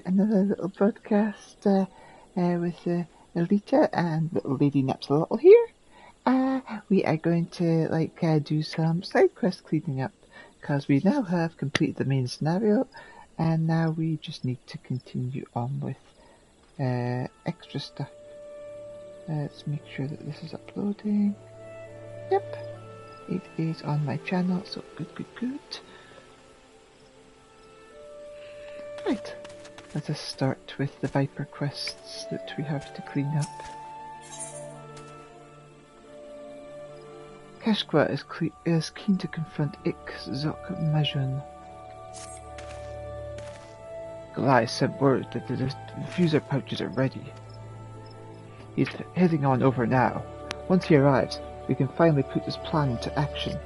Another little broadcast with Elita and little lady Napsalotle here. We are going to do some side quest cleaning up because we now have completed the main scenario, and now we just need to continue on with extra stuff. Let's make sure that this is uploading. Yep, it is on my channel, so good. Right. Let us start with the Viper quests that we have to clean up. Keshkwa is keen to confront Zok Majun. Goliath sent word that the diffuser pouches are ready. He's heading on over now. Once he arrives, we can finally put this plan into action.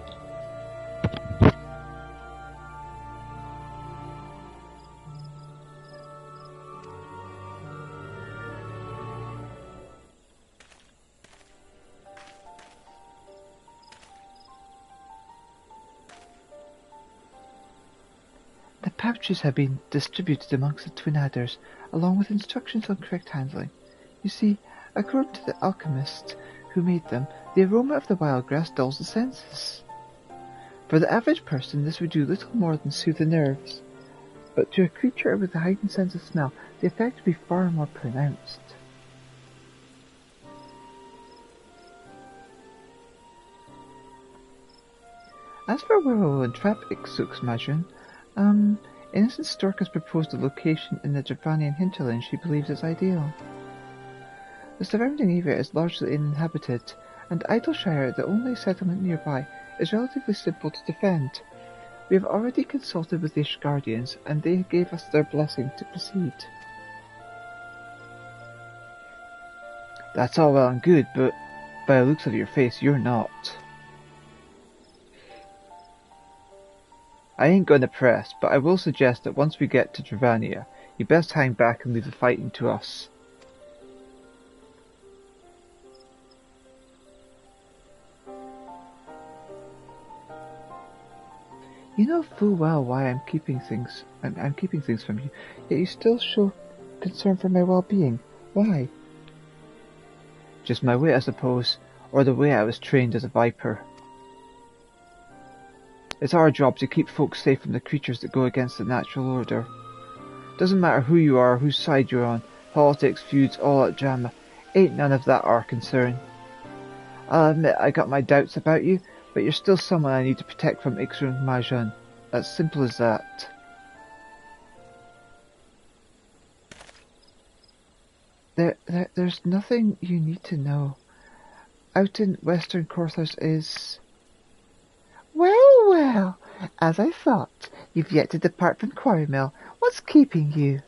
The pouches have been distributed amongst the twin adders, along with instructions on correct handling. You see, according to the alchemist who made them, the aroma of the wild grass dulls the senses. For the average person, this would do little more than soothe the nerves, but to a creature with a heightened sense of smell, the effect would be far more pronounced. As for where we will entrap Ixux Majun, Innocent Stork has proposed a location in the Draconia hinterland she believes is ideal. The surrounding area is largely uninhabited, and Idleshire, the only settlement nearby, is relatively simple to defend. We have already consulted with the Ishgardians, and they gave us their blessing to proceed. That's all well and good, but by the looks of your face, you're not. I ain't going to press, but I will suggest that once we get to Draconia, you best hang back and leave the fighting to us. You know full well why I'm keeping things from you, yet you still show concern for my well-being. Why? Just my way, I suppose, or the way I was trained as a Viper. It's our job to keep folks safe from the creatures that go against the natural order. Doesn't matter who you are or whose side you're on, politics, feuds, all that drama, ain't none of that our concern. I'll admit I got my doubts about you, but you're still someone I need to protect from Ixrun Majun. As simple as that. There's nothing you need to know. Out in Western Corthos is... Well, as I thought, you've yet to depart from Quarrymill. What's keeping you?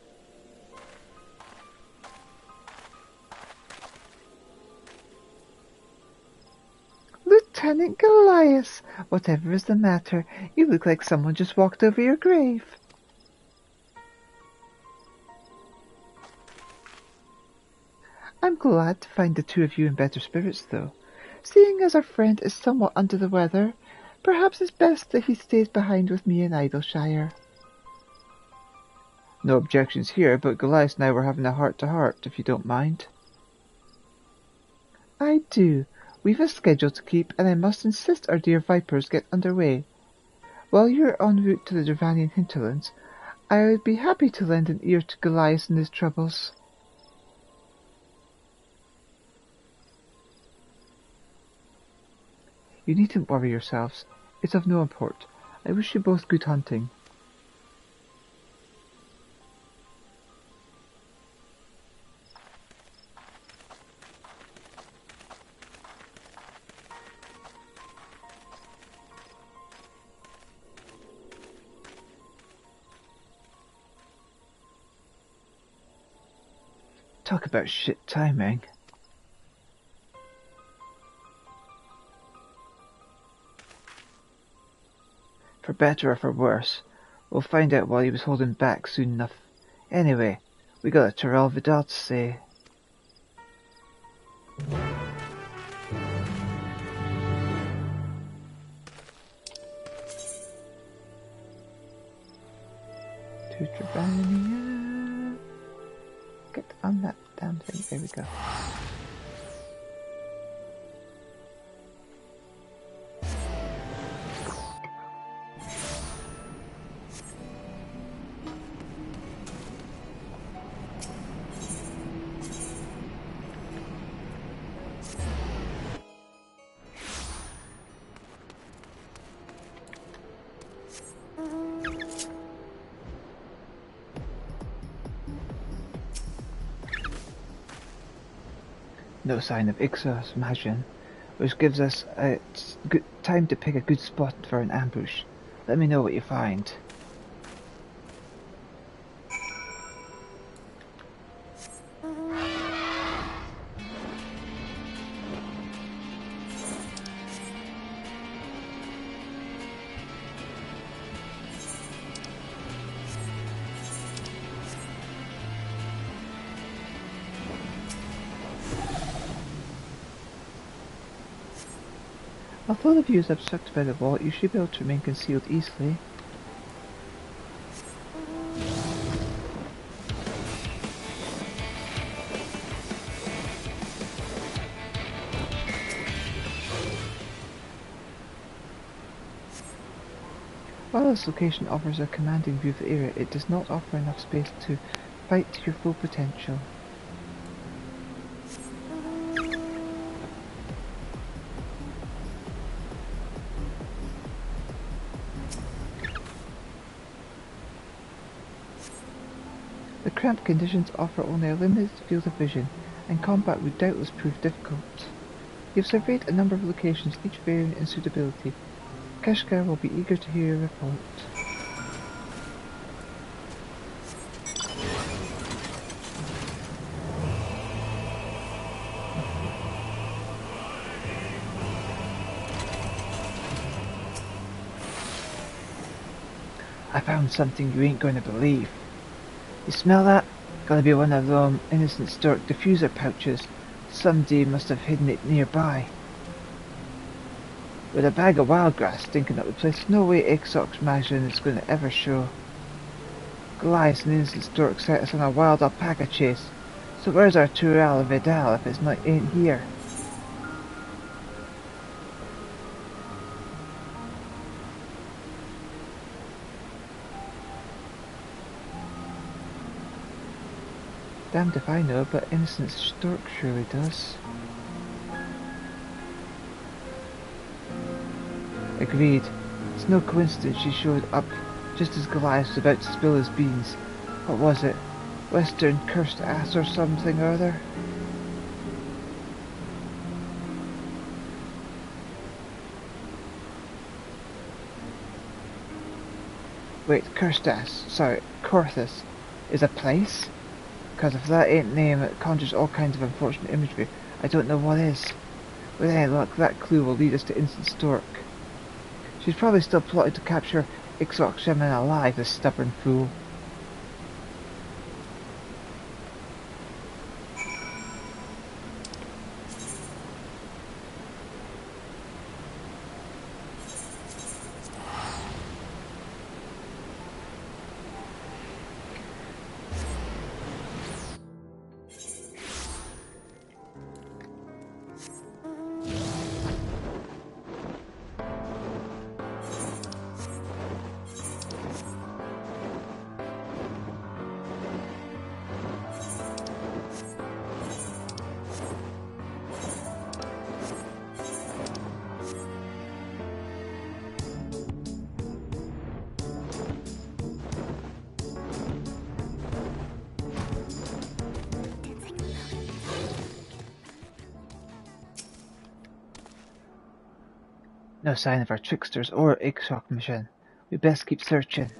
Lieutenant Goliath, whatever is the matter? You look like someone just walked over your grave. I'm glad to find the two of you in better spirits, though. Seeing as our friend is somewhat under the weather, perhaps it's best that he stays behind with me in Idleshire. No objections here, but Goliath and I were having a heart-to-heart, if you don't mind. I do. We've a schedule to keep, and I must insist our dear Vipers get underway. While you're en route to the Dravanian hinterlands, I would be happy to lend an ear to Goliath in his troubles. You needn't worry yourselves. It's of no import. I wish you both good hunting. Talk about shit timing. For better or for worse, we'll find out why he was holding back soon enough. Anyway, we got a Terrell Vidal to say. To Draconia. Get on that damn thing. There we go. No sign of Ixos Magian, which gives us a good time to pick a good spot for an ambush. Let me know what you find. Although the view is obstructed by the wall, you should be able to remain concealed easily. While this location offers a commanding view of the area, it does not offer enough space to fight to your full potential. The cramped conditions offer only a limited field of vision, and combat would doubtless prove difficult. You've surveyed a number of locations, each varying in suitability. Kashgar will be eager to hear your report. I found something you ain't going to believe. You smell that? Gotta be one of them innocent stork diffuser pouches. Somebody must have hidden it nearby. With a bag of wild grass stinking up the place, no way Ixos Magian is going to ever show. Goliath and innocent stork set us on a wild alpaca chase. So where's our Turel Vidal if it's not ain't here? Damned if I know, but innocent stork surely does. Agreed. It's no coincidence she showed up just as Goliath was about to spill his beans. What was it? Western cursed ass or something or other? Wait, cursed ass. Sorry, Corthus is a place? Because if that ain't name, it conjures all kinds of unfortunate imagery. I don't know what is. With any luck, that clue will lead us to Innocent Stork. She's probably still plotting to capture Ixos Shaman alive, this stubborn fool. No sign of our tricksters or Ixos mission. We best keep searching.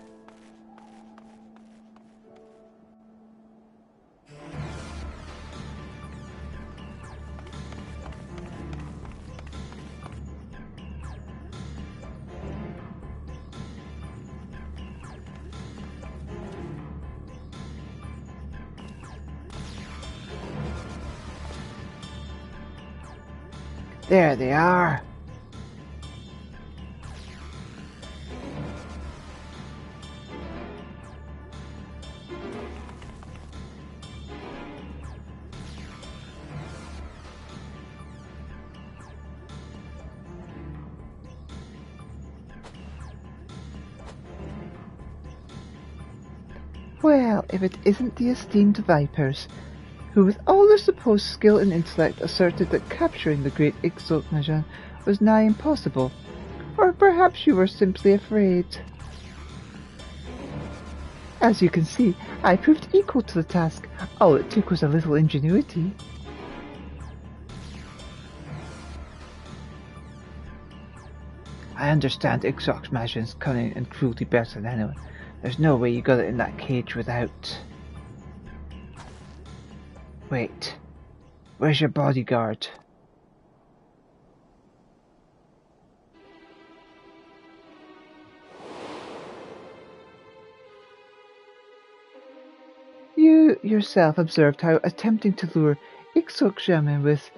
There they are! Well, if it isn't the esteemed Vipers, who with all their supposed skill and intellect asserted that capturing the great Ixochmajan was nigh impossible. Or perhaps you were simply afraid. As you can see, I proved equal to the task. All it took was a little ingenuity. I understand Ixochmajan's cunning and cruelty better than anyone. There's no way you got it in that cage without... Wait. Where's your bodyguard? You yourself observed how attempting to lure Ixochmajan with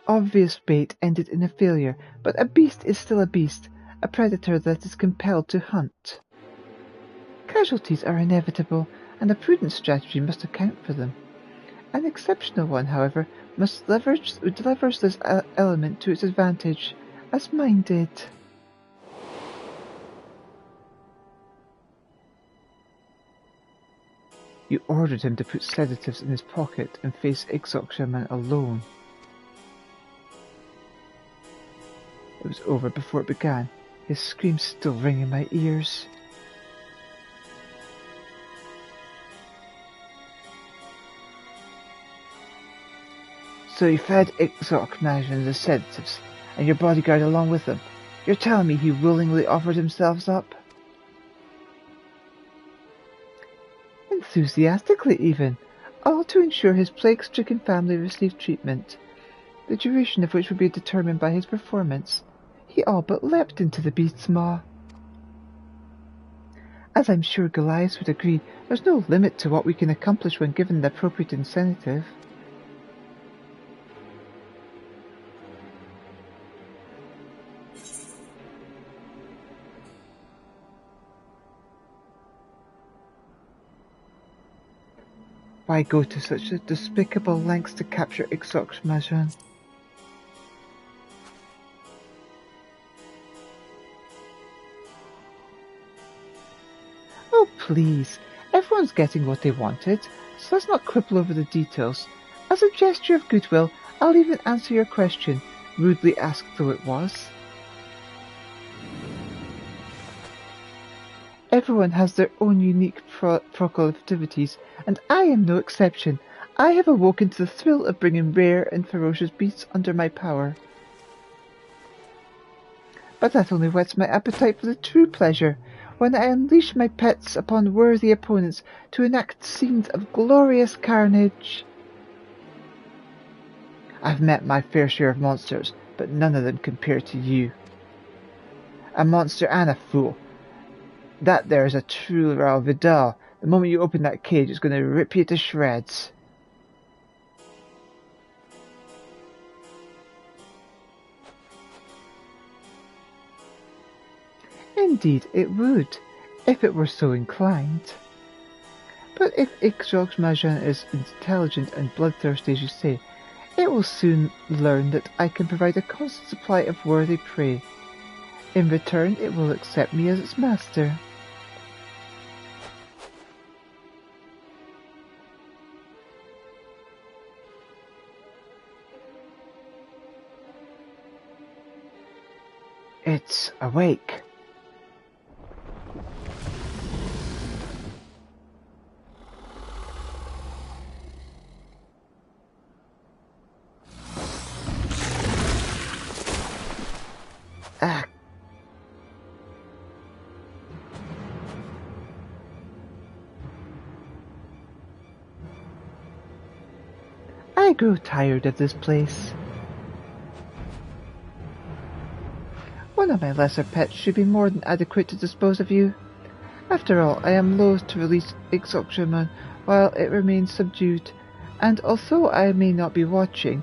obvious bait ended in a failure, but a beast is still a beast, a predator that is compelled to hunt. Casualties are inevitable, and a prudent strategy must account for them. An exceptional one, however, must leverage this element to its advantage, as mine did. You ordered him to put sedatives in his pocket and face Ixochmajan alone. It was over before it began, his screams still ring in my ears. So you fed Ixochmajan the sedatives, and your bodyguard along with him. You're telling me he willingly offered himself up? Enthusiastically even, all to ensure his plague-stricken family received treatment, the duration of which would be determined by his performance. He all but leapt into the beast's maw. As I'm sure Goliath would agree, there's no limit to what we can accomplish when given the appropriate incentive. Why go to such despicable lengths to capture Ixochmajan? Oh please, everyone's getting what they wanted, so let's not quibble over the details. As a gesture of goodwill, I'll even answer your question, rudely asked though it was. Everyone has their own unique proclivities, and I am no exception. I have awoken to the thrill of bringing rare and ferocious beasts under my power. But that only whets my appetite for the true pleasure, when I unleash my pets upon worthy opponents to enact scenes of glorious carnage. I've met my fair share of monsters, but none of them compare to you. A monster and a fool. That there is a true Raoul Vidal. The moment you open that cage, it's going to rip you to shreds. Indeed, it would, if it were so inclined. But if Ixochmajan is intelligent and bloodthirsty as you say, it will soon learn that I can provide a constant supply of worthy prey. In return, it will accept me as its master. It's awake. I grow tired of this place. One of my lesser pets should be more than adequate to dispose of you. After all, I am loath to release Ixochmajan while it remains subdued, and although I may not be watching,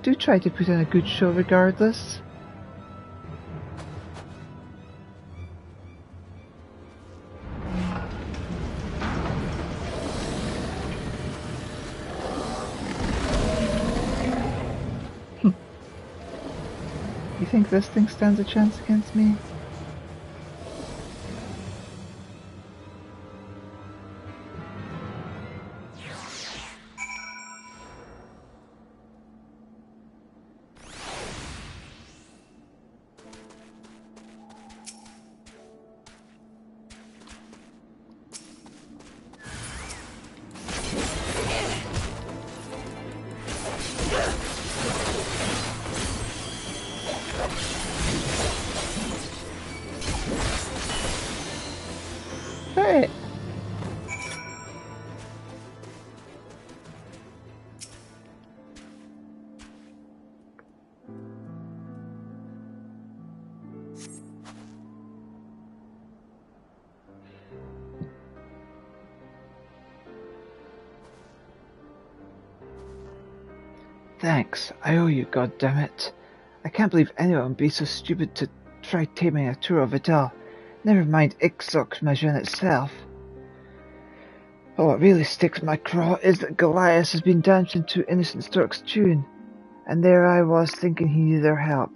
do try to put on a good show regardless. You think this thing stands a chance against me? Thanks, I owe you, goddammit. I can't believe anyone would be so stupid to try taming a tour of it all. Never mind Ixoxmajan itself. But what really sticks my craw is that Goliath has been dancing to Innocent Stork's tune, and there I was thinking he needed our help.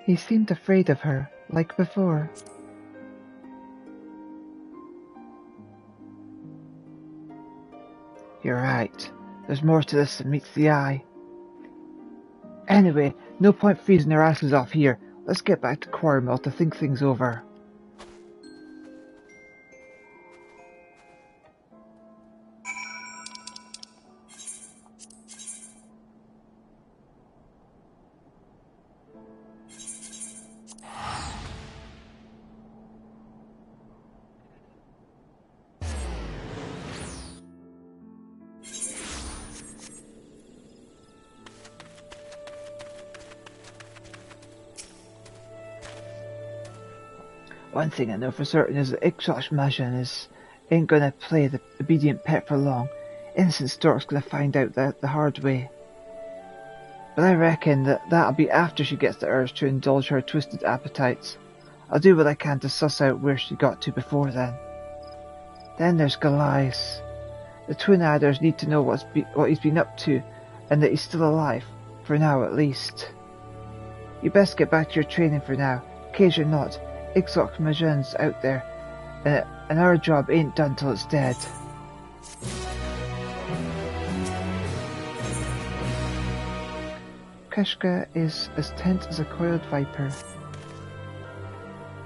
He seemed afraid of her, like before. You're right. There's more to this than meets the eye. Anyway, no point freezing our asses off here. Let's get back to Quarrymill to think things over. One thing I know for certain is that Ixoxmajan ain't gonna play the obedient pet for long. Innocent Stork's gonna find out that the hard way. But I reckon that'll be after she gets the urge to indulge her twisted appetites. I'll do what I can to suss out where she got to before then. Then there's Goliath. The twin adders need to know what he's been up to, and that he's still alive, for now at least. You best get back to your training for now. Case you're not, Ixoxmajan's out there, and our job ain't done till it's dead. Keshka is as tense as a coiled viper.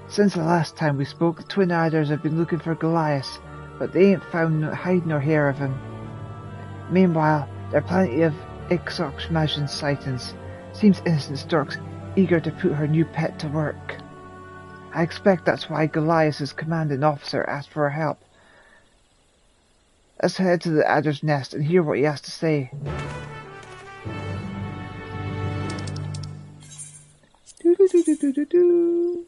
Since the last time we spoke, the twin adders have been looking for Goliath, but they ain't found no hide nor hair of him. Meanwhile, there are plenty of Ixoxmajan sightings. Seems Innocent Stork's eager to put her new pet to work. I expect that's why Goliath's commanding officer asked for our help. Let's head to the adder's nest and hear what he has to say. Do-do-do-do-do-do-do.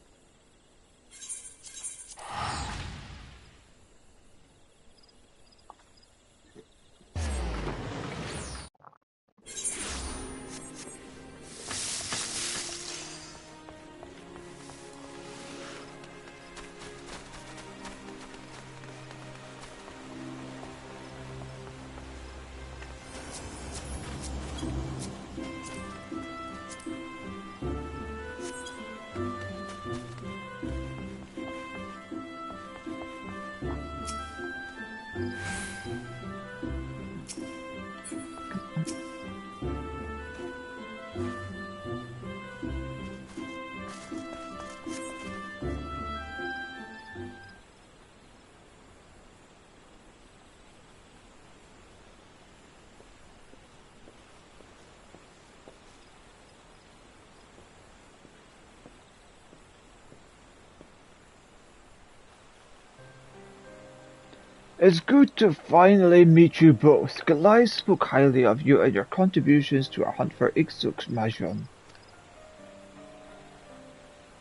It's good to finally meet you both. Goliath spoke highly of you and your contributions to our hunt for Ixoxmajan.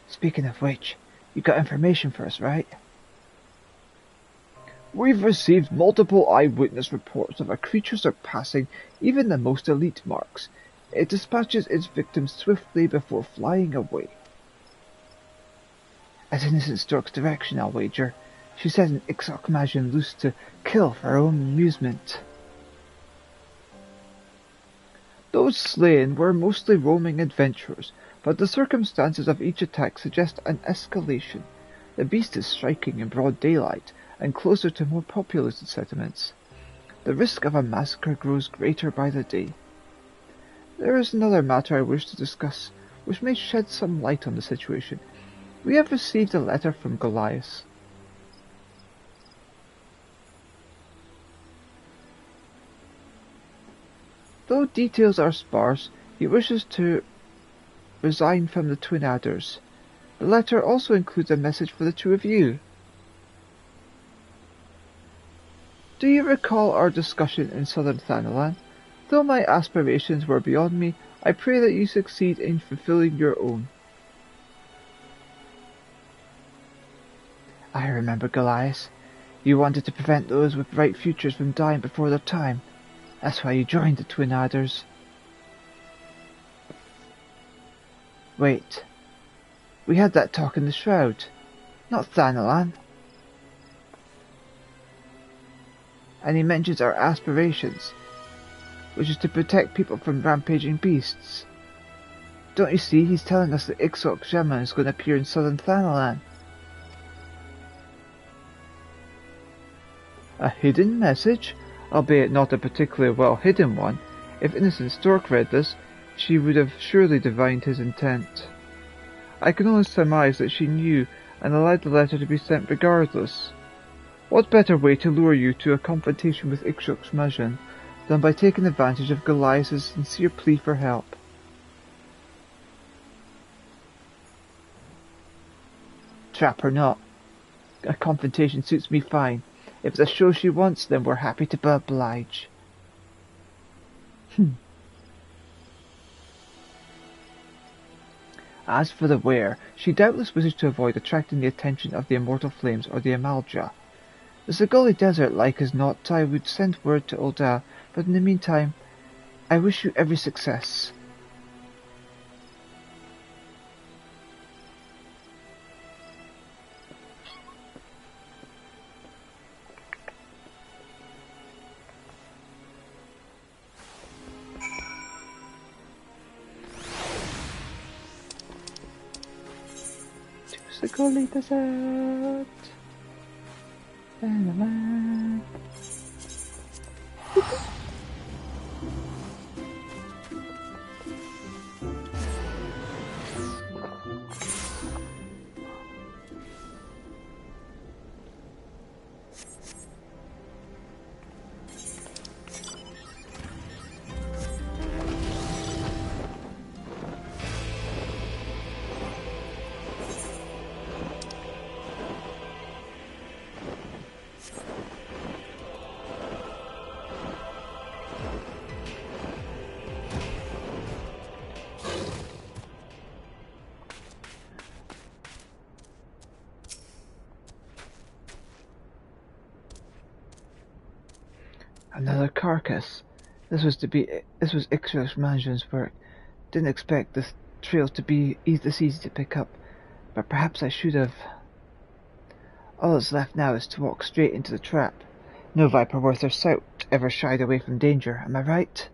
Speaking of which, you got information for us, right? We've received multiple eyewitness reports of a creature surpassing even the most elite marks. It dispatches its victims swiftly before flying away. At Innocent Stork's direction, I'll wager. She set an Ixoxmajan loose to kill for her own amusement. Those slain were mostly roaming adventurers, but the circumstances of each attack suggest an escalation. The beast is striking in broad daylight, and closer to more populated settlements. The risk of a massacre grows greater by the day. There is another matter I wish to discuss, which may shed some light on the situation. We have received a letter from Goliath. Though details are sparse, he wishes to resign from the twin adders. The letter also includes a message for the two of you. Do you recall our discussion in southern Thanalan? Though my aspirations were beyond me, I pray that you succeed in fulfilling your own. I remember, Goliath. You wanted to prevent those with bright futures from dying before their time. That's why you joined the Twin Adders. Wait. We had that talk in the Shroud. Not Thanalan. And he mentions our aspirations, which is to protect people from rampaging beasts. Don't you see, he's telling us that Ixok Shaman is going to appear in southern Thanalan. A hidden message? Albeit not a particularly well hidden one. If Innocent Stork read this, she would have surely divined his intent. I can only surmise that she knew and allowed the letter to be sent regardless. What better way to lure you to a confrontation with Ixok Shaman than by taking advantage of Goliath's sincere plea for help? Trap or not, a confrontation suits me fine. If it's a show she wants, then we're happy to oblige. As for the where, she doubtless wishes to avoid attracting the attention of the Immortal Flames or the Amalja. The Sagoli Desert like as not, I would send word to Ul'dah, but in the meantime, I wish you every success. Sagoli Desert. Another carcass. This was Ixos Mansion's work. Didn't expect the trails to be this easy to pick up, but perhaps I should have. All that's left now is to walk straight into the trap. No viper worth their salt ever shied away from danger, am I right?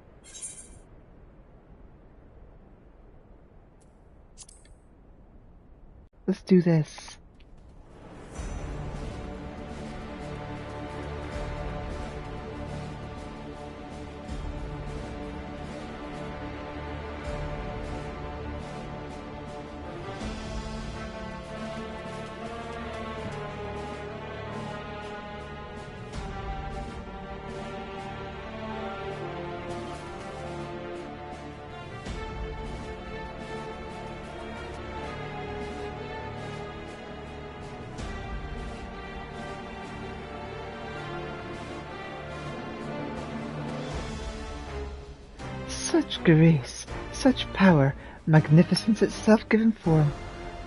Let's do this. Such grace, such power, magnificence itself given form,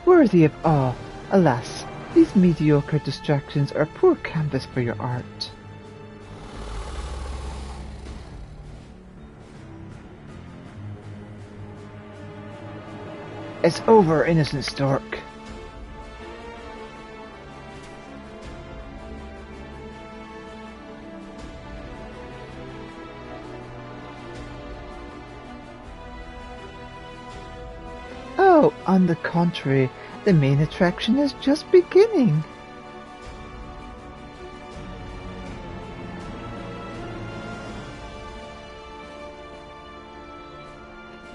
worthy of awe. Alas, these mediocre distractions are poor canvas for your art. It's over, Innocent Stork. Oh, on the contrary, the main attraction is just beginning.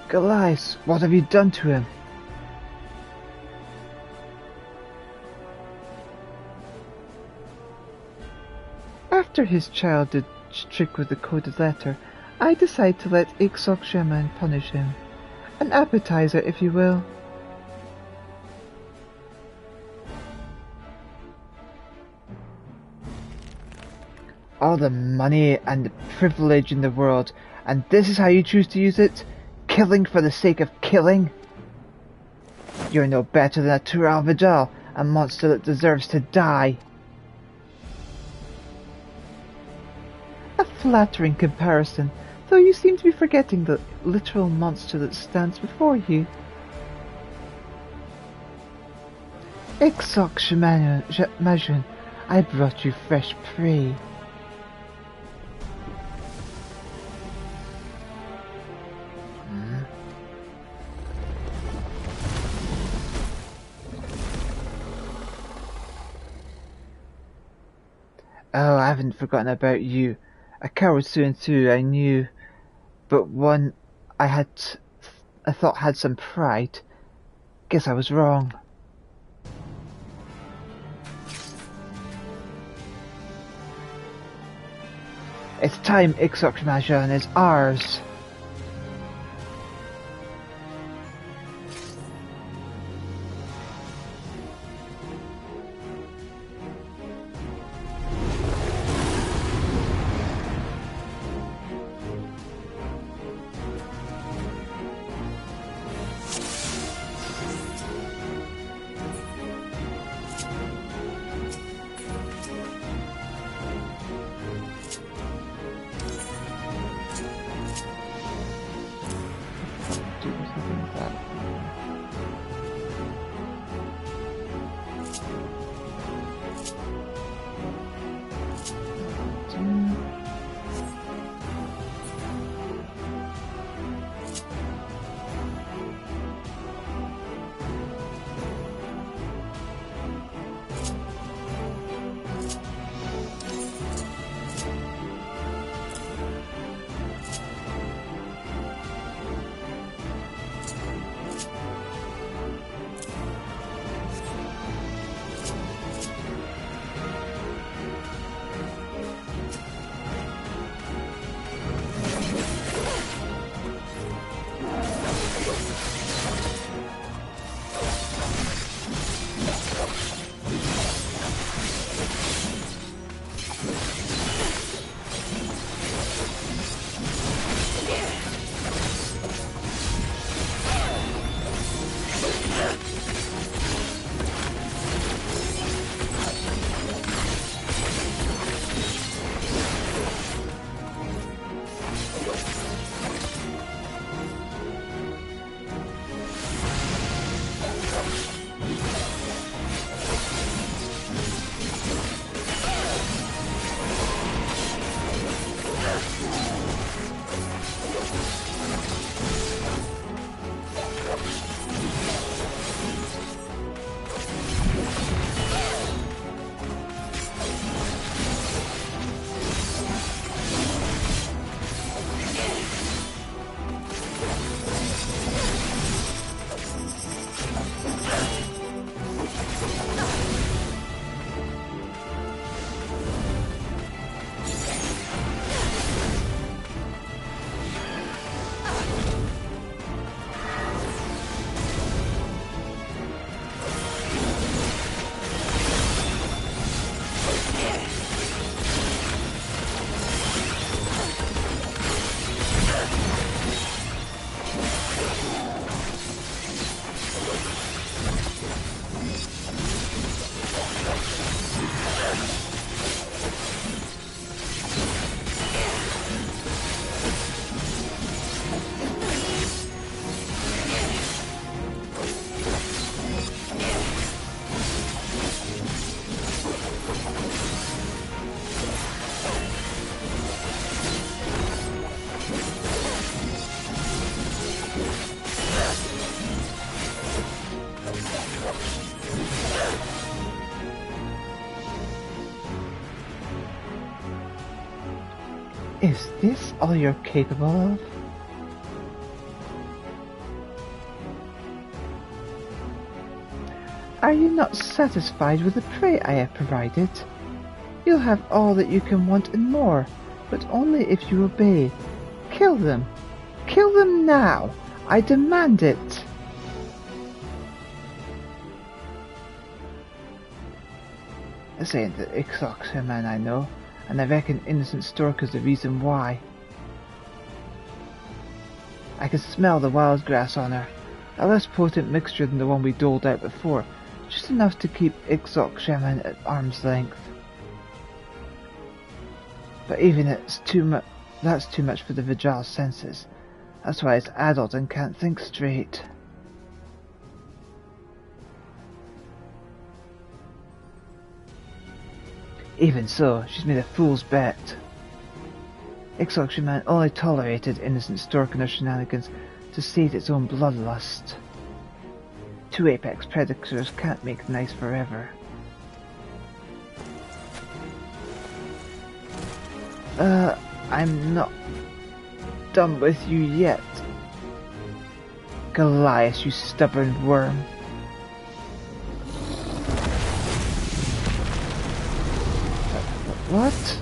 Goliath, what have you done to him? After his childish trick with the coded letter, I decide to let Ixok Shaman punish him. An appetizer, if you will. All the money and the privilege in the world, and this is how you choose to use it? Killing for the sake of killing? You're no better than a Tural Vidal, a monster that deserves to die. A flattering comparison, though you seem to be forgetting the literal monster that stands before you. Exoc I brought you fresh prey. Oh, I haven't forgotten about you. A coward through and through, I knew, but one I thought had some pride. Guess I was wrong. It's time Exoc is ours. Is this all you're capable of? Are you not satisfied with the prey I have provided? You'll have all that you can want and more, but only if you obey. Kill them! Kill them now! I demand it! This ain't the Ixox man I know, and I reckon innocent Stork is the reason why. I can smell the wild grass on her, a less potent mixture than the one we doled out before. just enough to keep Ixok Shaman at arm's length. But even that's too much for the Vajra's senses. That's why it's adult and can't think straight. Even so, she's made a fool's bet. Ixok Shaman only tolerated innocent Stork and her shenanigans to sate its own bloodlust. Two apex predators can't make nice forever. I'm not done with you yet. Goliath, you stubborn worm. What?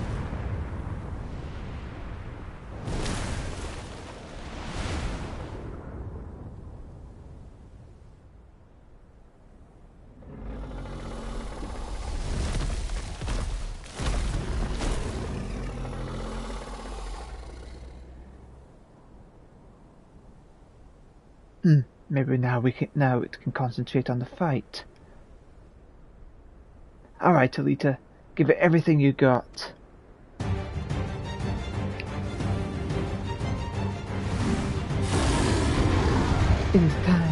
Maybe now it can concentrate on the fight. Alright, Elita, give it everything you got. It is time.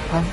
Punch.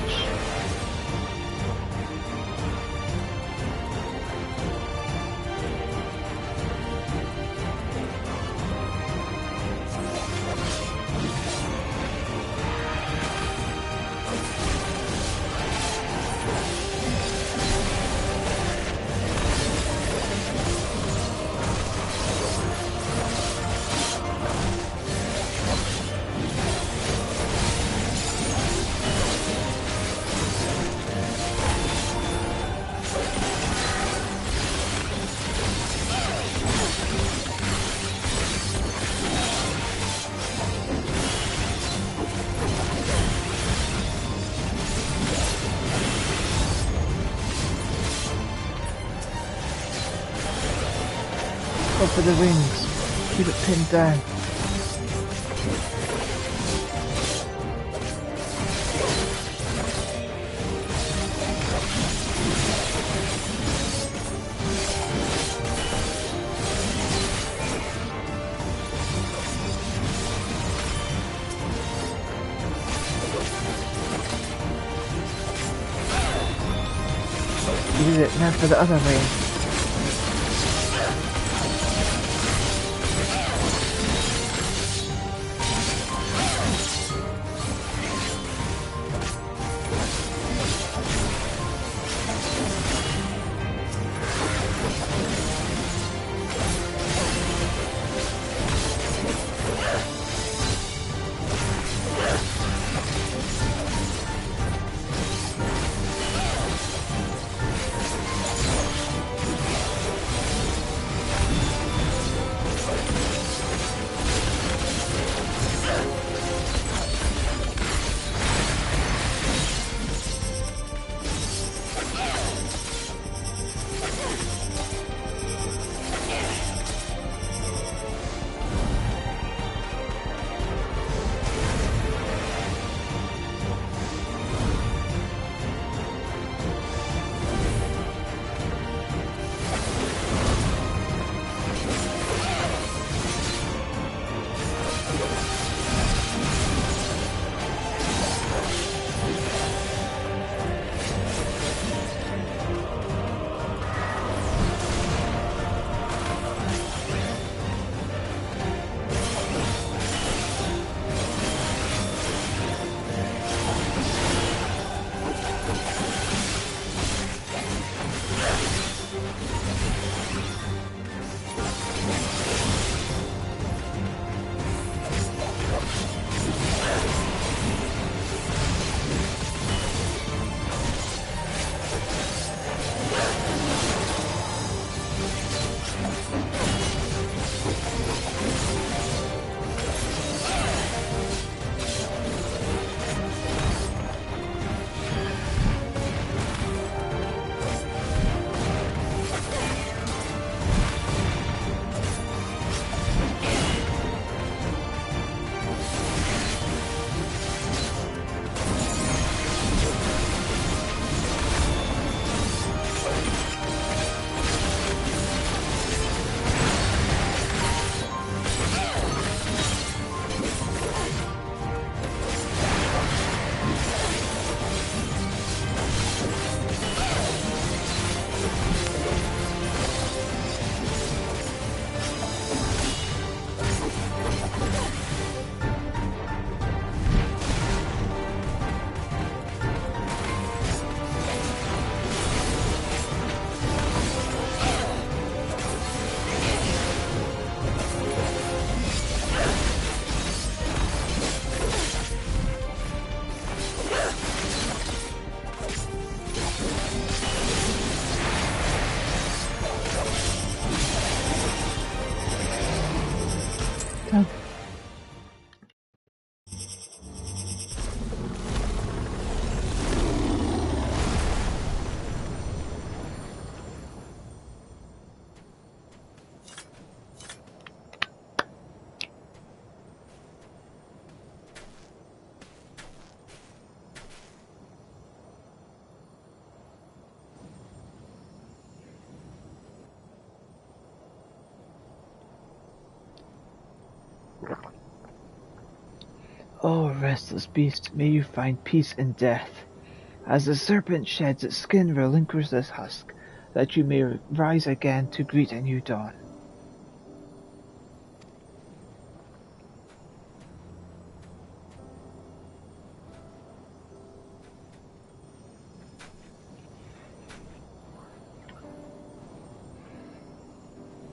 Go for the wings. Keep it pinned down. Use it now for the other wing. O restless beast, may you find peace in death. As the serpent sheds its skin, relinquish this husk, that you may rise again to greet a new dawn.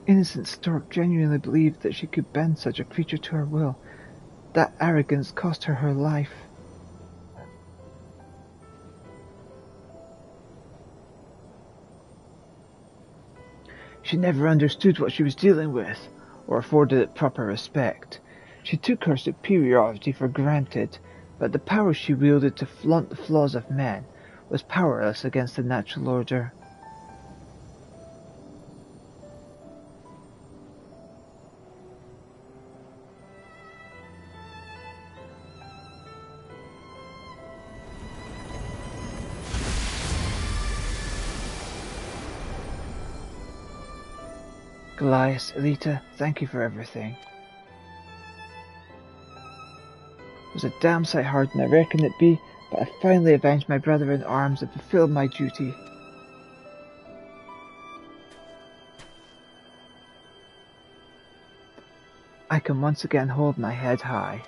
Innocent Stork genuinely believed that she could bend such a creature to her will. That arrogance cost her her life. She never understood what she was dealing with, or afforded it proper respect. She took her superiority for granted, but the power she wielded to flaunt the flaws of men was powerless against the natural order. Goliath, Elita, thank you for everything. It was a damn sight harder than I reckoned it'd be, but I finally avenged my brother in arms and fulfilled my duty. I can once again hold my head high.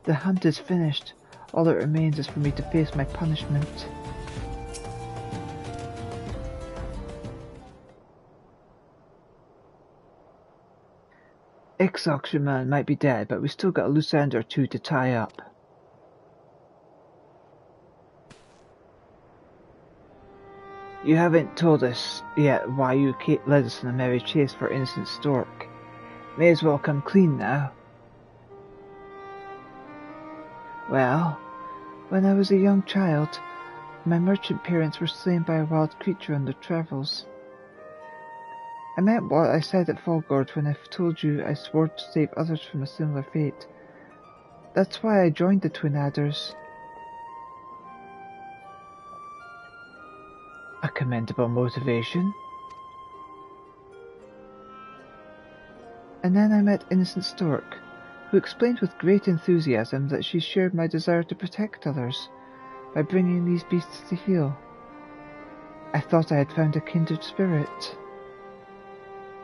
The hunt is finished. All that remains is for me to face my punishment. Ixoxaman might be dead, but we still got a loose end or two to tie up. You haven't told us yet why you led us on a merry chase for innocent Stork. May as well come clean now. Well, when I was a young child, my merchant parents were slain by a wild creature on their travels. I meant what I said at Fallgord when I told you I swore to save others from a similar fate. That's why I joined the Twin Adders. A commendable motivation. And then I met Innocent Stork, who explained with great enthusiasm that she shared my desire to protect others by bringing these beasts to heal. I thought I had found a kindred spirit,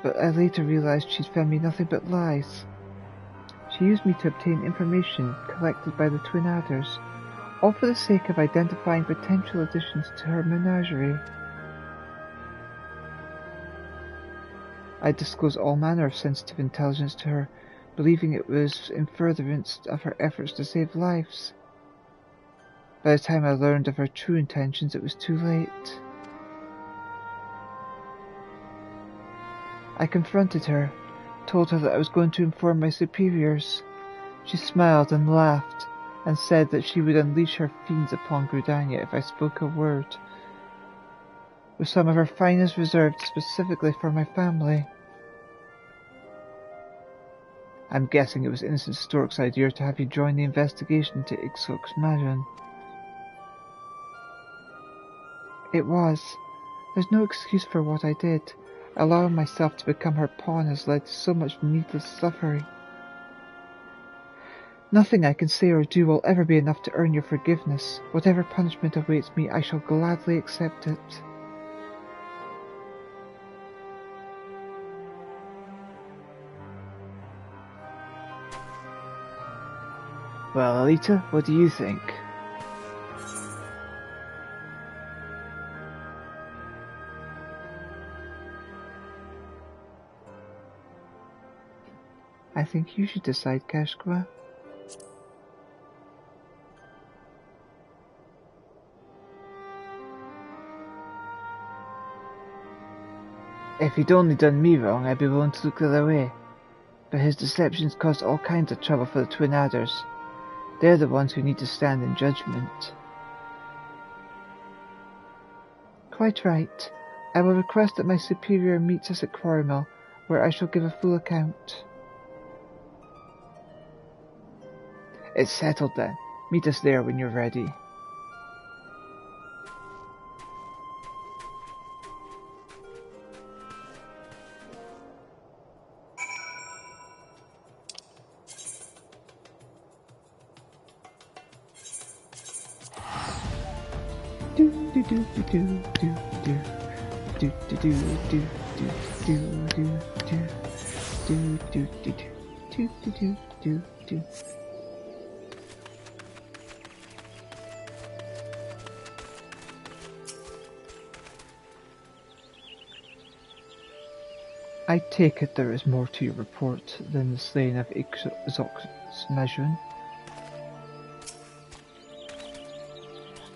but I later realized she'd fed me nothing but lies. She used me to obtain information collected by the Twin Adders, all for the sake of identifying potential additions to her menagerie. I disclosed all manner of sensitive intelligence to her, believing it was in furtherance of her efforts to save lives. By the time I learned of her true intentions, it was too late. I confronted her, told her that I was going to inform my superiors. She smiled and laughed, and said that she would unleash her fiends upon Draconia if I spoke a word, with some of her finest reserved specifically for my family. I'm guessing it was Innocent Stork's idea to have you join the investigation to Ixoxaman. It was. There's no excuse for what I did. Allowing myself to become her pawn has led to so much needless suffering. Nothing I can say or do will ever be enough to earn your forgiveness. Whatever punishment awaits me, I shall gladly accept it. Well, Elita, what do you think? I think you should decide, Kashkwa. If he'd only done me wrong, I'd be willing to look the other way. But his deceptions caused all kinds of trouble for the Twin Adders. They're the ones who need to stand in judgment. Quite right. I will request that my superior meets us at Quarrymill where I shall give a full account. It's settled then. Meet us there when you're ready. I take it there is more to your report than the slaying of Ixox's.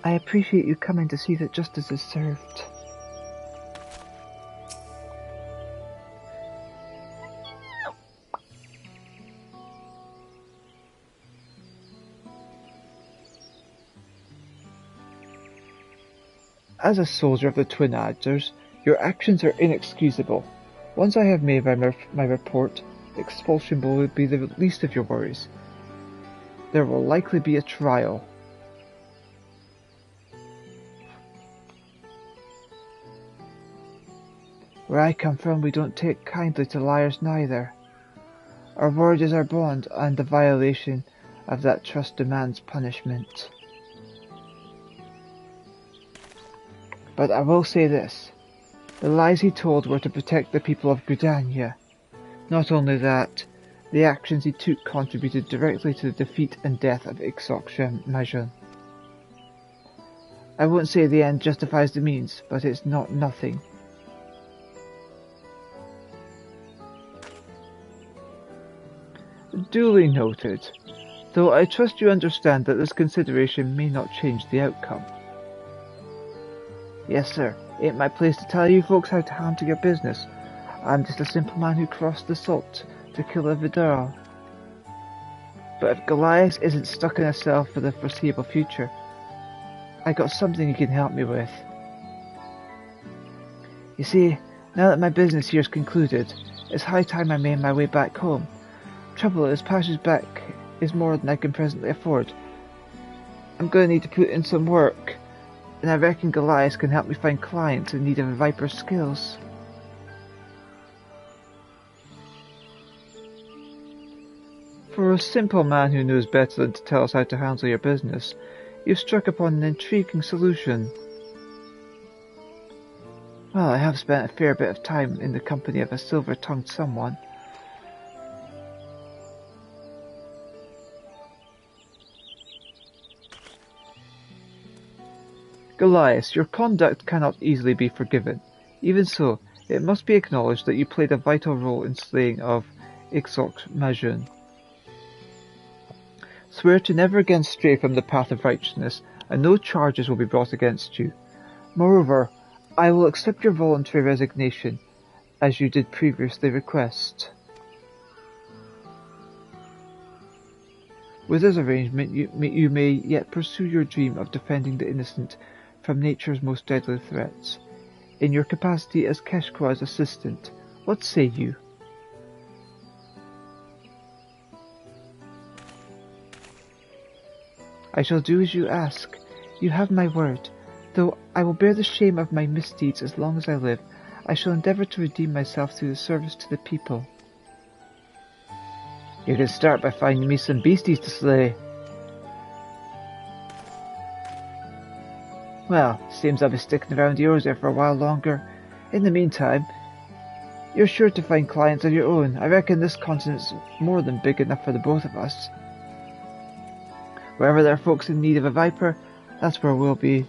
I appreciate you coming to see that justice is served. As a soldier of the Twin Aders, your actions are inexcusable. Once I have made my report, expulsion will be the least of your worries. There will likely be a trial. Where I come from, we don't take kindly to liars neither. Our word is our bond, and the violation of that trust demands punishment. But I will say this. The lies he told were to protect the people of Draconia. Not only that, the actions he took contributed directly to the defeat and death of Ixox. I won't say the end justifies the means, but it's not nothing. Duly noted, though I trust you understand that this consideration may not change the outcome. Yes, sir. Ain't my place to tell you folks how to handle your business. I'm just a simple man who crossed the salt to kill a Vidar. But if Goliath isn't stuck in a cell for the foreseeable future, I got something you can help me with. You see, now that my business here's concluded, it's high time I made my way back home. Trouble is, passage back is more than I can presently afford. I'm going to need to put in some work, and I reckon Goliath can help me find clients in need of a Viper's skills. For a simple man who knows better than to tell us how to handle your business, you've struck upon an intriguing solution. Well, I have spent a fair bit of time in the company of a silver-tongued someone. Goliath, your conduct cannot easily be forgiven. Even so, it must be acknowledged that you played a vital role in slaying of Ixox. Swear to never again stray from the path of righteousness, and no charges will be brought against you. Moreover, I will accept your voluntary resignation, as you did previously request. With this arrangement, you may yet pursue your dream of defending the innocent from nature's most deadly threats. In your capacity as Keshqua's assistant, what say you? I shall do as you ask. You have my word. Though I will bear the shame of my misdeeds as long as I live, I shall endeavour to redeem myself through the service to the people. You can start by finding me some beasties to slay. Well, seems I'll be sticking around yours there for a while longer. In the meantime, you're sure to find clients of your own. I reckon this continent's more than big enough for the both of us. Wherever there are folks in need of a Viper, that's where we'll be.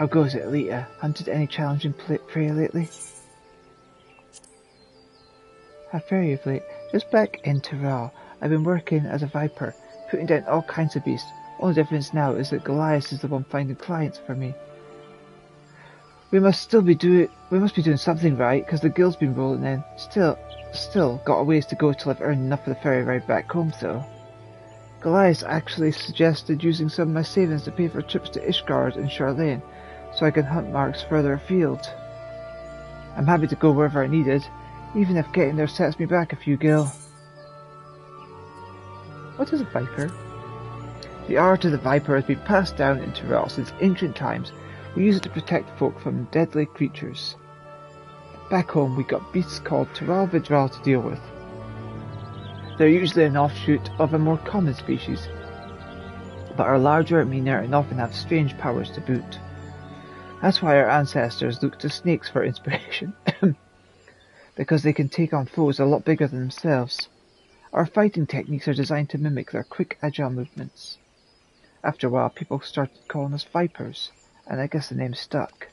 How goes it, Elita? Hunted any challenging prey lately? How fare of late? Just back in Tyrrell. I've been working as a viper, putting down all kinds of beasts. Only difference now is that Goliath is the one finding clients for me. We must be doing something right, because the guild's been rolling in. Still got a ways to go till I've earned enough for the ferry ride back home, though. Goliath actually suggested using some of my savings to pay for trips to Ishgard and Charlene, so I can hunt marks further afield. I'm happy to go wherever I needed, even if getting there sets me back a few gil. What is a viper? The art of the viper has been passed down in Tyrrell since ancient times. We use it to protect folk from deadly creatures. Back home we got beasts called Tyrrell Vidral to deal with. They're usually an offshoot of a more common species, but are larger, meaner, and often have strange powers to boot. That's why our ancestors looked to snakes for inspiration, because they can take on foes a lot bigger than themselves. Our fighting techniques are designed to mimic their quick, agile movements. After a while, people started calling us vipers, and I guess the name stuck.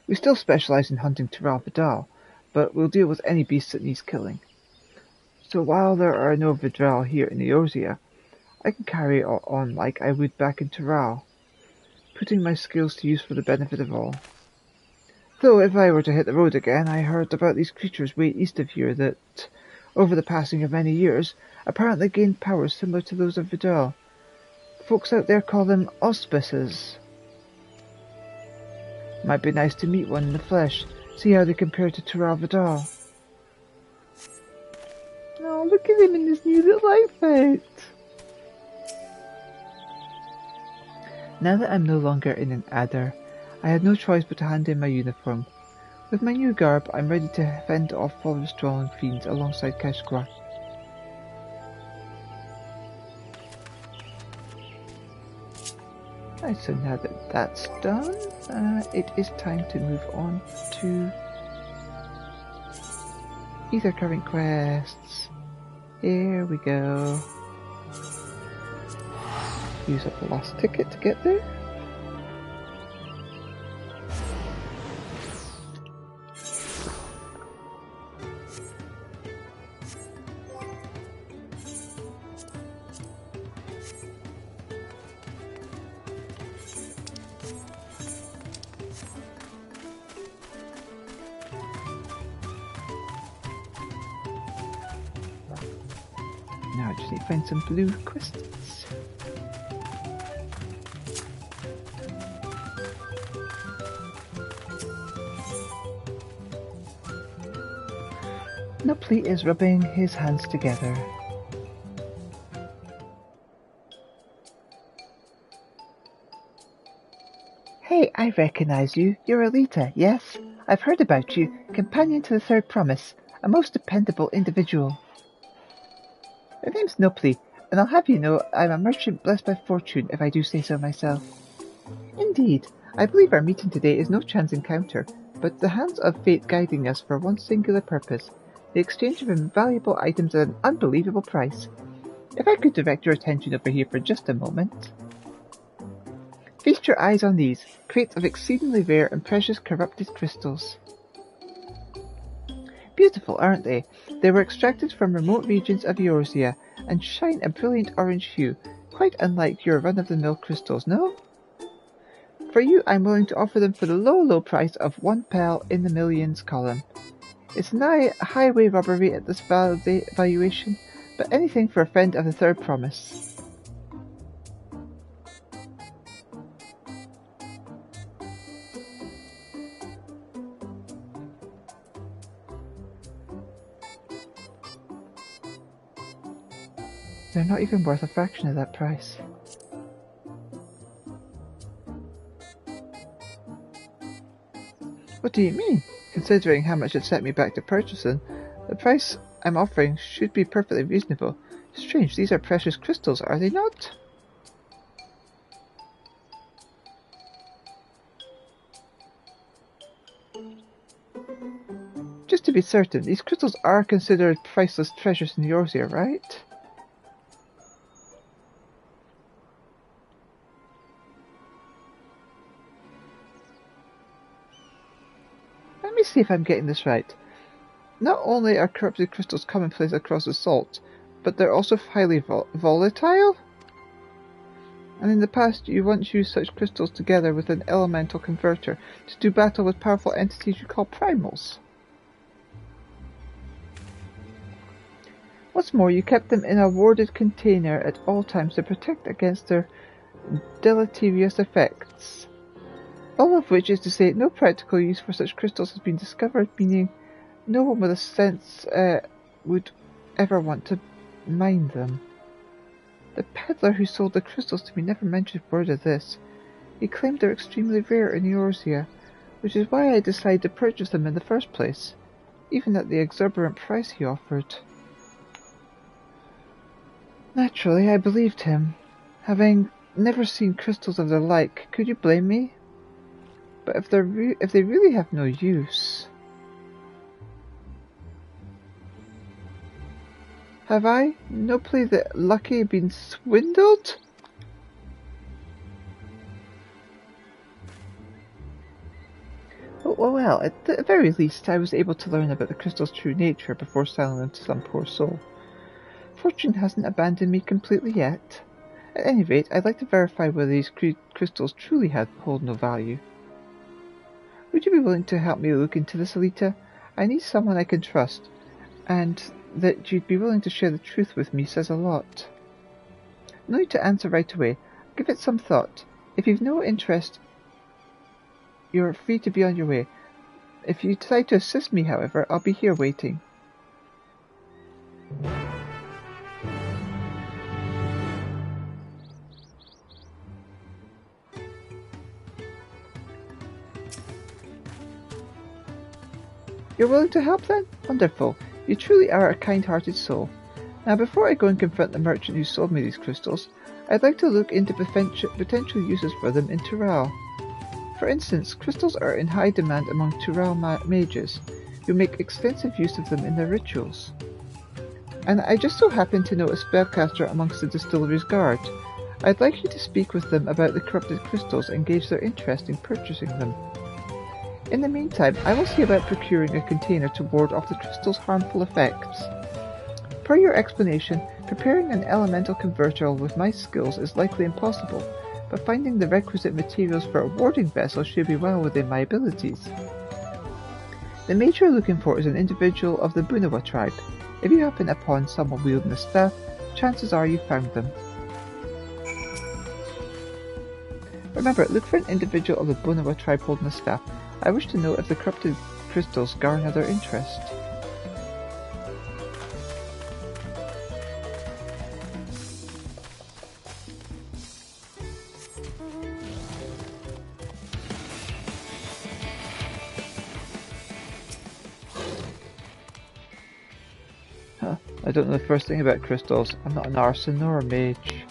We still specialize in hunting Tyrrell Vidal, but we'll deal with any beast that needs killing. So while there are no Vidal here in Eorzea, I can carry on like I would back in Tyrrell, putting my skills to use for the benefit of all. Though if I were to hit the road again, I heard about these creatures way east of here that, over the passing of many years, apparently gained powers similar to those of Vidal. Folks out there call them auspices. Might be nice to meet one in the flesh, see how they compare to Tyrrell Vidal. Oh, look at him in this new little outfit! Now that I'm no longer in an adder, I had no choice but to hand in my uniform. With my new garb, I'm ready to fend off forest-dwelling fiends alongside Keshkwa. Right, so now that that's done, it is time to move on to either current quests. Here we go. Use up the last ticket to get there. Now I just need to find some blue crystals. Nupley is rubbing his hands together. Hey, I recognize you. You're Elita, yes? I've heard about you. Companion to the Third Promise. A most dependable individual. My name's Nupley, and I'll have you know I'm a merchant blessed by fortune, if I do say so myself. Indeed, I believe our meeting today is no chance encounter, but the hands of fate guiding us for one singular purpose, the exchange of invaluable items at an unbelievable price. If I could direct your attention over here for just a moment. Feast your eyes on these, crates of exceedingly rare and precious corrupted crystals. Beautiful, aren't they? They were extracted from remote regions of Eorzea and shine a brilliant orange hue, quite unlike your run-of-the-mill crystals, no? For you, I'm willing to offer them for the low price of 1 pel in the millions column. It's nigh a highway robbery at this valuation, but anything for a friend of the Third Promise. They're not even worth a fraction of that price. What do you mean? Considering how much it set me back to purchasing, the price I'm offering should be perfectly reasonable. Strange, these are precious crystals, are they not? Just to be certain, these crystals are considered priceless treasures in Eorzea, right? see if I'm getting this right. Not only are corrupted crystals commonplace across the salt, but they're also highly volatile? And in the past, you once used such crystals together with an elemental converter to do battle with powerful entities you call primals. What's more, you kept them in a warded container at all times to protect against their deleterious effects. All of which is to say, no practical use for such crystals has been discovered, meaning no one with a sense would ever want to mine them. The peddler who sold the crystals to me never mentioned a word of this. He claimed they're extremely rare in Eorzea, which is why I decided to purchase them in the first place, even at the exorbitant price he offered. Naturally, I believed him. Having never seen crystals of their like, could you blame me? But if they really have no use... Have I, no play the lucky, been swindled? Well, at the very least, I was able to learn about the crystal's true nature before selling them to some poor soul. Fortune hasn't abandoned me completely yet. At any rate, I'd like to verify whether these crystals truly hold no value. Would you be willing to help me look into this, Elita? I need someone I can trust, and that you'd be willing to share the truth with me says a lot. No need to answer right away. Give it some thought. If you've no interest, you're free to be on your way. If you decide to assist me, however, I'll be here waiting. You're willing to help then? Wonderful. You truly are a kind-hearted soul. Now, before I go and confront the merchant who sold me these crystals, I'd like to look into potential uses for them in Tural. For instance, crystals are in high demand among Tural mages, who make extensive use of them in their rituals. And I just so happen to know a spellcaster amongst the distillery's guard. I'd like you to speak with them about the corrupted crystals and gauge their interest in purchasing them. In the meantime, I will see about procuring a container to ward off the crystal's harmful effects. Per your explanation, preparing an elemental converter with my skills is likely impossible, but finding the requisite materials for a warding vessel should be well within my abilities. The mage you're looking for is an individual of the Bunawa tribe. If you happen upon someone wielding a staff, chances are you found them. Remember, look for an individual of the Bunawa tribe holding a staff. I wish to know if the corrupted crystals garner their interest. I don't know the first thing about crystals. I'm not an arson nor a mage.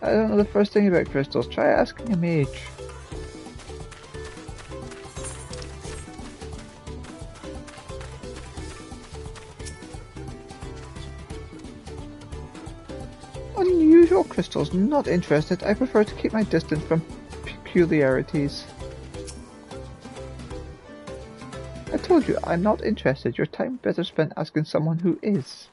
I don't know the first thing about crystals. Try asking a mage. Unusual crystals, not interested. I prefer to keep my distance from peculiarities. I told you, I'm not interested. Your time better spent asking someone who is.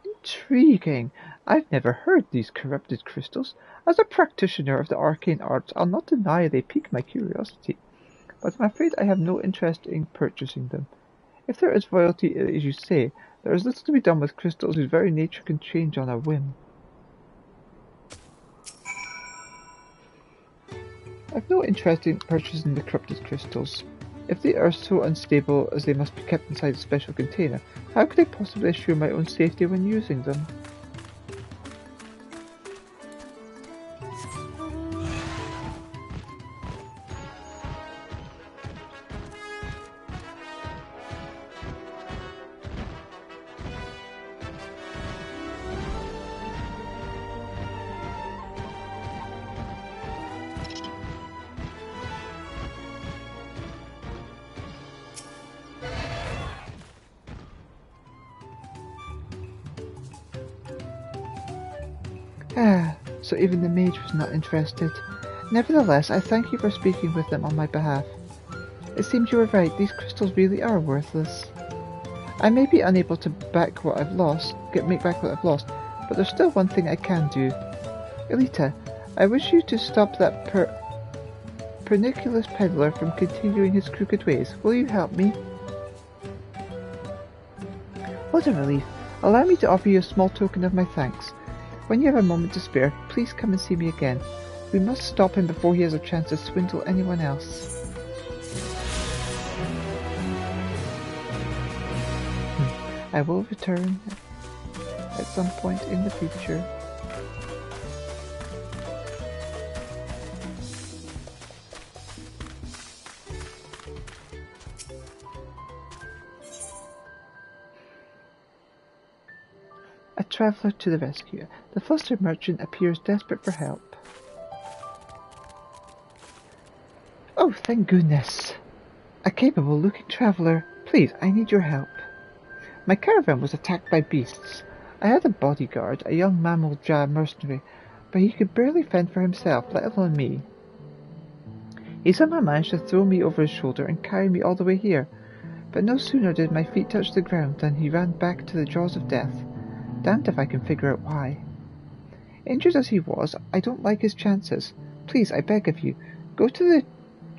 Intriguing. I've never heard these corrupted crystals. As a practitioner of the arcane arts, I'll not deny they pique my curiosity, but I'm afraid I have no interest in purchasing them. If there is royalty, as you say, there is little to be done with crystals whose very nature can change on a whim. I've no interest in purchasing the corrupted crystals. If they are so unstable as they must be kept inside a special container, how could I possibly assure my own safety when using them? Ah, so even the mage was not interested. Nevertheless, I thank you for speaking with them on my behalf. It seems you were right, these crystals really are worthless. I may be unable to make back what I've lost, but there's still one thing I can do. Elita, I wish you to stop that pernicious peddler from continuing his crooked ways. Will you help me? What a relief. Allow me to offer you a small token of my thanks. When you have a moment to spare, please come and see me again. We must stop him before he has a chance to swindle anyone else. I will return at some point in the future. A traveller to the rescue. The flustered merchant appears desperate for help. Oh, thank goodness! A capable-looking traveller. Please, I need your help. My caravan was attacked by beasts. I had a bodyguard, a young mammal Jah mercenary, but he could barely fend for himself, let alone me. He somehow managed to throw me over his shoulder and carry me all the way here, but no sooner did my feet touch the ground than he ran back to the jaws of death. Damned if I can figure out why. Injured as he was, I don't like his chances. Please, I beg of you, go to the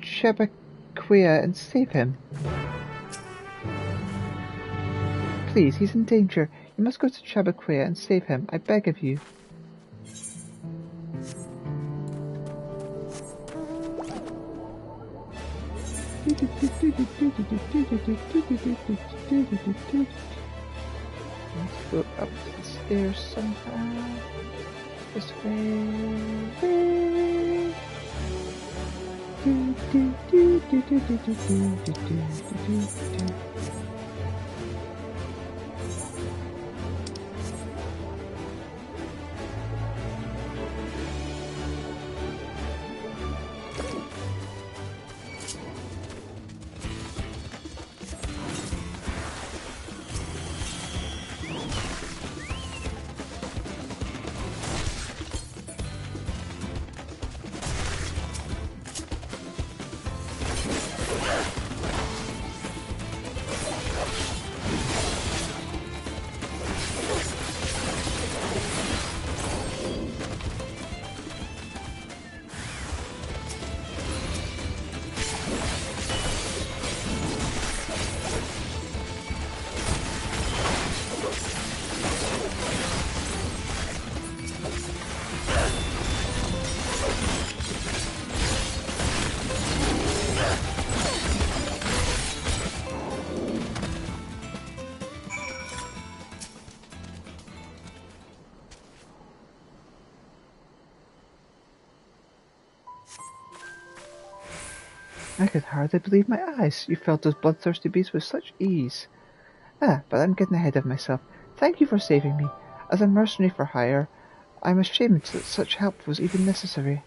Chabaquea and save him. Please, he's in danger. You must go to Chabaquea and save him. I beg of you. Let's go up the stairs somehow. This way. I could hardly believe my eyes. You felt those bloodthirsty beasts with such ease. But I'm getting ahead of myself. Thank you for saving me. As a mercenary for hire, I'm ashamed that such help was even necessary.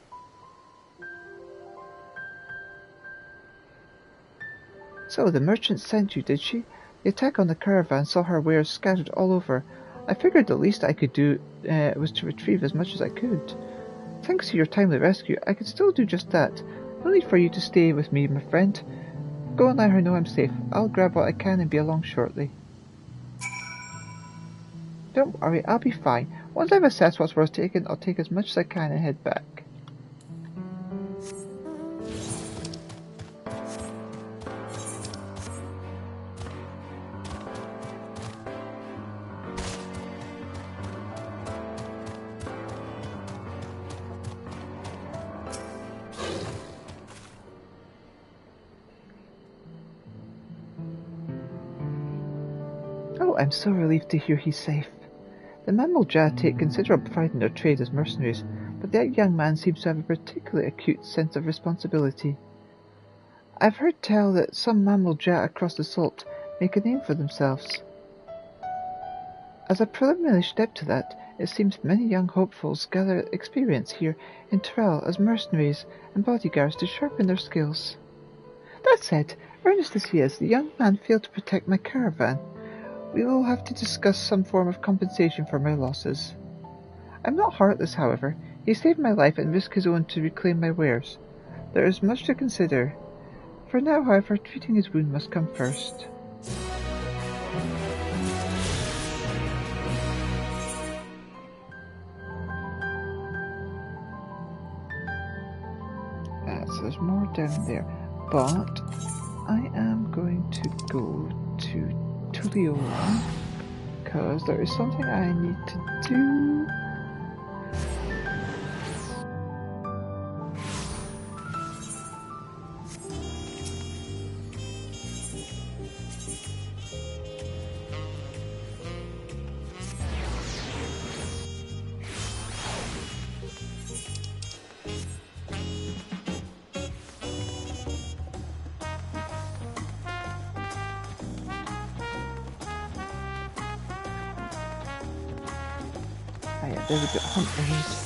So, the merchant sent you, did she? The attack on the caravan saw her wares scattered all over. I figured the least I could do was to retrieve as much as I could. Thanks to your timely rescue, I could still do just that. No need for you to stay with me, my friend. Go and let her know I'm safe. I'll grab what I can and be along shortly. Don't worry, I'll be fine. Once I've assessed what's worth taking, I'll take as much as I can and head back. Oh, I'm so relieved to hear he's safe. The mammal Jah take considerable pride in their trade as mercenaries, but that young man seems to have a particularly acute sense of responsibility. I've heard tell that some mammal Jah across the salt make a name for themselves. As a preliminary step to that, it seems many young hopefuls gather experience here in Trell as mercenaries and bodyguards to sharpen their skills. That said, earnest as he is, the young man failed to protect my caravan. We will have to discuss some form of compensation for my losses. I'm not heartless, however. He saved my life and risked his own to reclaim my wares. There is much to consider. For now, however, treating his wound must come first. So there's more down there, but I am going to go to Tulliola because there is something I need to do. Yeah, there's a bit hunt ahead.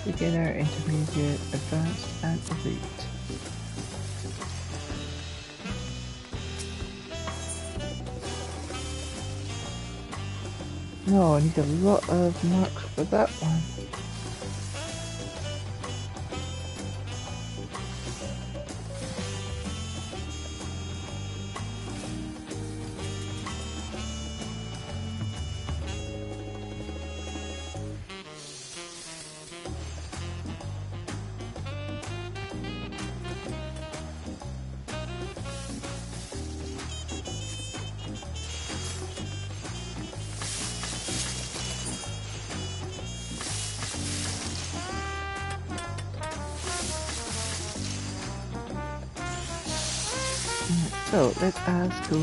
Beginner, intermediate, advanced, and elite. No, I need a lot of marks for that one. So let us go to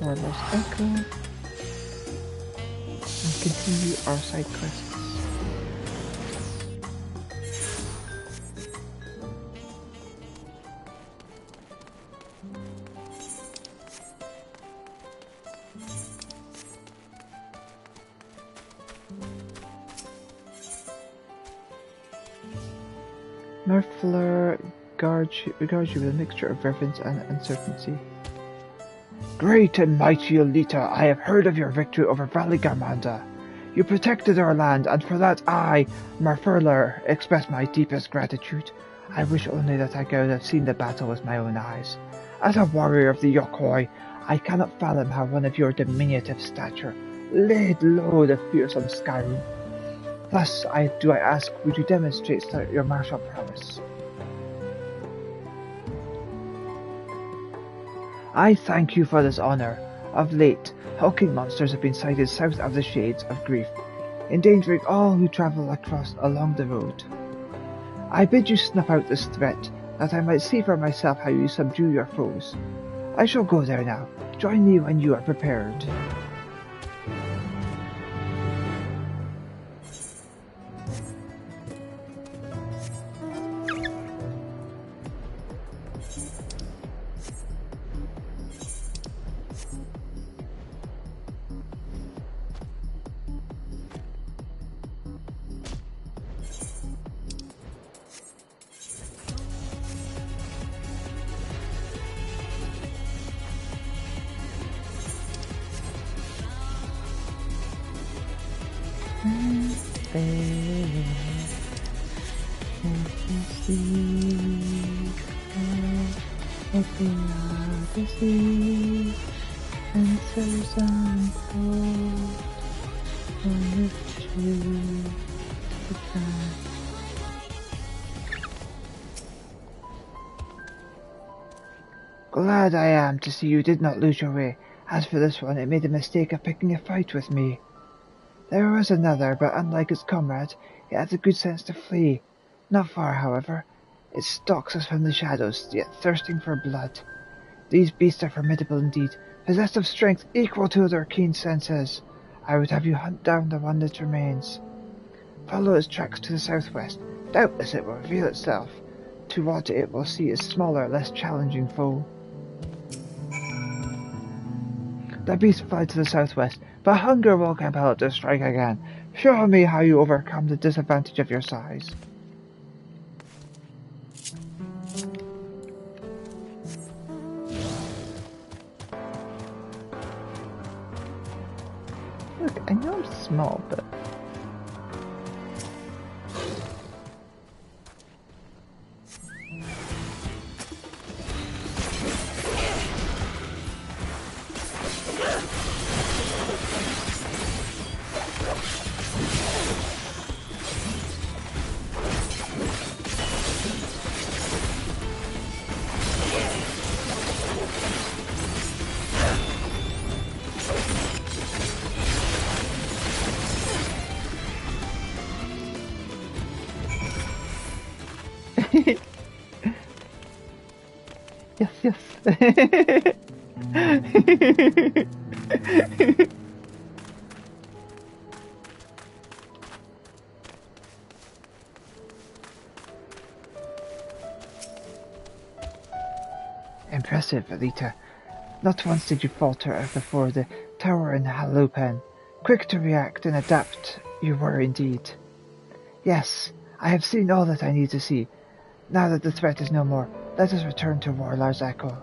Warlord's Echo and continue our side quests. Murfler regards you with a mixture of reverence and uncertainty. Great and mighty Elita, I have heard of your victory over Valley Garmanda. You protected our land, and for that I, Murfler, express my deepest gratitude. I wish only that I could have seen the battle with my own eyes. As a warrior of the Yokoi, I cannot fathom how one of your diminutive stature laid low the fearsome Skyrim. Thus, I ask, would you demonstrate your martial prowess? I thank you for this honor. Of late, hulking monsters have been sighted south of the Shades of Grief, endangering all who travel along the road. I bid you snuff out this threat, that I might see for myself how you subdue your foes. I shall go there now. Join me when you are prepared. Glad I am to see you did not lose your way. As for this one, it made the mistake of picking a fight with me. There was another, but unlike its comrade, it had the good sense to flee. Not far, however. It stalks us from the shadows, yet thirsting for blood. These beasts are formidable indeed, possessed of strength equal to their keen senses. I would have you hunt down the one that remains. Follow its tracks to the southwest. Doubtless it will reveal itself to what it will see as smaller, less challenging foe. The beast fled to the southwest, but hunger will compel it to strike again. Show me how you overcome the disadvantage of your size. Look, I know I'm small, but... Yes. Impressive, Elita. Not once did you falter before the tower in Halopen. Quick to react and adapt you were indeed. Yes, I have seen all that I need to see. Now that the threat is no more, let us return to Warlar's Echo.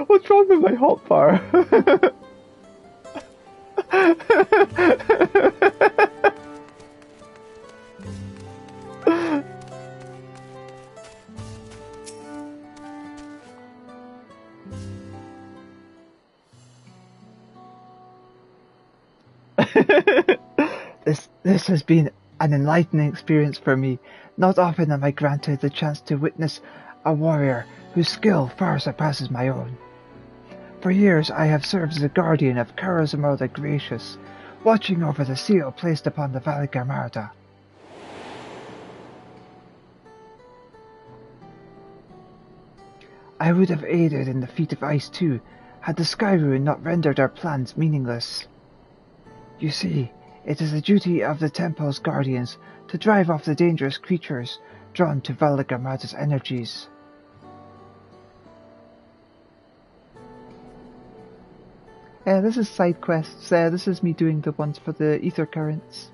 What's wrong with my hotbar? This has been an enlightening experience for me. Not often am I granted the chance to witness a warrior whose skill far surpasses my own. For years I have served as a guardian of Karazumar the Gracious, watching over the seal placed upon the Valley Garmarda. I would have aided in the feat of ice too, had the Sky Ruin not rendered our plans meaningless. You see, it is the duty of the Temple's guardians to drive off the dangerous creatures drawn to Valley Garmarda's energies. This is side quests. This is me doing the ones for the ether currents.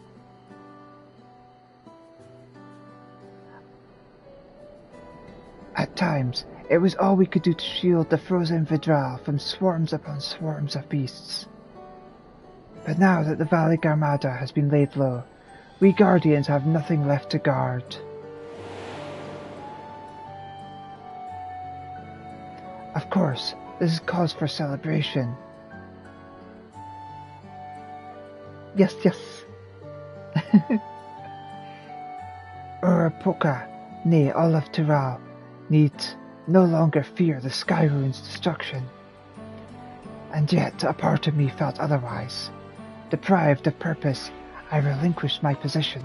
At times, it was all we could do to shield the frozen Vidral from swarms upon swarms of beasts. But now that the Valley Garmarda has been laid low, we Guardians have nothing left to guard. Of course, this is cause for celebration. Yes. Urapoka, nay all of Tiral, need no longer fear the Sky Ruin's destruction. And yet a part of me felt otherwise. Deprived of purpose, I relinquished my position.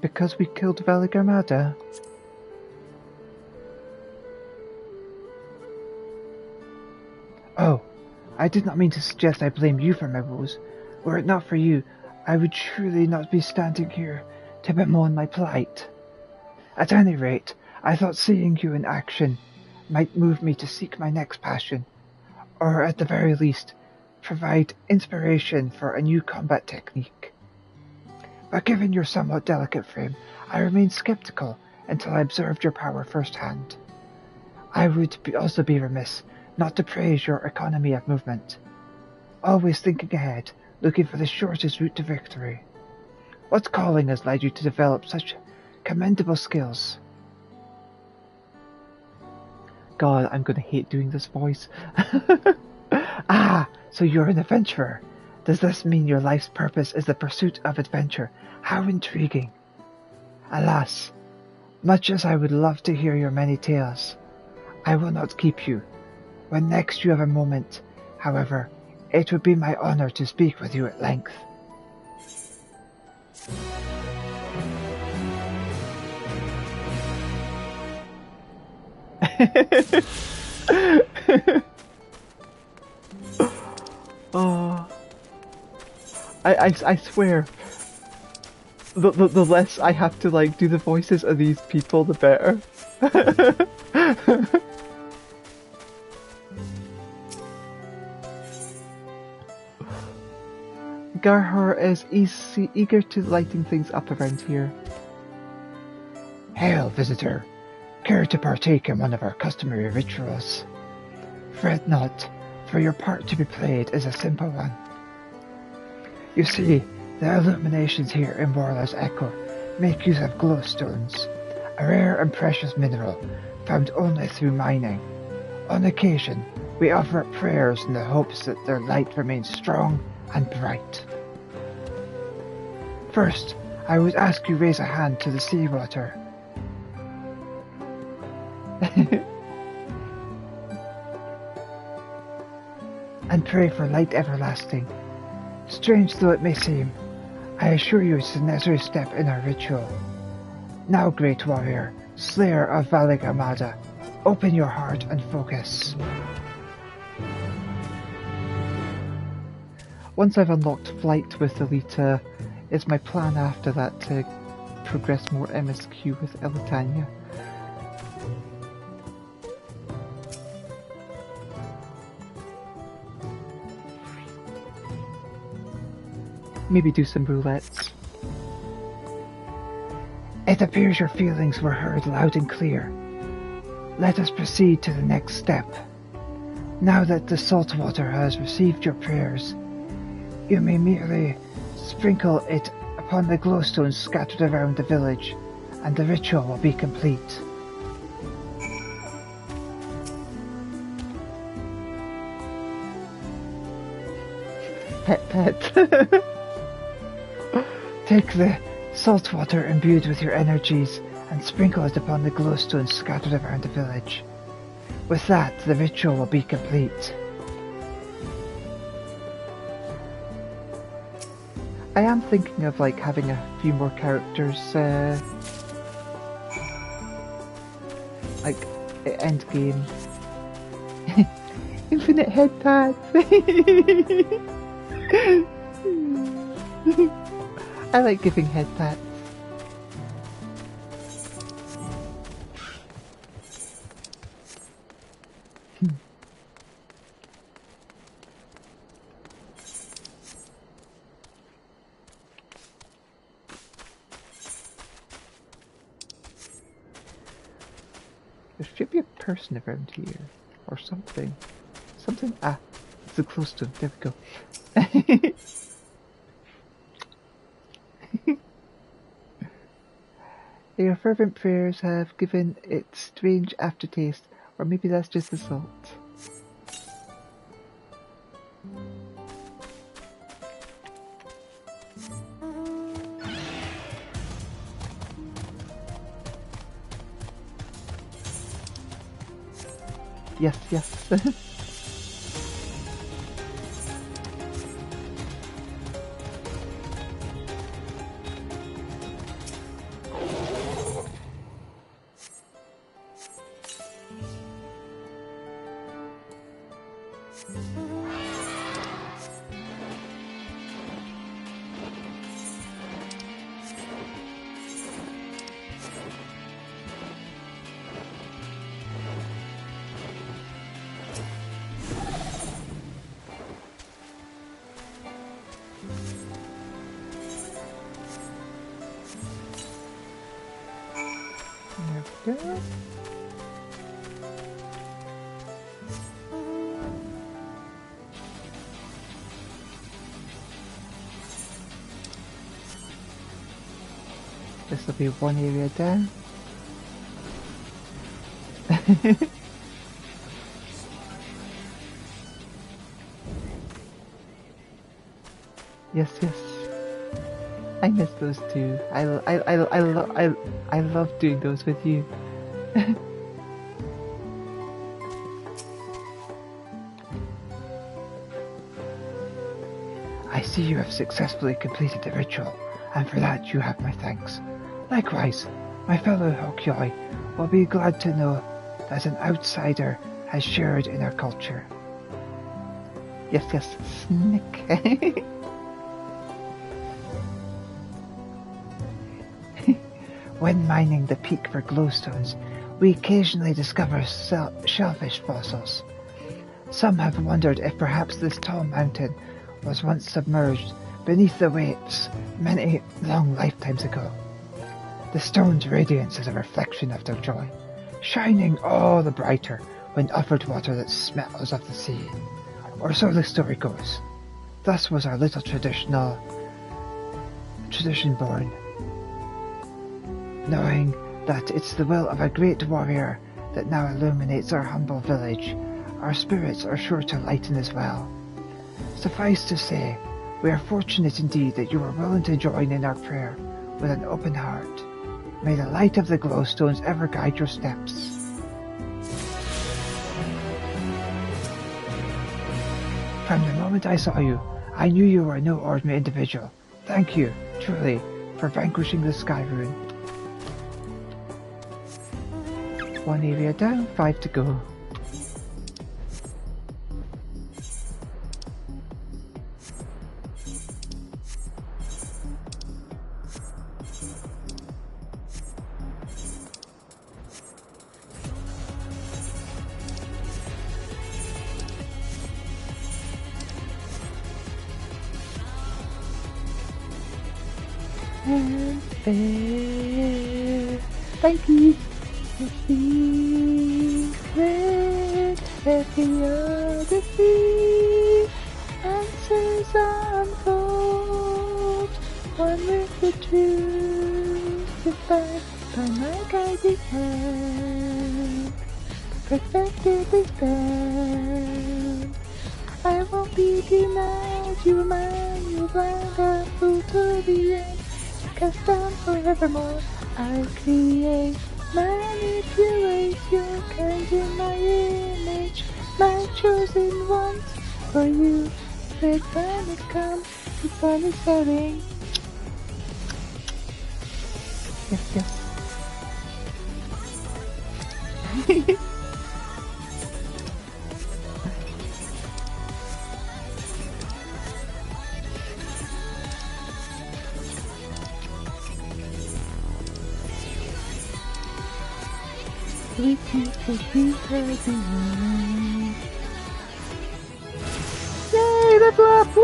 Because we killed Valley Garmarda? Oh, I did not mean to suggest I blame you for my woes. Were it not for you, I would surely not be standing here to bemoan my plight. At any rate, I thought seeing you in action might move me to seek my next passion, or at the very least, provide inspiration for a new combat technique. But given your somewhat delicate frame, I remained skeptical until I observed your power firsthand. I would also be remiss not to praise your economy of movement. always thinking ahead, looking for the shortest route to victory. What calling has led you to develop such commendable skills? God, I'm gonna hate doing this voice. Ah, so you're an adventurer. Does this mean your life's purpose is the pursuit of adventure? How intriguing. Alas, much as I would love to hear your many tales, I will not keep you. When next you have a moment, however, it would be my honor to speak with you at length. Oh, I swear, the less I have to like do the voices of these people, the better. Garhor is eager to lighting things up around here. Hail, visitor. Care to partake in one of our customary rituals? Fret not, for your part to be played is a simple one. You see, the illuminations here in Warla's Echo make use of glowstones, a rare and precious mineral found only through mining. On occasion, we offer up prayers in the hopes that their light remains strong and bright. First, I would ask you raise a hand to the seawater. And pray for light everlasting. Strange though it may seem, I assure you it's a necessary step in our ritual. Now, great warrior, slayer of Valigamada, open your heart and focus. Once I've unlocked flight with Elita, it's my plan after that to progress more MSQ with Elitania. Maybe do some roulettes. It appears your feelings were heard loud and clear. Let us proceed to the next step. Now that the salt water has received your prayers, you may merely sprinkle it upon the glowstones scattered around the village, and the ritual will be complete. Pet pet. Take the salt water imbued with your energies and sprinkle it upon the glowstones scattered around the village. With that, the ritual will be complete. I am thinking of like having a few more characters, like end game. Infinite head pads. I like giving head pats. There should be a person around here, or something. Something. Ah, it's a glowstone. There we go. Your fervent prayers have given it strange aftertaste, or maybe that's just the salt. Yes, yes. There we go. This will be one area down. Yes, yes. I miss those too. I love doing those with you. I see you have successfully completed the ritual, and for that you have my thanks. Likewise, my fellow Hokyoi will be glad to know that an outsider has shared in our culture. Yes, yes, Snick. When mining the peak for glowstones, we occasionally discover shellfish fossils. Some have wondered if perhaps this tall mountain was once submerged beneath the waves many long lifetimes ago. The stone's radiance is a reflection of their joy, shining all the brighter when offered water that smells of the sea. Or so the story goes. Thus was our little tradition born, knowing that it's the will of a great warrior that now illuminates our humble village. Our spirits are sure to lighten as well. Suffice to say, we are fortunate indeed that you were willing to join in our prayer with an open heart. May the light of the glowstones ever guide your steps. From the moment I saw you, I knew you were no ordinary individual. Thank you, truly, for vanquishing the Sky Rune. One area down, 5 to go. And fair. Thank you. The secret every other sea answers unfold. One with the truth defined by my guiding hand, perfectly found. I won't be denied. You are mine. You're blind. I'm full to the end. Cast down forevermore. I create, manipulate your kind in my image, my chosen ones. For you, the time has come, the sun is setting. Yes, yes. 3 people be happy. Yay, level up! Woo!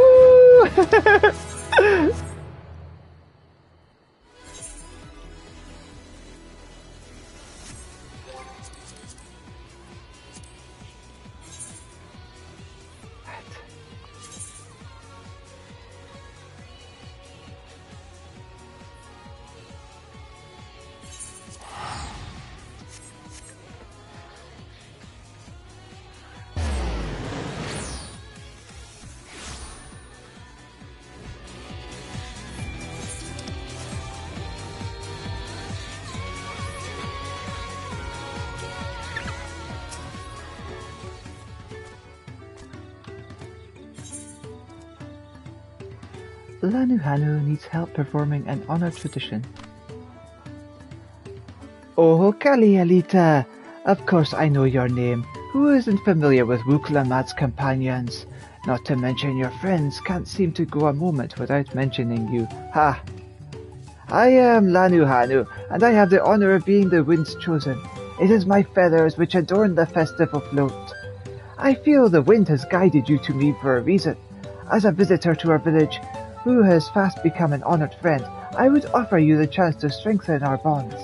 Lanuhanu needs help performing an honor tradition. Oh, Kali Elita! Of course I know your name. Who isn't familiar with Wuklamad's companions? Not to mention your friends can't seem to go a moment without mentioning you. Ha! I am Lanuhanu, and I have the honor of being the wind's chosen. It is my feathers which adorn the festival float. I feel the wind has guided you to me for a reason. As a visitor to our village, who has fast become an honored friend, I would offer you the chance to strengthen our bonds.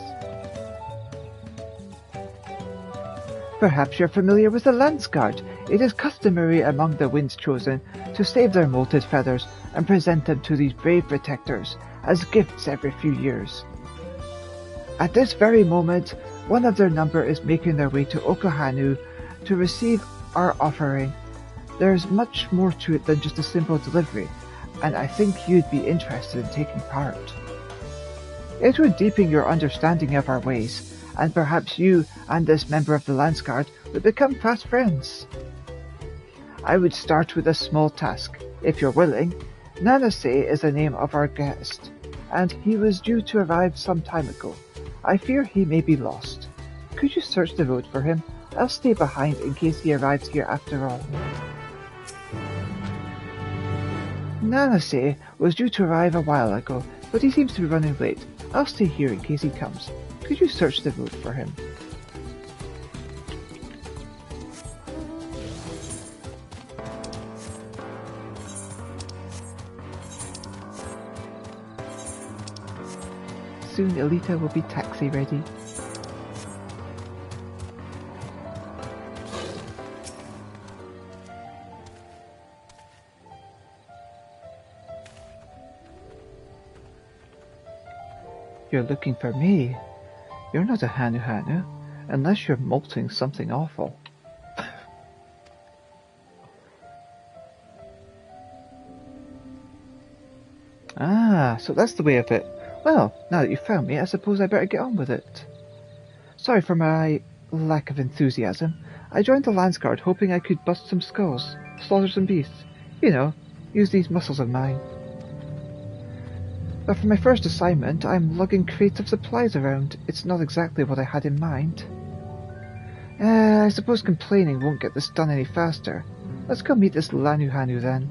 Perhaps you're familiar with the Lance Guard. It is customary among the Wind's Chosen to save their molted feathers and present them to these brave protectors as gifts every few years. At this very moment, one of their number is making their way to Okahanu to receive our offering. There's much more to it than just a simple delivery, and I think you'd be interested in taking part. It would deepen your understanding of our ways, and perhaps you and this member of the Landsguard would become fast friends. I would start with a small task, if you're willing. Nanase is the name of our guest, and he was due to arrive some time ago. I fear he may be lost. Could you search the road for him? I'll stay behind in case he arrives here after all. Nanase was due to arrive a while ago, but he seems to be running late. I'll stay here in case he comes. Could you search the road for him? Soon Elita will be taxi ready. You're looking for me. You're not a Hanu, unless you're molting something awful. Ah, so that's the way of it. Well, now that you've found me, I suppose I better get on with it. Sorry for my lack of enthusiasm. I joined the Landsguard hoping I could bust some skulls, slaughter some beasts. You know, use these muscles of mine. But for my first assignment, I'm lugging crates of supplies around. It's not exactly what I had in mind. I suppose complaining won't get this done any faster. Let's go meet this Lanuhanu then.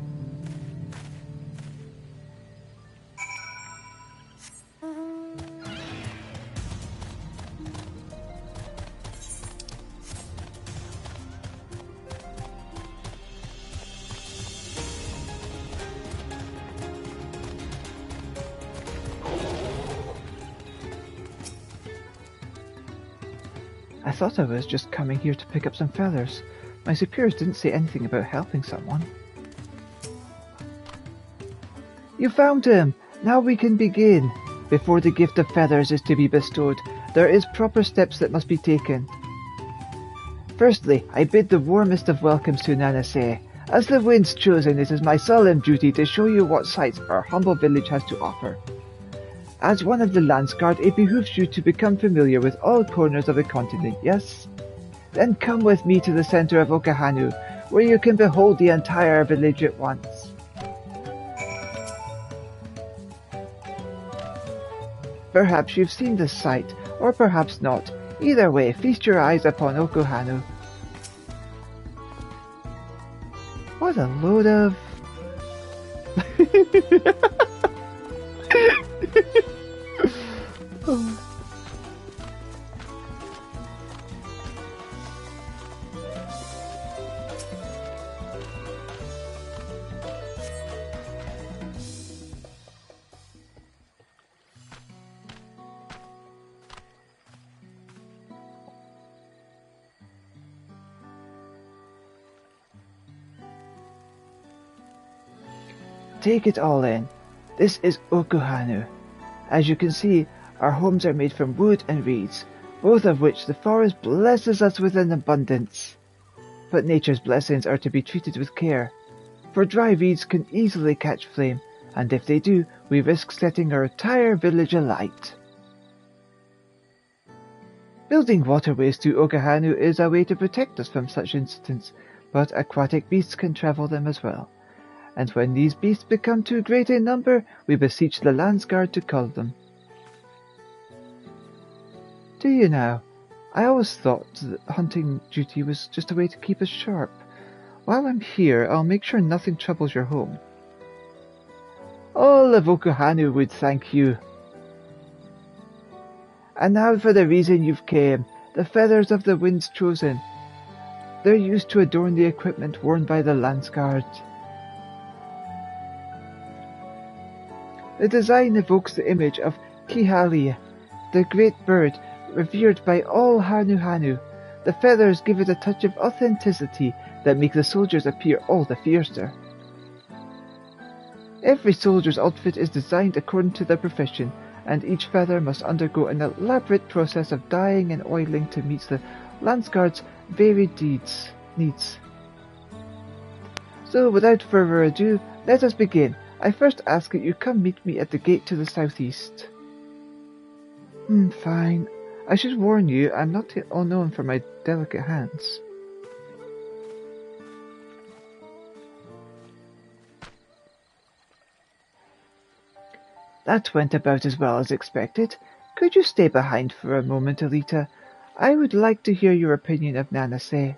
I thought I was just coming here to pick up some feathers. My superiors didn't say anything about helping someone. You found him! Now we can begin. Before the gift of feathers is to be bestowed, there is proper steps that must be taken. Firstly, I bid the warmest of welcomes to Nanase. As the wind's chosen, it is my solemn duty to show you what sights our humble village has to offer. As one of the Landsguard, it behooves you to become familiar with all corners of the continent, yes? Then come with me to the center of Okahanu, where you can behold the entire village at once. Perhaps you've seen this sight, or perhaps not. Either way, feast your eyes upon Okahanu. What a load of... Oh. Take it all in. This is Okahanu. As you can see, our homes are made from wood and reeds, both of which the forest blesses us with in abundance. But nature's blessings are to be treated with care, for dry reeds can easily catch flame, and if they do, we risk setting our entire village alight. Building waterways to Okahanu is a way to protect us from such incidents, but aquatic beasts can travel them as well. And when these beasts become too great in number, we beseech the Landsguard to cull them. Do you now? I always thought that hunting duty was just a way to keep us sharp. While I'm here, I'll make sure nothing troubles your home. All of Okahanu would thank you. And now for the reason you've came, the feathers of the winds chosen. They're used to adorn the equipment worn by the Landsguard. The design evokes the image of Kihalia, the great bird revered by all Hanu. The feathers give it a touch of authenticity that make the soldiers appear all the fiercer. Every soldier's outfit is designed according to their profession, and each feather must undergo an elaborate process of dyeing and oiling to meet the Landsguard's varied needs. So, without further ado, let us begin. I first ask that you come meet me at the gate to the southeast. Fine. I should warn you, I'm not known for my delicate hands. That went about as well as expected. Could you stay behind for a moment, Elita? I would like to hear your opinion of Nanase.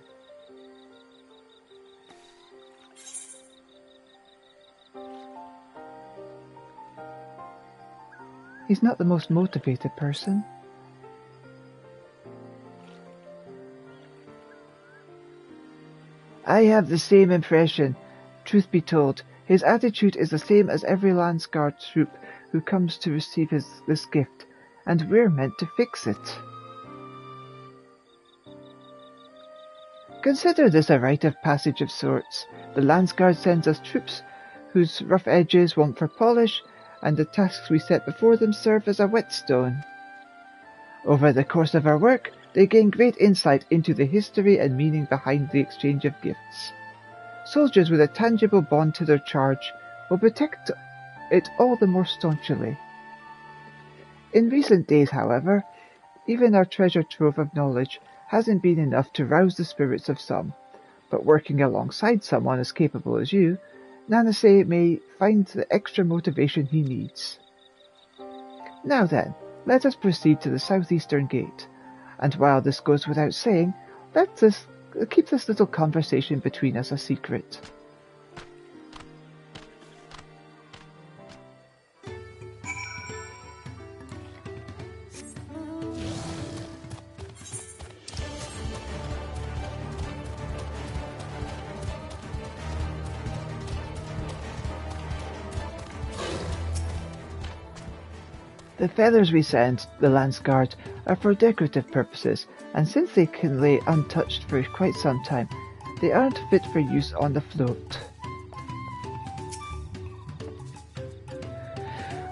He's not the most motivated person. I have the same impression. Truth be told, his attitude is the same as every Landsguard troop who comes to receive this gift, and we're meant to fix it. Consider this a rite of passage of sorts. The Landsguard sends us troops whose rough edges want for polish, and the tasks we set before them serve as a whetstone. Over the course of our work, they gain great insight into the history and meaning behind the exchange of gifts. Soldiers with a tangible bond to their charge will protect it all the more staunchly. In recent days, however, even our treasure trove of knowledge hasn't been enough to rouse the spirits of some, but working alongside someone as capable as you, Nanase may find the extra motivation he needs. Now then, let us proceed to the southeastern gate, and while this goes without saying, let us keep this little conversation between us a secret. The feathers we send the Landsguard are for decorative purposes, and since they can lay untouched for quite some time, they aren't fit for use on the float.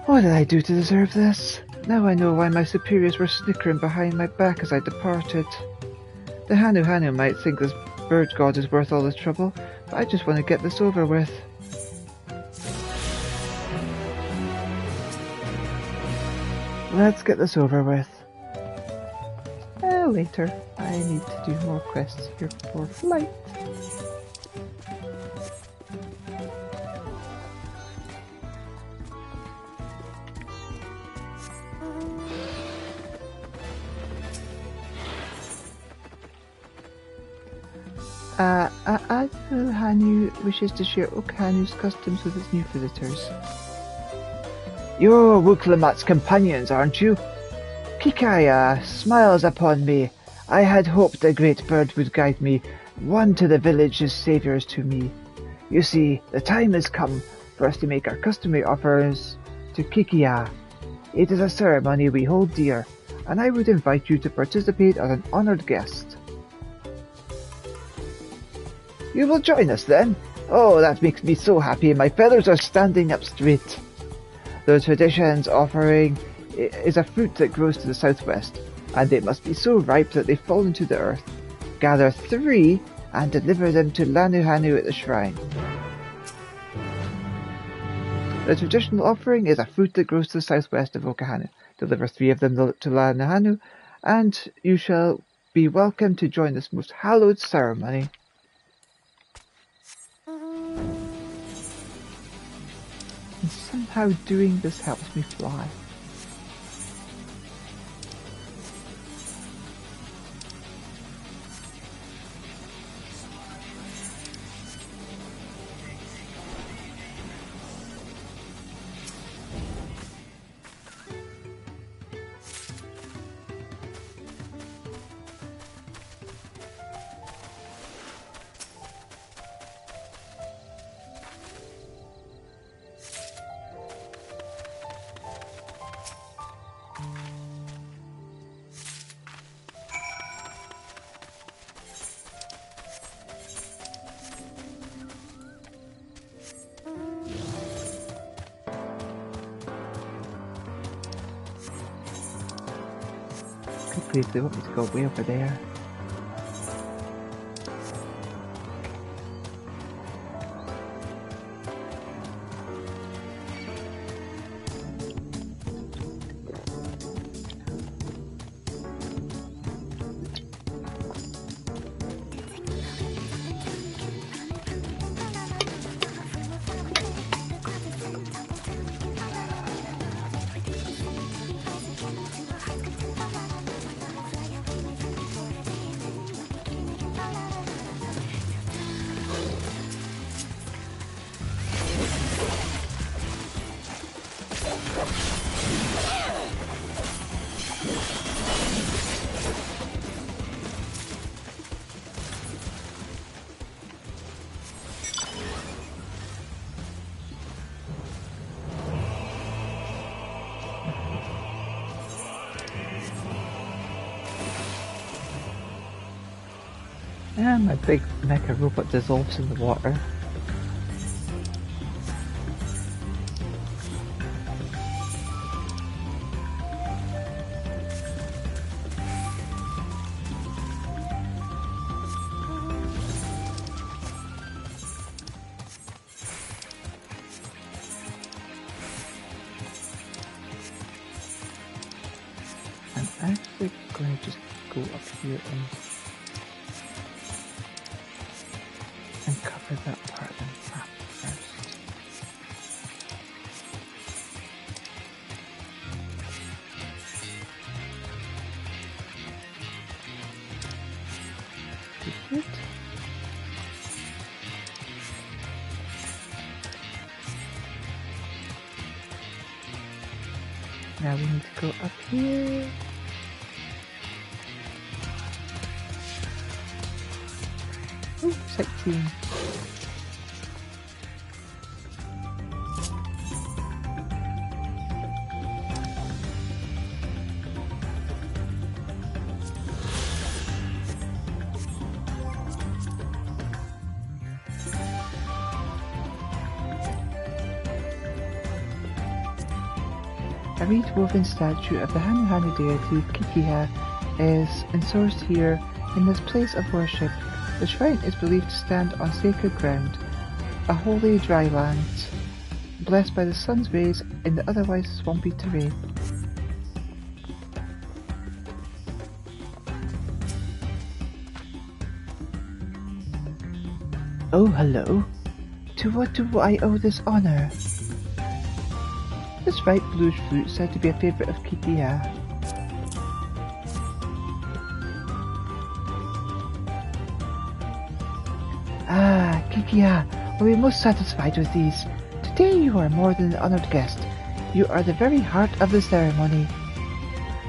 What did I do to deserve this? Now I know why my superiors were snickering behind my back as I departed. The Hanu might think this bird god is worth all the trouble, but I just want to get this over with. Let's get this over with. Later. I need to do more quests here for flight. Hanu wishes to share Okahanu's customs with his new visitors. You're Wuklamat's companions, aren't you? Kikaya smiles upon me. I had hoped the great bird would guide me, one to the village as saviors to me. You see, the time has come for us to make our customary offers to Kikia. It is a ceremony we hold dear, and I would invite you to participate as an honored guest. You will join us then? Oh, that makes me so happy. My feathers are standing up straight. The tradition's offering is a fruit that grows to the southwest, and it must be so ripe that they fall into the earth. Gather 3 and deliver them to Lanuhanu at the shrine. The traditional offering is a fruit that grows to the southwest of Okahanu. Deliver 3 of them to Lanuhanu, and you shall be welcome to join this most hallowed ceremony. And somehow doing this helps me fly. quickly if they want me to go way over there. And my big mecha robot dissolves in the water. I'm actually going to just go up here and cover that part of the map first. Good. Now we need to go up here. Ooh, sightseeing. A reed-woven statue of the Hanu deity Kikiha is ensourced here in this place of worship. The shrine is believed to stand on sacred ground, a holy dry land, blessed by the sun's rays in the otherwise swampy terrain. Oh, hello. To what do I owe this honor? This ripe bluish fruit said to be a favourite of Kikiha. Ah, Kikiha, are we most satisfied with these? Today you are more than an honoured guest. You are the very heart of the ceremony.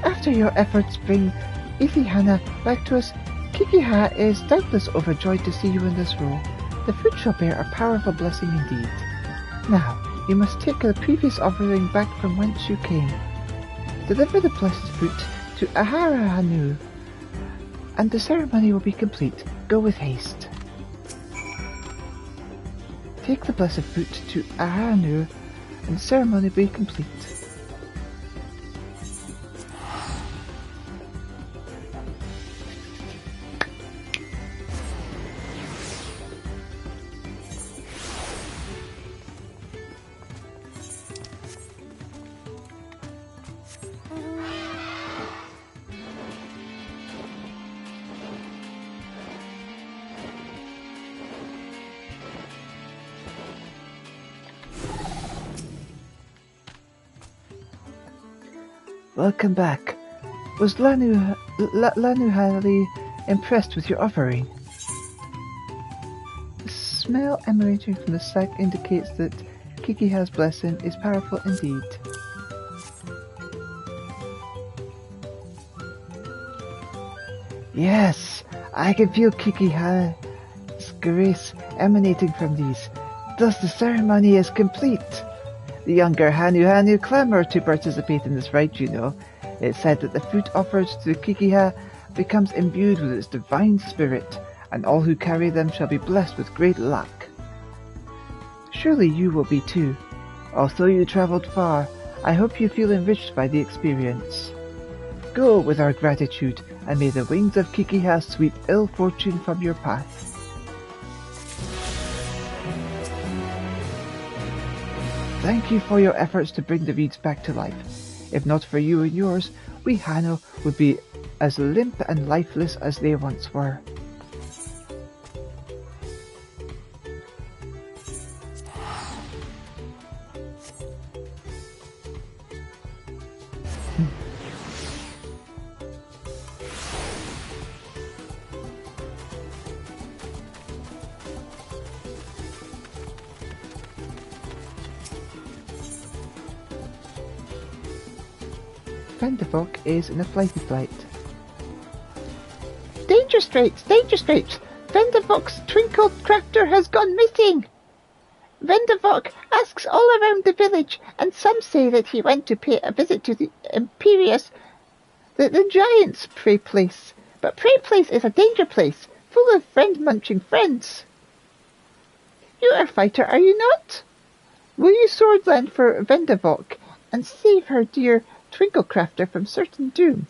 After your efforts bring Ilihana back to us, Kikiha is doubtless overjoyed to see you in this role. The fruit shall bear a powerful blessing indeed. Now, you must take the previous offering back from whence you came. Deliver the blessed fruit to Aharahanu, and the ceremony will be complete. Go with haste. Take the blessed fruit to Aharahanu, and the ceremony will be complete. Welcome back. Was Lanuhali impressed with your offering? The smell emanating from the sack indicates that Kikiha's blessing is powerful indeed. Yes, I can feel Kikiha's grace emanating from these. Thus the ceremony is complete. The younger Hanu clamour to participate in this rite, you know. It's said that the fruit offered to Kikiha becomes imbued with its divine spirit, and all who carry them shall be blessed with great luck. Surely you will be too. Although you travelled far, I hope you feel enriched by the experience. Go with our gratitude, and may the wings of Kikiha sweep ill fortune from your path. Thank you for your efforts to bring the reeds back to life. If not for you and yours, we Hano would be as limp and lifeless as they once were. Vendavok is in a flighty flight. Danger stripes! Danger stripes! Vendavok's twinkle crafter has gone missing! Vendavok asks all around the village, and some say that he went to pay a visit to the Imperius, the giant's prey place. But prey place is a danger place, full of friend-munching friends. You are a fighter, are you not? Will you swordland for Vendavok, and save her dear Twinklecrafter from certain doom?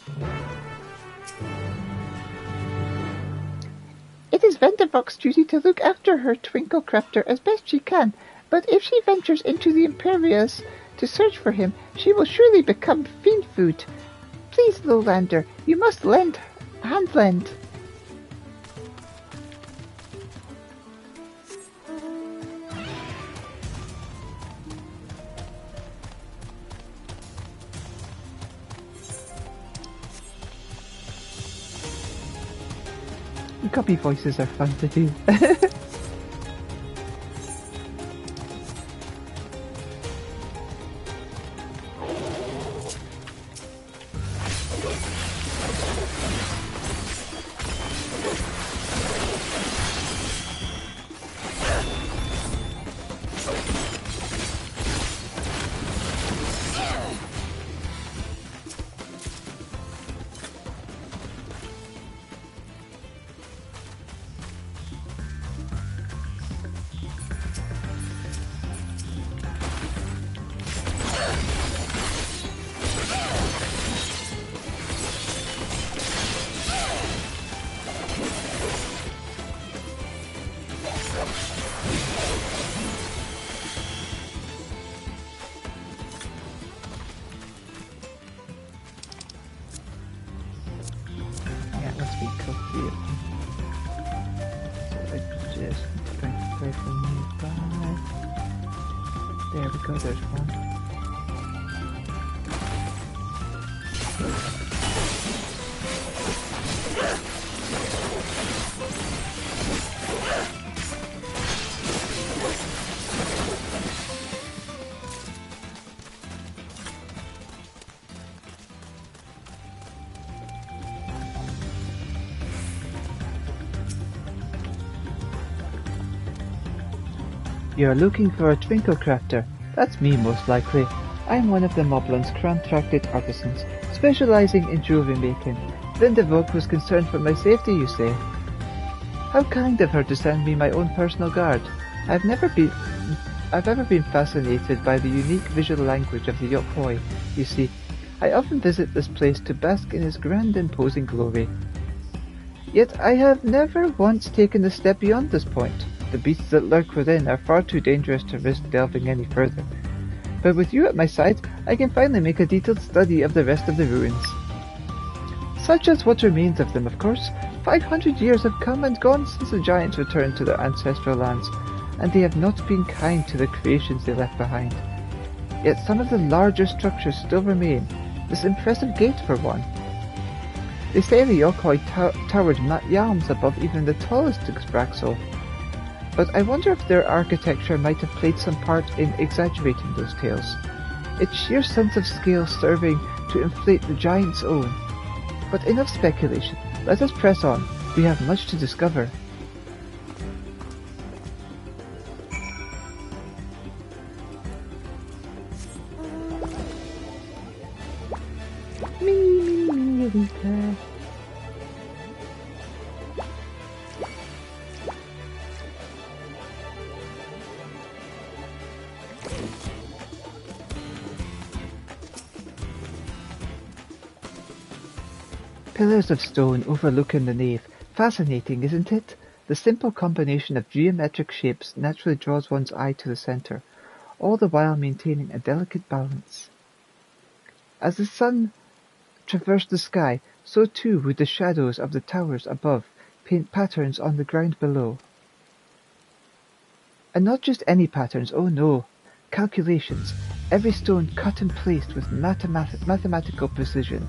It is Vendavok's duty to look after her Twinklecrafter as best she can, but if she ventures into the Imperius to search for him, she will surely become fiend food. Please, Lowlander, you must hand lend. Copy voices are fun to do. There we go, there's one. You're looking for a Twinklecrafter. That's me, most likely. I'm one of the Moblin's contracted artisans, specializing in jewelry making. Vendavok was concerned for my safety, you say? How kind of her to send me my own personal guard. I've ever been fascinated by the unique visual language of the Yokoi. You see, I often visit this place to bask in its grand imposing glory. Yet I have never once taken a step beyond this point. The beasts that lurk within are far too dangerous to risk delving any further. But with you at my side, I can finally make a detailed study of the rest of the ruins. Such as what remains of them, of course. 500 years have come and gone since the giants returned to their ancestral lands, and they have not been kind to the creations they left behind. Yet some of the larger structures still remain, this impressive gate for one. They say the Yokoi towered yalms above even the tallest Spraxel. But I wonder if their architecture might have played some part in exaggerating those tales. Its sheer sense of scale serving to inflate the giant's own. But enough speculation. Let us press on. We have much to discover. Me, Elita. Pillars of stone overlooking the nave. Fascinating, isn't it? The simple combination of geometric shapes naturally draws one's eye to the center, all the while maintaining a delicate balance. As the sun traversed the sky, so too would the shadows of the towers above paint patterns on the ground below. And not just any patterns, oh no, calculations, every stone cut and placed with mathematical precision,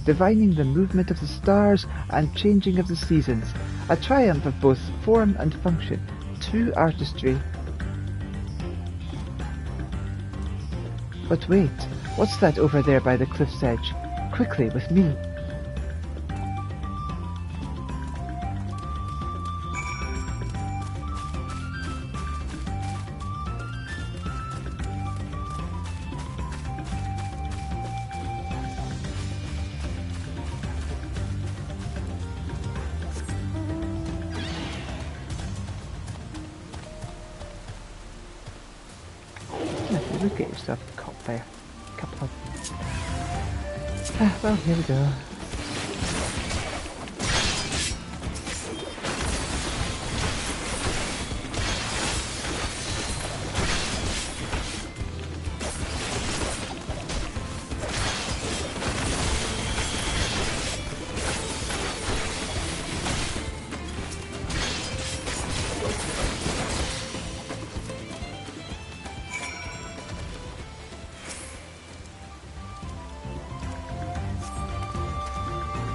divining the movement of the stars and changing of the seasons, a triumph of both form and function, true artistry. But wait, what's that over there by the cliff's edge? Quickly, with me. Look at yourself caught by a couple of... well, here we go.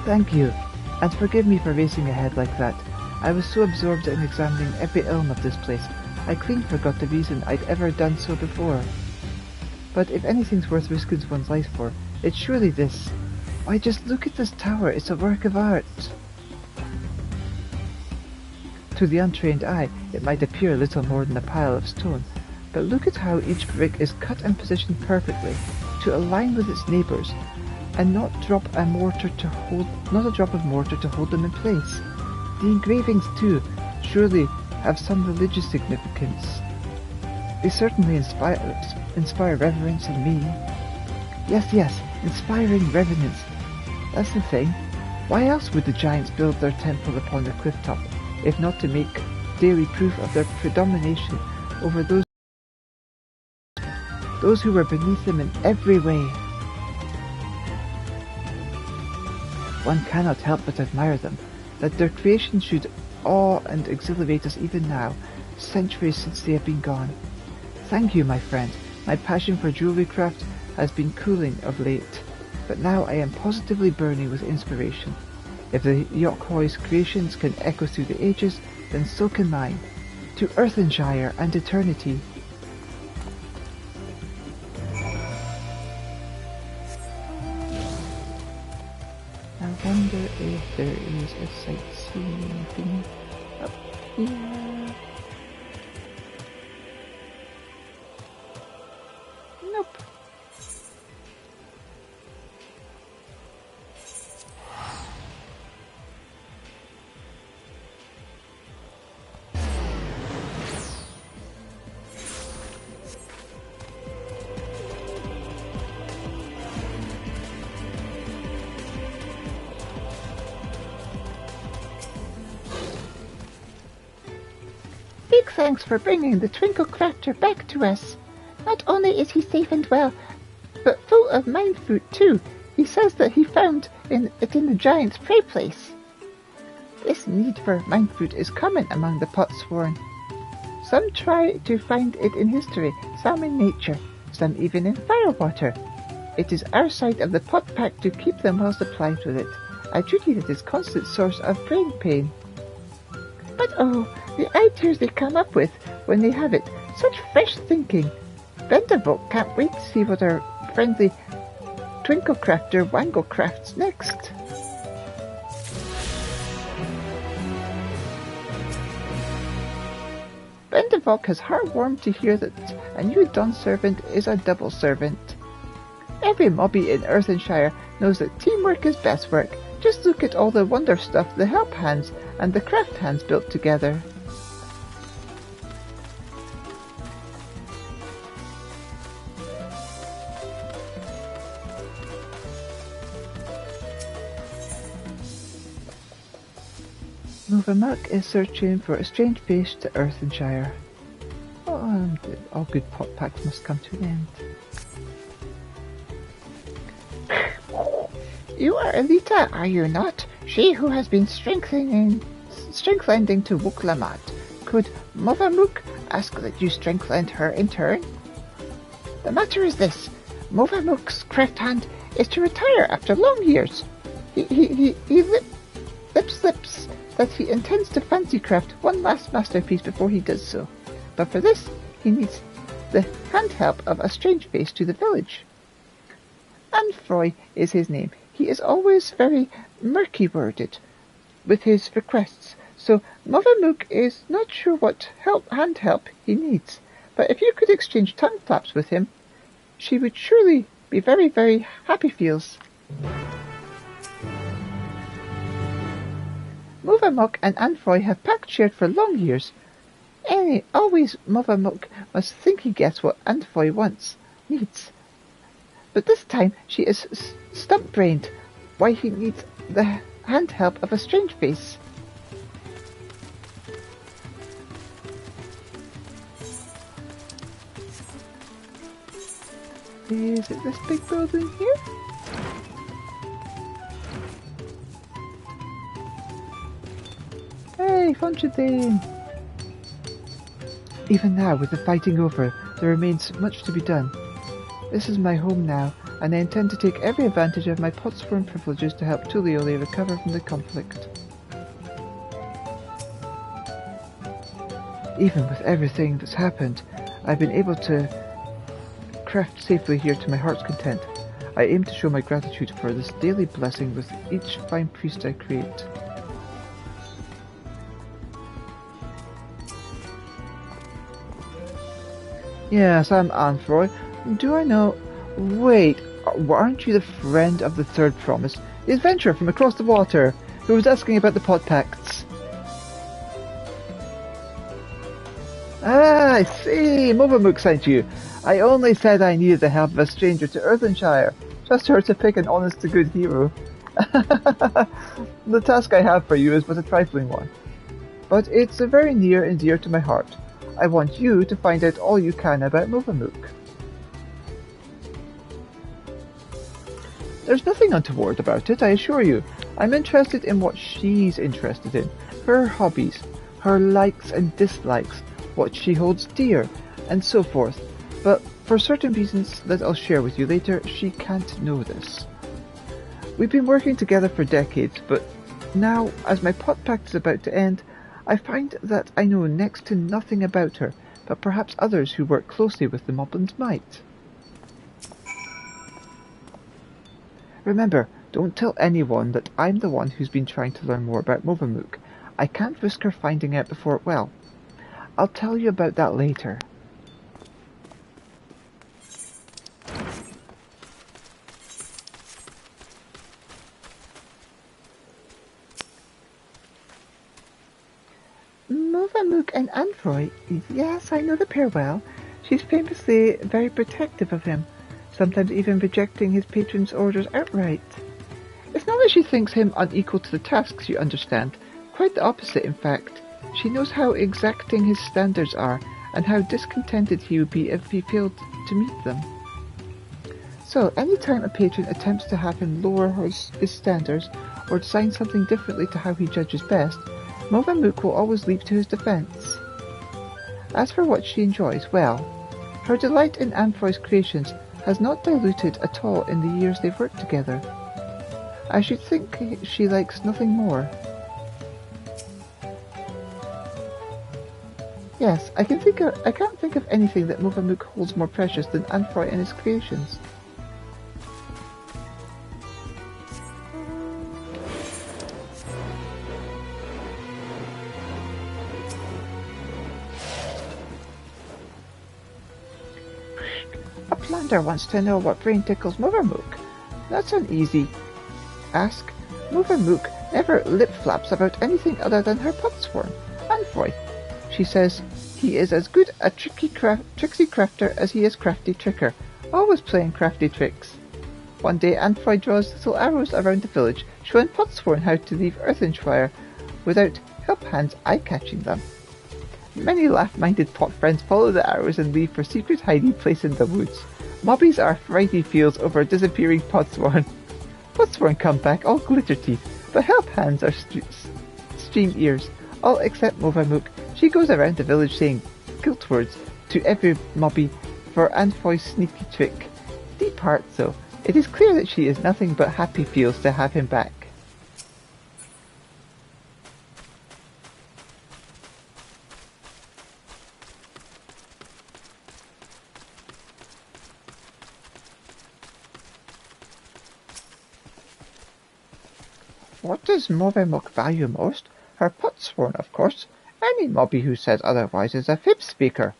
Thank you, and forgive me for racing ahead like that. I was so absorbed in examining every elm of this place, I clean forgot the reason I'd ever done so before. But if anything's worth risking one's life for, it's surely this. Why, just look at this tower, it's a work of art. To the untrained eye, it might appear little more than a pile of stone, but look at how each brick is cut and positioned perfectly, to align with its neighbours, and not a drop of mortar to hold them in place. The engravings, too, surely have some religious significance. They certainly inspire reverence in me. Yes, inspiring reverence. That's the thing. Why else would the giants build their temple upon the cliff top, if not to make daily proof of their predomination over those who were beneath them in every way? One cannot help but admire them, that their creation should awe and exhilarate us even now, centuries since they have been gone. Thank you, my friend. My passion for jewellery craft has been cooling of late, but now I am positively burning with inspiration. If the Yorkhoy's creations can echo through the ages, then so can mine. To Earthenshire and eternity. I wonder if there is a sightseeing thing up here. Nope. Big thanks for bringing the Twinkle Crafter back to us. Not only is he safe and well, but full of mind fruit too. He says that he found it in the giant's prey place. This need for mind fruit is common among the Potsworn. Some try to find it in history, some in nature, some even in firewater. It is our side of the pot pack to keep them well supplied with it, a duty that is constant source of brain pain. But oh, the ideas they come up with when they have it, such fresh thinking. Vendervolk can't wait to see what our friendly Twinklecrafter Wangle crafts next. Vendervolk has heartwarmed to hear that a new Dawn servant is a double servant. Every mobby in Earthenshire knows that teamwork is best work. Just look at all the wonder stuff the help hands and the craft hands built together. Movermuck is searching for a strange face to Earthenshire. Oh, and all good pot packs must come to an end. You are Elita, are you not? She who has been strength-lending to Wuklamat. Could Movermuck ask that you strength-lend her in turn? The matter is this. Movermuck's craft hand is to retire after long years. He lips that he intends to fancy craft one last masterpiece before he does so. But for this, he needs the hand help of a strange face to the village. Anfroy is his name. He is always very murky-worded with his requests, so Movermuck is not sure what hand help he needs. But if you could exchange tongue flaps with him, she would surely be very, very happy feels. Movermuck and Anfroy have pact shared for long years. Always Movermuck must think he gets what Anfroy needs. But this time she is stump-brained why he needs the hand help of a strange face. Is it this big building here? Hey, Fonchadane! Even now, with the fighting over, there remains much to be done. This is my home now, and I intend to take every advantage of my potsworn privileges to help Tuliole recover from the conflict. Even with everything that's happened, I've been able to craft safely here to my heart's content. I aim to show my gratitude for this daily blessing with each fine priest I create. Yes, I'm Anfroy. Do I know... Wait, aren't you the friend of the Third Promise? The adventurer from across the water, who was asking about the pot pacts? Ah, I see! Movermuck sent you. I only said I needed the help of a stranger to Earthenshire. Trust her to pick an honest-to-good hero. The task I have for you is but a trifling one. But it's very near and dear to my heart. I want you to find out all you can about Movermuck. There's nothing untoward about it, I assure you. I'm interested in what she's interested in. Her hobbies, her likes and dislikes, what she holds dear, and so forth. But for certain reasons that I'll share with you later, she can't know this. We've been working together for decades, but now, as my pot pact is about to end, I find that I know next to nothing about her, but perhaps others who work closely with the Moblins might. Remember, don't tell anyone that I'm the one who's been trying to learn more about Movermuck. I can't risk her finding out before, well, I'll tell you about that later. Movermuck and Anfroy, yes, I know the pair well. She's famously very protective of him, sometimes even rejecting his patron's orders outright. It's not that she thinks him unequal to the tasks, you understand. Quite the opposite, in fact. She knows how exacting his standards are, and how discontented he would be if he failed to meet them. So, any time a patron attempts to have him lower his standards, or design something differently to how he judges best, Movermuck will always leap to his defence. As for what she enjoys, well, her delight in Anfroy's creations has not diluted at all in the years they've worked together. I should think she likes nothing more. Yes, I can't think of anything that Movermuck holds more precious than Anfroy and his creations. A planter wants to know what brain tickles Movermuck. That's an easy ask. Movermuck never lip-flaps about anything other than her potsworn, Anfroy. She says he is as good a tricksy crafter as he is crafty tricker, always playing crafty tricks. One day Anfroy draws little arrows around the village, showing potsworn how to leave Earthenshire without help hands eye-catching them. Many laugh-minded pot friends follow the arrows and leave for secret hiding place in the woods. Mobbies are frighty feels over disappearing potsworn. Potsworn come back all glitter teeth, but help hands are stream ears, all except Movamook. She goes around the village saying guilt words to every mobby for Anfoy's sneaky trick. Deep heart, though, it is clear that she is nothing but happy feels to have him back. What does Movamook value most? Her potsworn, of course. Any mobby who says otherwise is a fib speaker.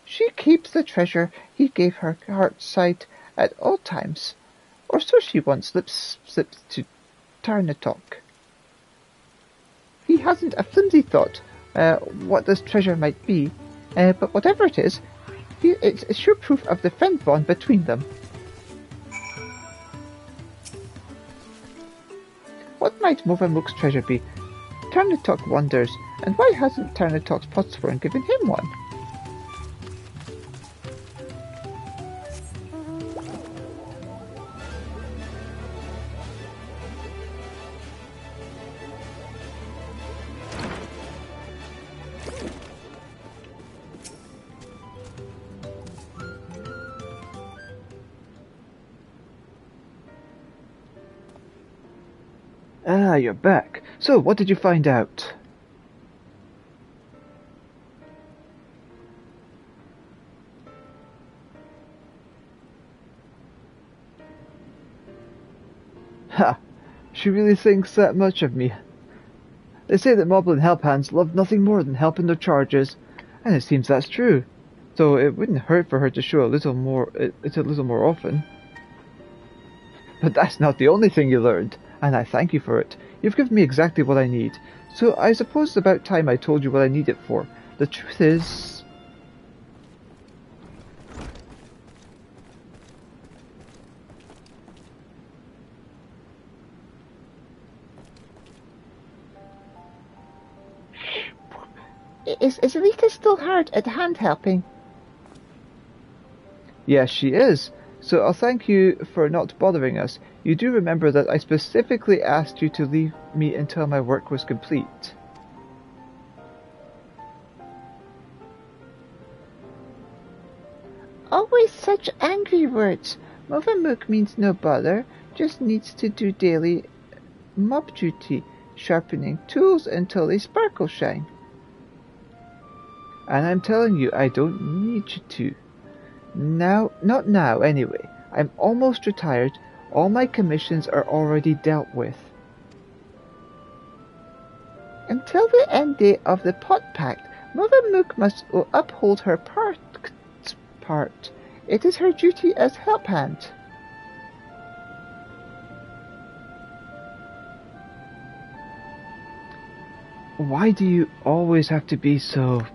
She keeps the treasure he gave her heart's sight at all times, or so she once slips to Tarnatok. He hasn't a flimsy thought what this treasure might be, but whatever it is, it's a sure proof of the friend bond between them. What might Movamook's treasure be? Tarnatok wonders, and why hasn't Tarnatok's potsworn given him one? Ah, you're back. So, what did you find out? Ha! She really thinks that much of me. They say that Moblin help hands love nothing more than helping their charges, and it seems that's true. So it wouldn't hurt for her to show a little more often. But that's not the only thing you learned, and I thank you for it. You've given me exactly what I need. So I suppose it's about time I told you what I need it for. The truth is... Is Elita still hard at hand helping? Yes, she is. So I'll thank you for not bothering us. You do remember that I specifically asked you to leave me until my work was complete. Always such angry words. Movamook means no bother, just needs to do daily mob duty, sharpening tools until they sparkle shine. And I'm telling you, I don't need you to. Now, not now anyway. I'm almost retired. All my commissions are already dealt with. Until the end date of the Pot Pact, Movamook must uphold her part. It is her duty as help hand. Why do you always have to be so...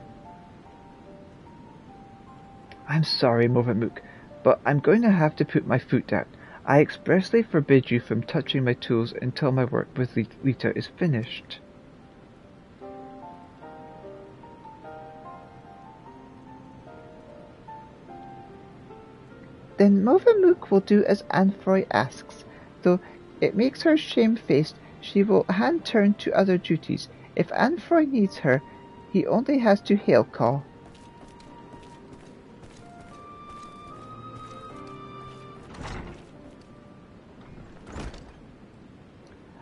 I'm sorry, Movamook, but I'm going to have to put my foot down. I expressly forbid you from touching my tools until my work with Lita is finished. Then Movamook will do as Anfroy asks, though it makes her shamefaced. She will hand turn to other duties. If Anfroy needs her, he only has to hail call.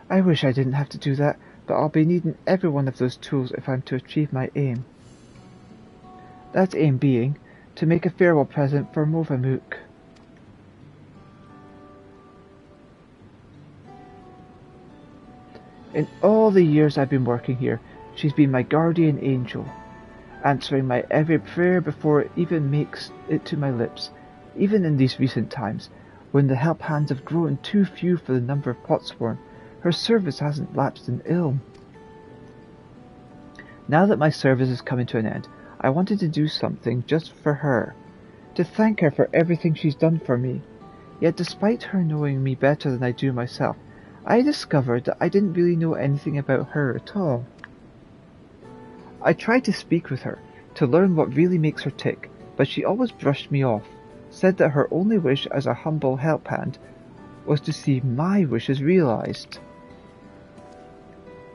I wish I didn't have to do that, but I'll be needing every one of those tools if I'm to achieve my aim. That aim being, to make a farewell present for Movamook. In all the years I've been working here, she's been my guardian angel, answering my every prayer before it even makes it to my lips, even in these recent times, when the help hands have grown too few for the number of potsworn. Her service hasn't lapsed in ilm. Now that my service is coming to an end, I wanted to do something just for her, to thank her for everything she's done for me. Yet despite her knowing me better than I do myself, I discovered that I didn't really know anything about her at all. I tried to speak with her, to learn what really makes her tick, but she always brushed me off, said that her only wish as a humble help hand was to see my wishes realized.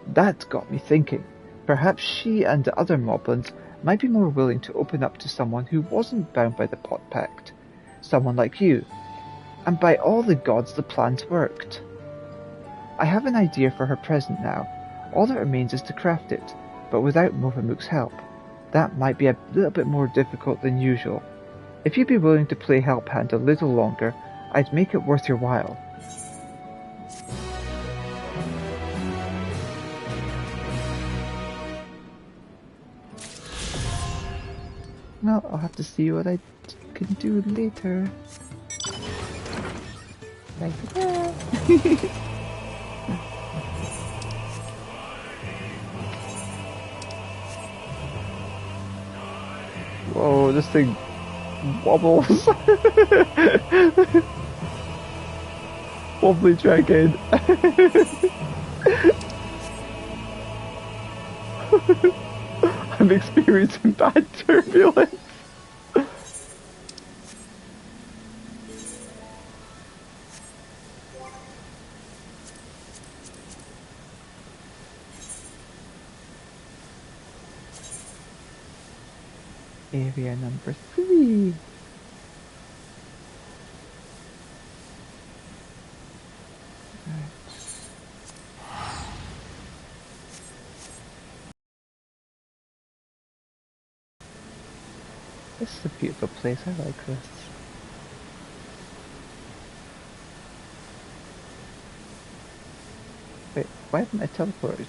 That got me thinking. Perhaps she and the other moblins might be more willing to open up to someone who wasn't bound by the Pot Pact. Someone like you. And by all the gods, the plans worked. I have an idea for her present now. All that remains is to craft it, but without Mohamuk's help. That might be a little bit more difficult than usual. If you'd be willing to play help hand a little longer, I'd make it worth your while. Well, I'll have to see what I can do later. Like that. Whoa, this thing wobbles. Wobbly dragon. I'm experiencing bad turbulence. Area number 3. This is a beautiful place, I like this. Wait, why haven't I teleported?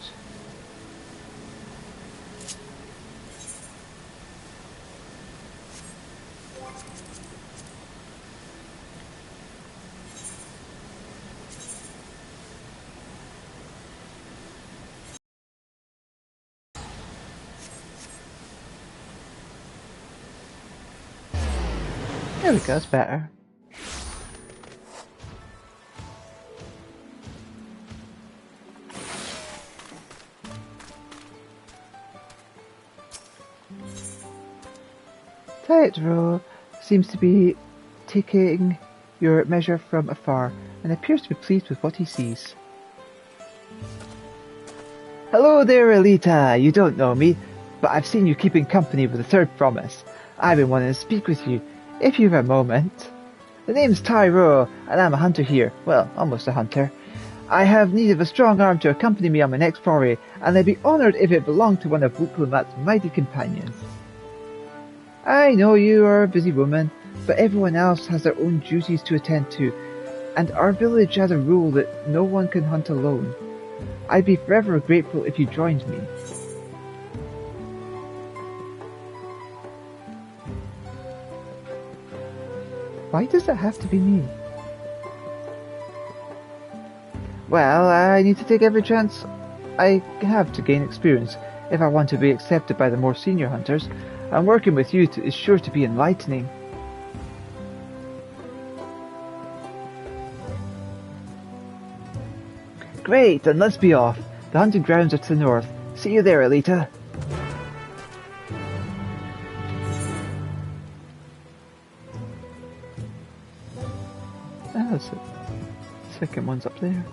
There we go, it's better. Tightrow seems to be taking your measure from afar and appears to be pleased with what he sees. Hello there, Elita. You don't know me, but I've seen you keeping company with the third promise. I've been wanting to speak with you, if you have a moment. The name's Tyro, and I'm a hunter here. Well, almost a hunter. I have need of a strong arm to accompany me on my next foray, and I'd be honoured if it belonged to one of Wuklumat's mighty companions. I know you are a busy woman, but everyone else has their own duties to attend to, and our village has a rule that no one can hunt alone. I'd be forever grateful if you joined me. Why does it have to be me? Well, I need to take every chance I have to gain experience if I want to be accepted by the more senior hunters, and working with you is sure to be enlightening. Great, then let's be off. The hunting grounds are to the north. See you there, Elita. That's it. Second one's up there.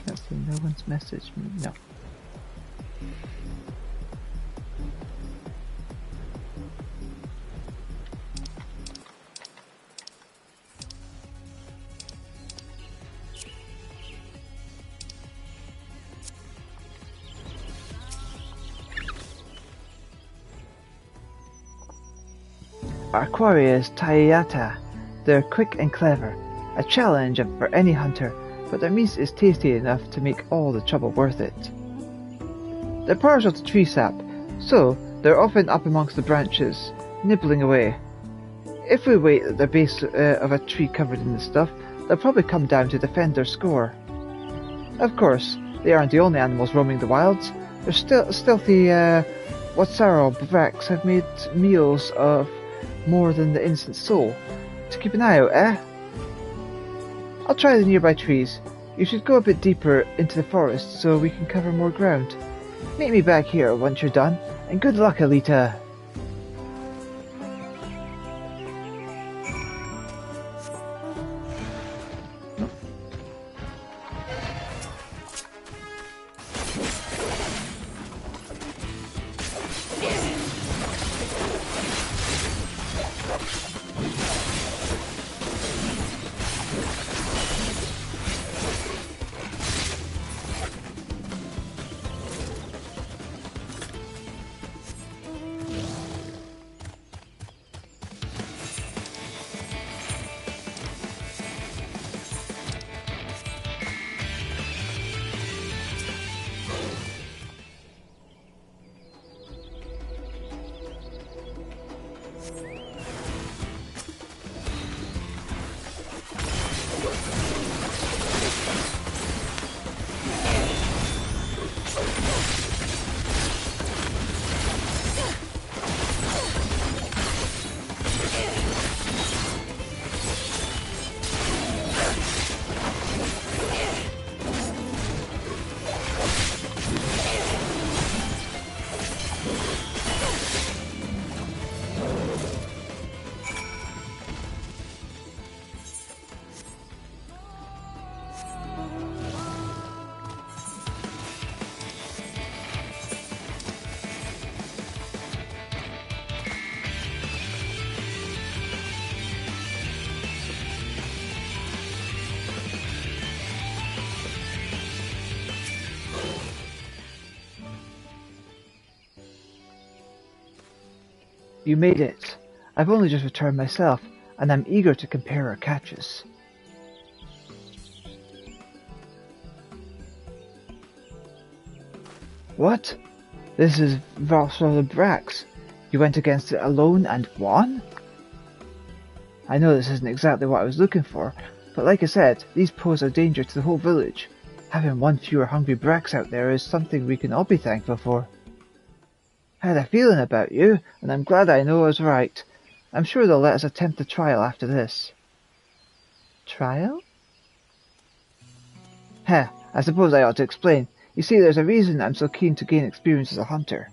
Can't see no one's messaged me. No. Our quarry is Tayata. They're quick and clever, a challenge for any hunter, but their meat is tasty enough to make all the trouble worth it. They're partial to tree sap, so they're often up amongst the branches, nibbling away. If we wait at the base of a tree covered in the stuff, they'll probably come down to defend their score. Of course, they aren't the only animals roaming the wilds. There's stealthy Watsaro Bracks have made meals of more than the innocent soul, To keep an eye out, eh? I'll try the nearby trees. You should go a bit deeper into the forest so we can cover more ground. Meet me back here once you're done, and good luck, Elita. You made it. I've only just returned myself, and I'm eager to compare our catches. What? This is Dawntrail Elita. You went against it alone and won? I know this isn't exactly what I was looking for, but like I said, these pose a danger to the whole village. Having one fewer hungry bracks out there is something we can all be thankful for. I had a feeling about you, and I'm glad I know I was right. I'm sure they'll let us attempt the trial after this. Trial? Heh, I suppose I ought to explain. You see, there's a reason I'm so keen to gain experience as a hunter.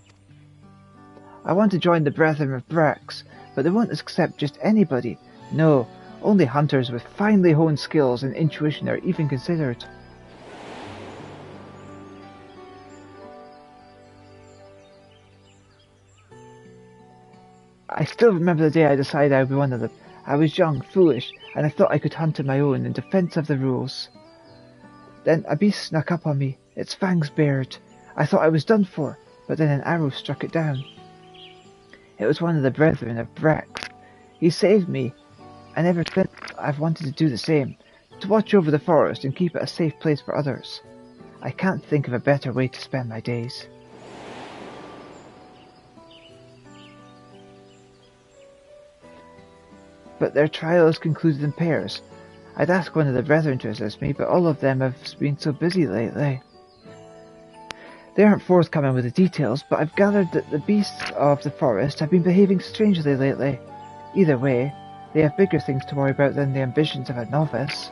I want to join the Brethren of Brax, but they won't accept just anybody. No, only hunters with finely honed skills and intuition are even considered. I still remember the day I decided I would be one of them. I was young, foolish, and I thought I could hunt on my own in defense of the rules. Then a beast snuck up on me, its fangs bared. I thought I was done for, but then an arrow struck it down. It was one of the Brethren of Brax. He saved me, and ever since I've wanted to do the same, to watch over the forest and keep it a safe place for others. I can't think of a better way to spend my days. But their trial is concluded in pairs. I'd ask one of the Brethren to assist me, but all of them have been so busy lately. They aren't forthcoming with the details, but I've gathered that the beasts of the forest have been behaving strangely lately. Either way, they have bigger things to worry about than the ambitions of a novice.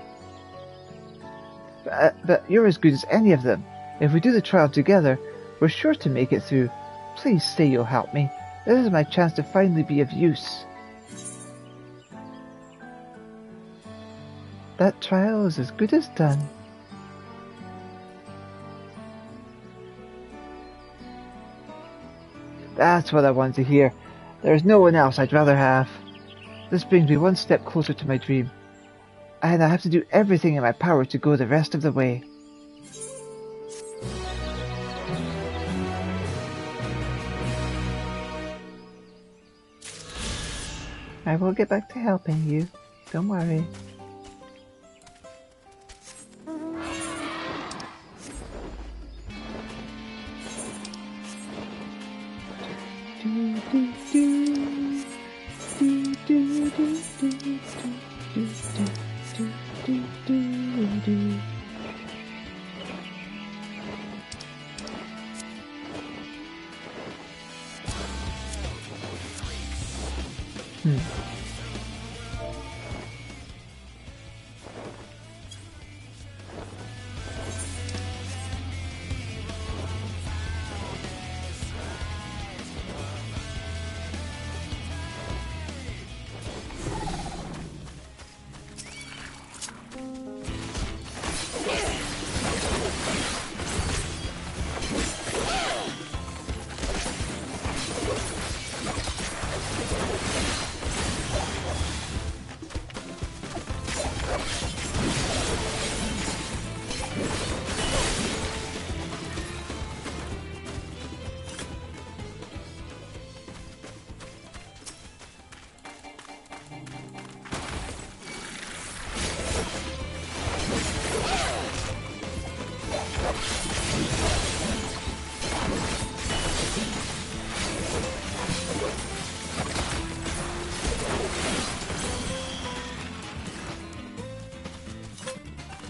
But you're as good as any of them. If we do the trial together, we're sure to make it through. Please say you'll help me. This is my chance to finally be of use. That trial is as good as done. That's what I wanted to hear. There's no one else I'd rather have. This brings me one step closer to my dream. And I have to do everything in my power to go the rest of the way. I will get back to helping you. Don't worry.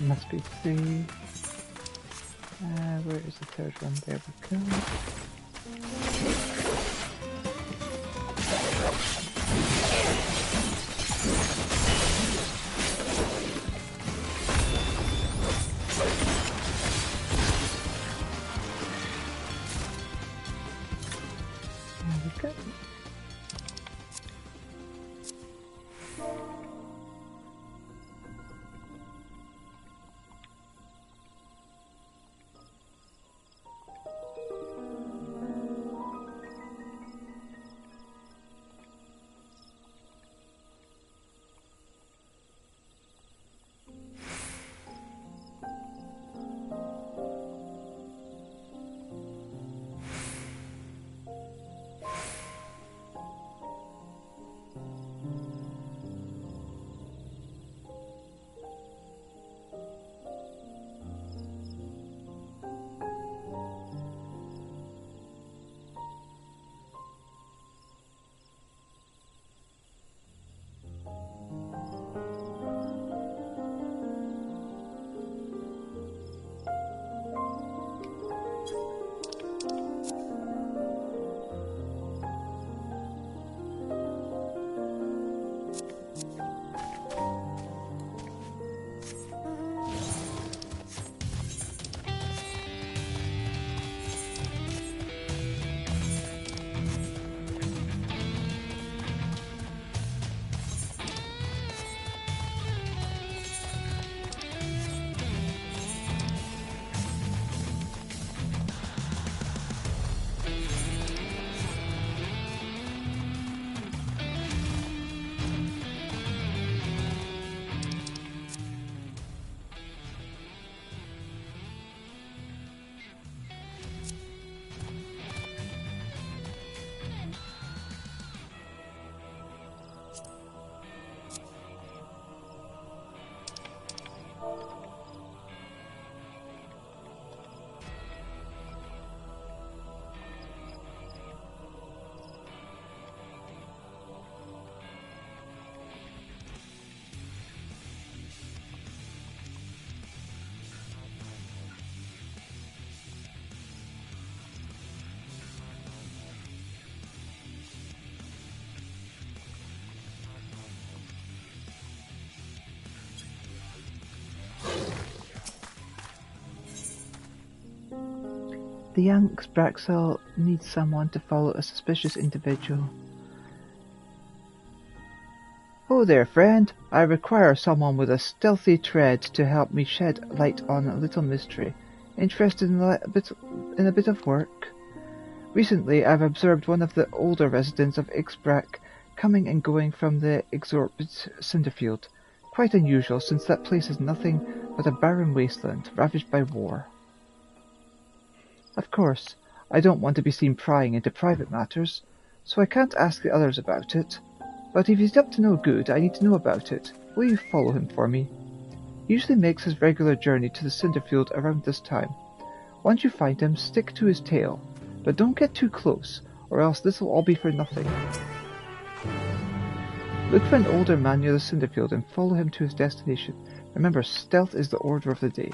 Must be 3. Where is the third one? There we go. There we go. The young Spraxel needs someone to follow a suspicious individual. Oh there, friend. I require someone with a stealthy tread to help me shed light on a little mystery. Interested in a bit of work? Recently, I've observed one of the older residents of Ixbrac coming and going from the exorbitant Cinderfield. Quite unusual, since that place is nothing but a barren wasteland, ravaged by war. Of course, I don't want to be seen prying into private matters, so I can't ask the others about it. But if he's up to no good, I need to know about it. Will you follow him for me? He usually makes his regular journey to the Cinderfield around this time. Once you find him, stick to his tail. But don't get too close, or else this will all be for nothing. Look for an older man near the Cinderfield and follow him to his destination. Remember, stealth is the order of the day.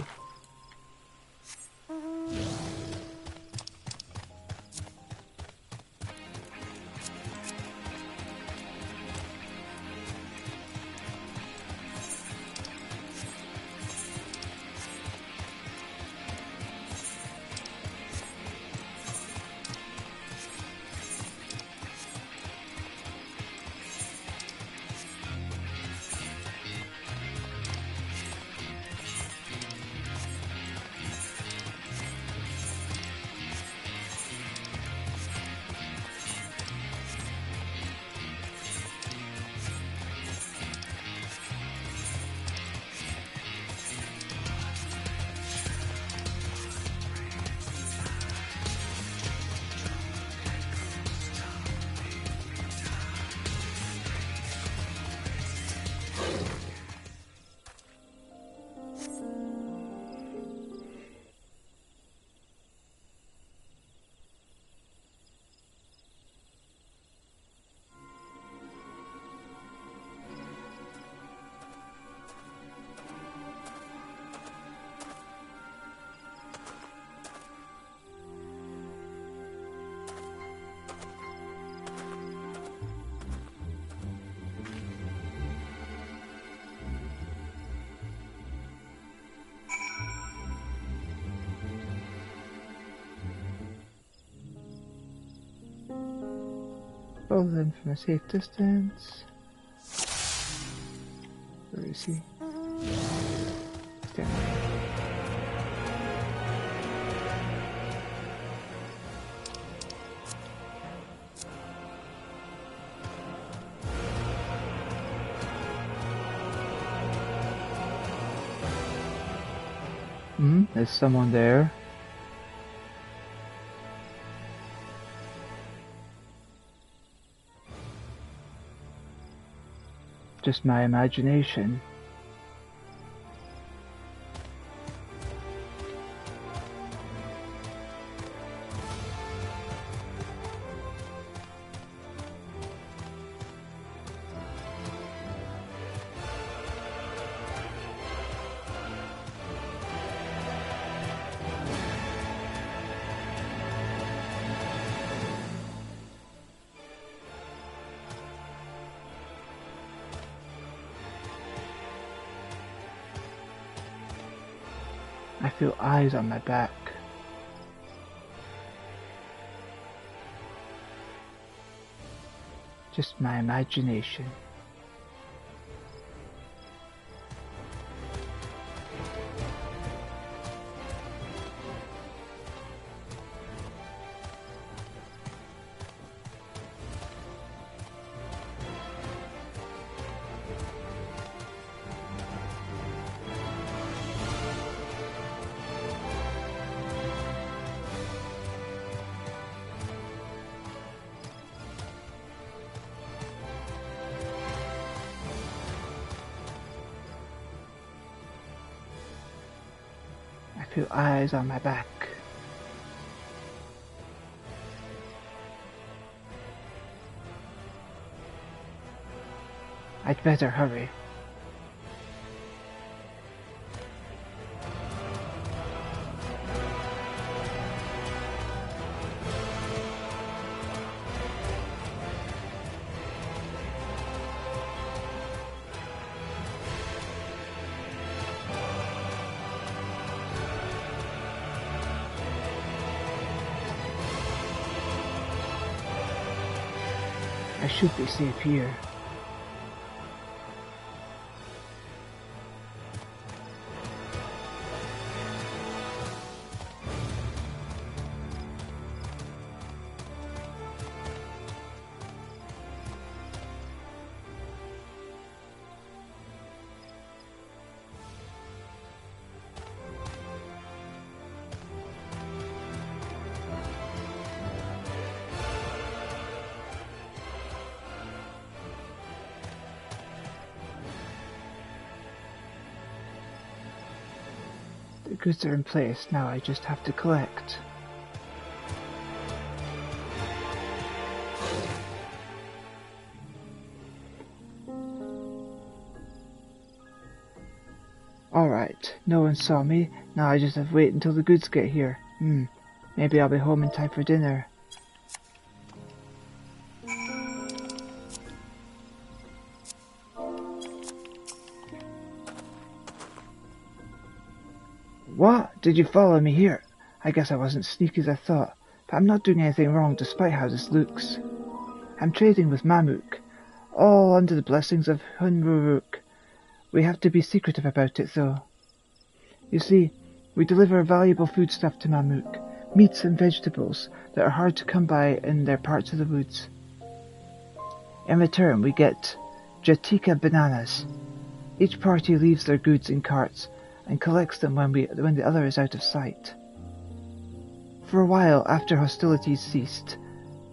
Follow them from a safe distance. Where is he? Stand there. There's someone there. Just my imagination. I feel eyes on my back. Just my imagination. I feel eyes on my back. I'd better hurry. I should be safe here. The goods are in place, now I just have to collect. Alright, no one saw me, now I just have to wait until the goods get here. Maybe I'll be home in time for dinner. What? Did you follow me here? I guess I wasn't sneaky as I thought, but I'm not doing anything wrong despite how this looks. I'm trading with Mamuk, all under the blessings of Hunruruk. We have to be secretive about it though. You see, we deliver valuable foodstuff to Mamuk, meats and vegetables that are hard to come by in their parts of the woods. In return we get Jatika bananas. Each party leaves their goods in carts and collects them when the other is out of sight. For a while after hostilities ceased,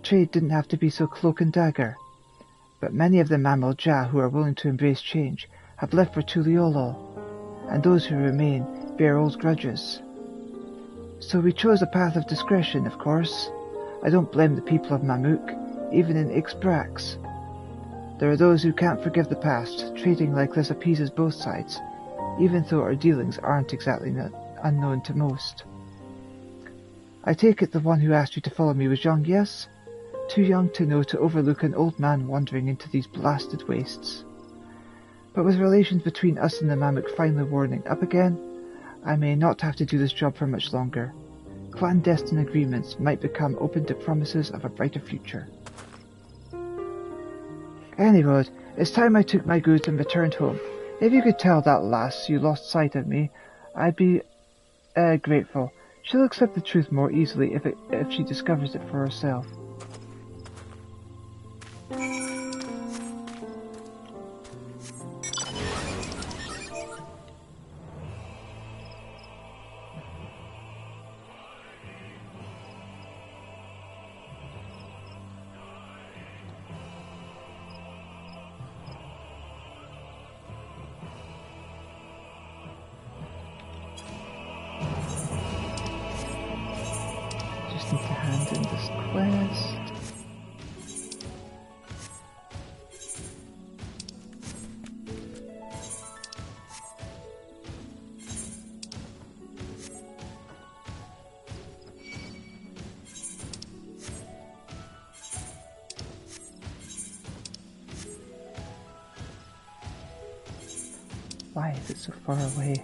trade didn't have to be so cloak and dagger, but many of the Mammal Jah who are willing to embrace change have left for Tuliolo, and those who remain bear old grudges. So we chose a path of discretion, of course. I don't blame the people of Mamuk, even in Ixbrax. There are those who can't forgive the past. Trading like this appeases both sides, even though our dealings aren't exactly unknown to most. I take it the one who asked you to follow me was young, yes? Too young to know to overlook an old man wandering into these blasted wastes. But with relations between us and the Mammoth finally warming up again, I may not have to do this job for much longer. Clandestine agreements might become open to promises of a brighter future. Anyway, it's time I took my goods and returned home. If you could tell that lass you lost sight of me, I'd be grateful. She'll accept the truth more easily if she discovers it for herself. Just need to hand in this quest. Why is it so far away?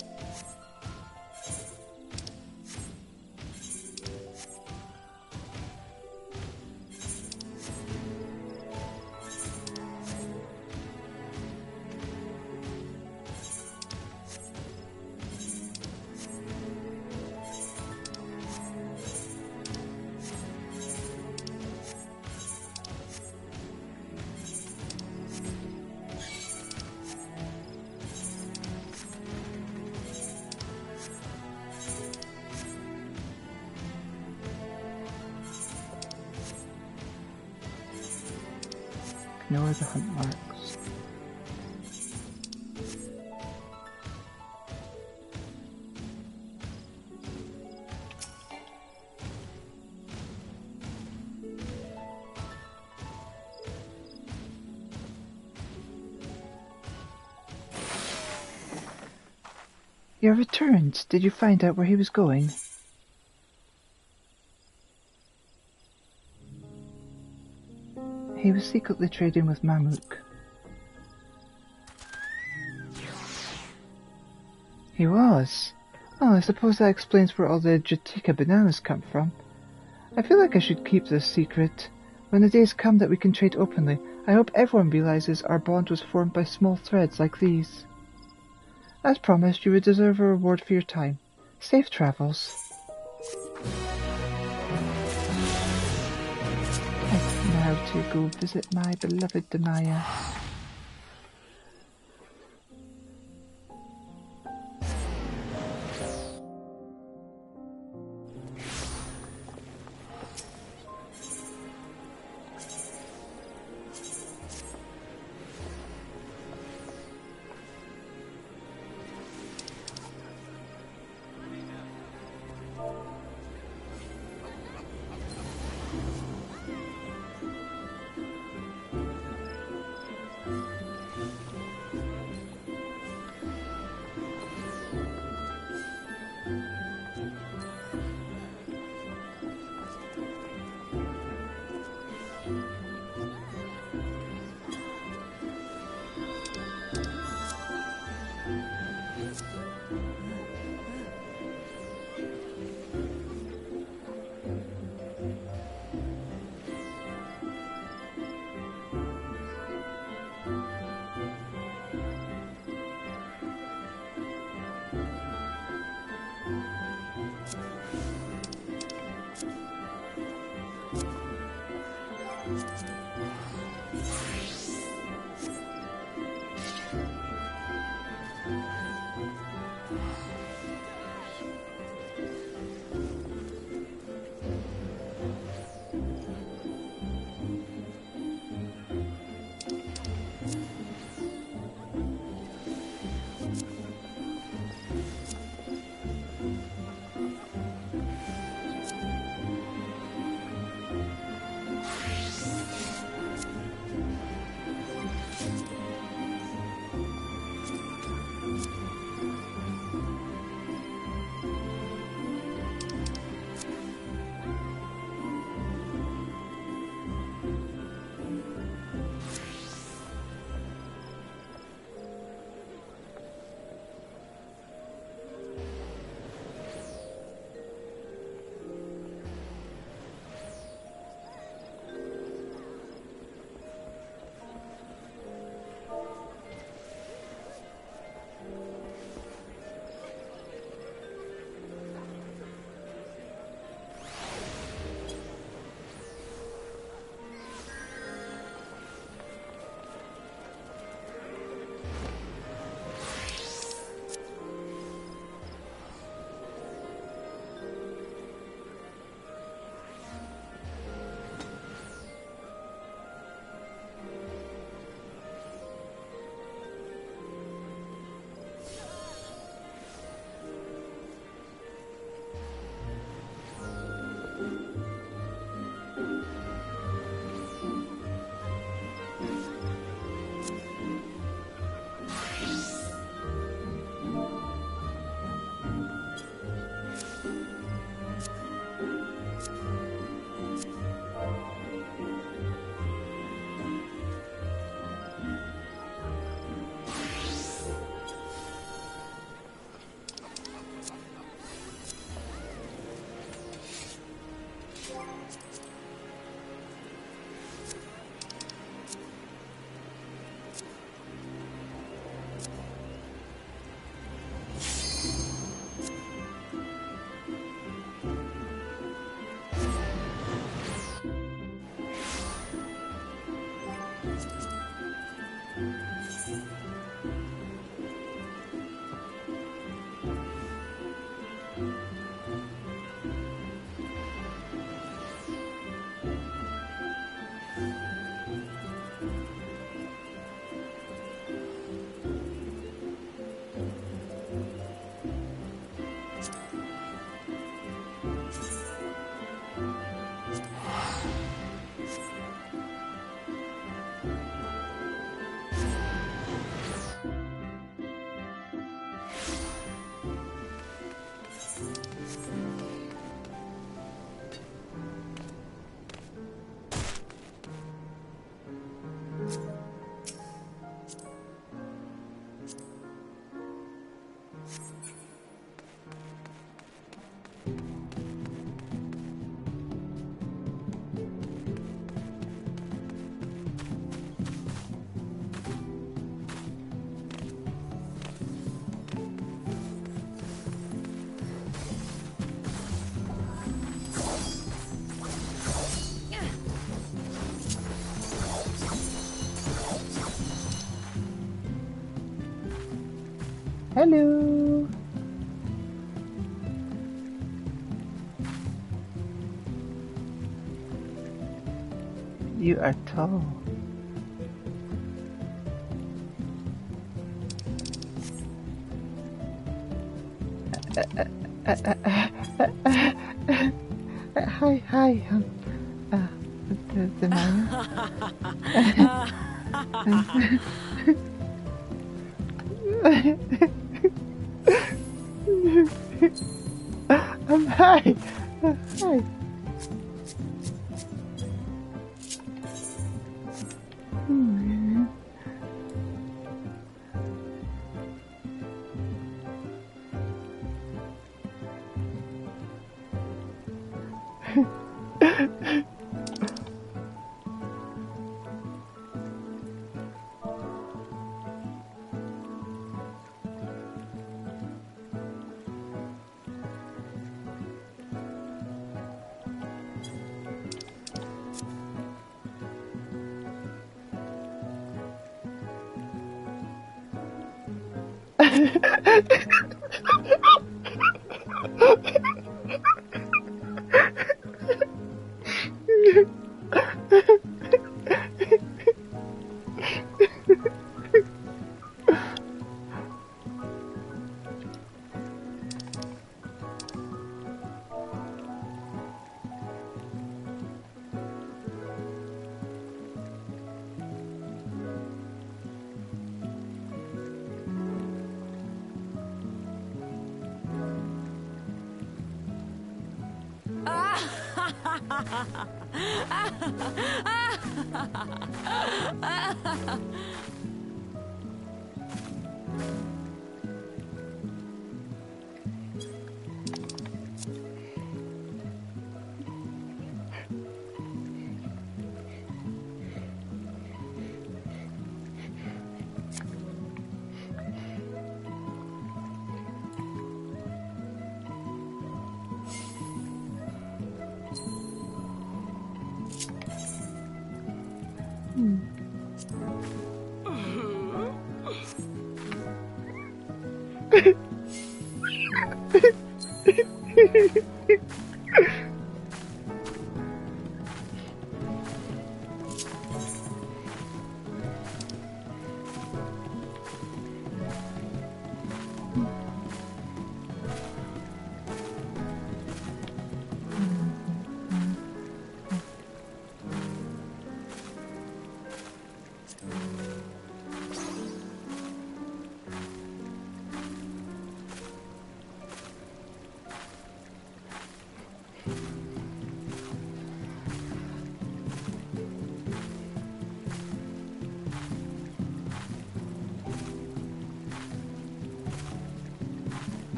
Ignore the hunt marks. You returned. Did you find out where he was going? He was secretly trading with Mamuk. He was? Oh, I suppose that explains where all the Jatika bananas come from. I feel like I should keep this secret. When the days come that we can trade openly, I hope everyone realizes our bond was formed by small threads like these. As promised, you would deserve a reward for your time. Safe travels. Now to go visit my beloved Demaya. Hello. You are tall. Hi, the Maya. Hi. Hi.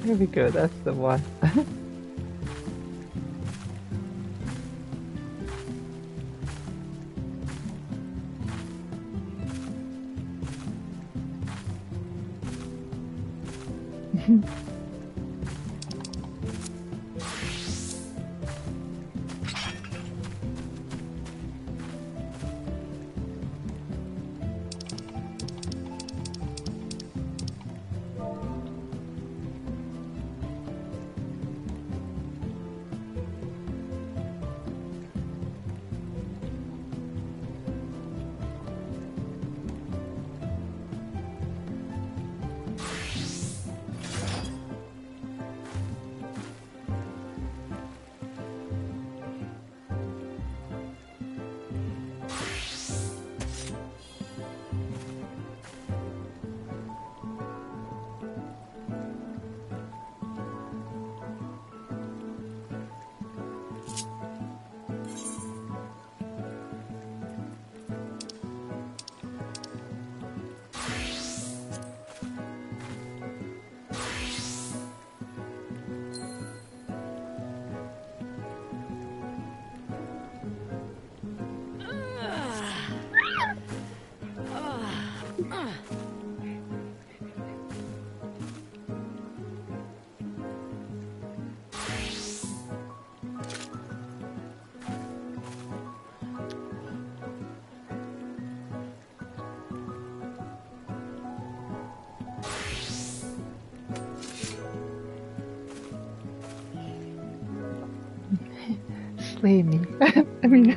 There we go, that's the one. slay me. I mean,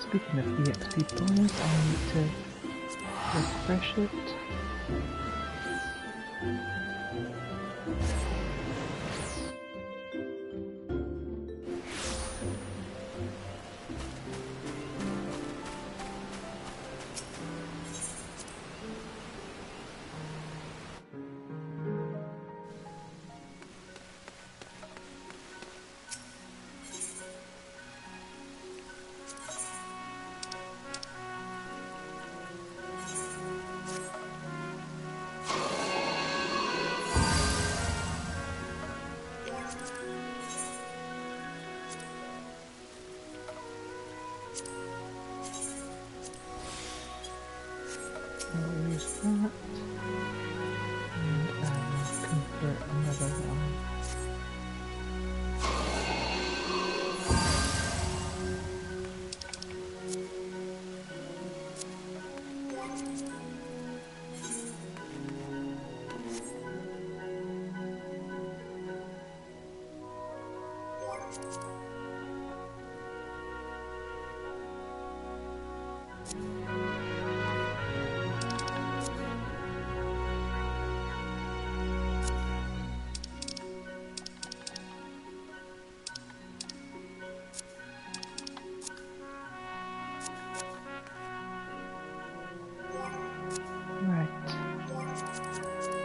Speaking of EXP bonus, I need to refresh it. I'll use that, and I will convert another one.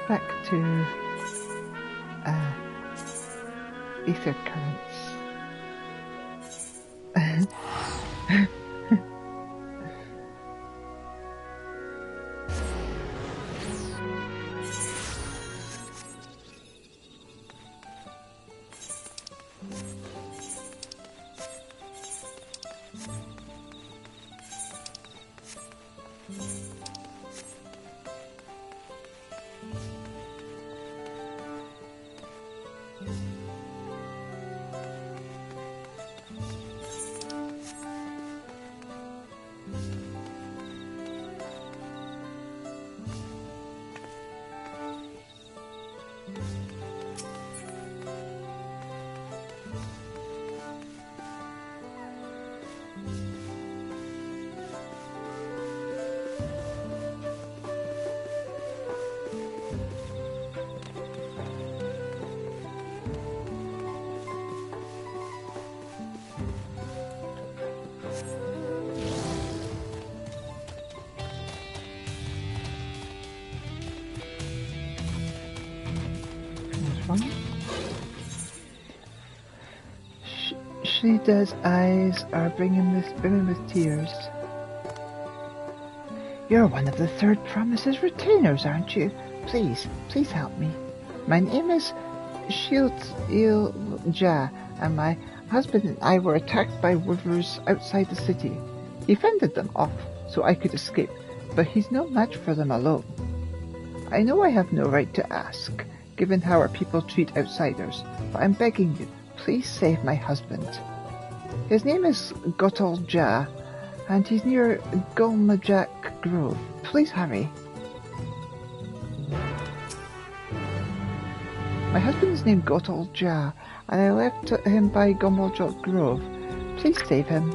Back to ether currents. Shrida's eyes are brimming with tears. You're one of the Third Promise's retainers, aren't you? Please help me. My name is Shilja, and my husband and I were attacked by wizards outside the city. He fended them off so I could escape, but he's no match for them alone. I know I have no right to ask, given how our people treat outsiders, but I'm begging you, please save my husband. His name is Gotolja, and he's near Gulmajak Grove. Please hurry. My husband is named Gotolja, and I left him by Gulmajak Grove. Please save him.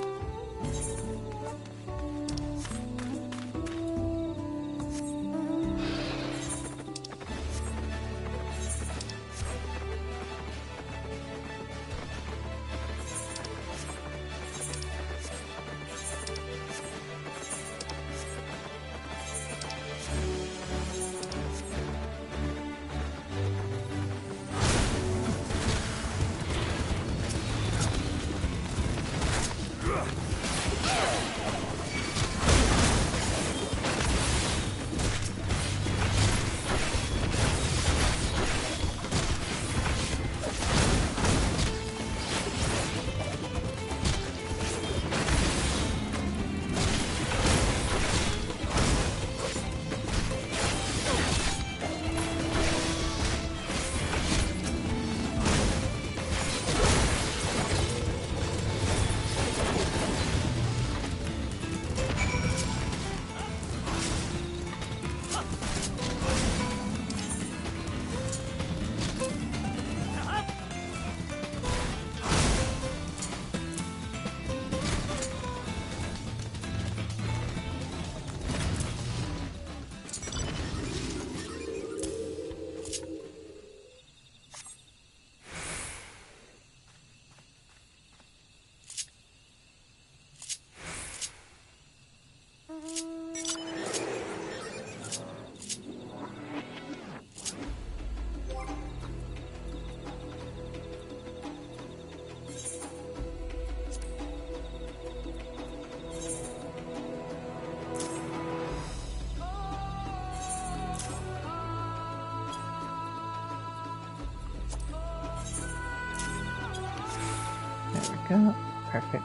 go. Perfect.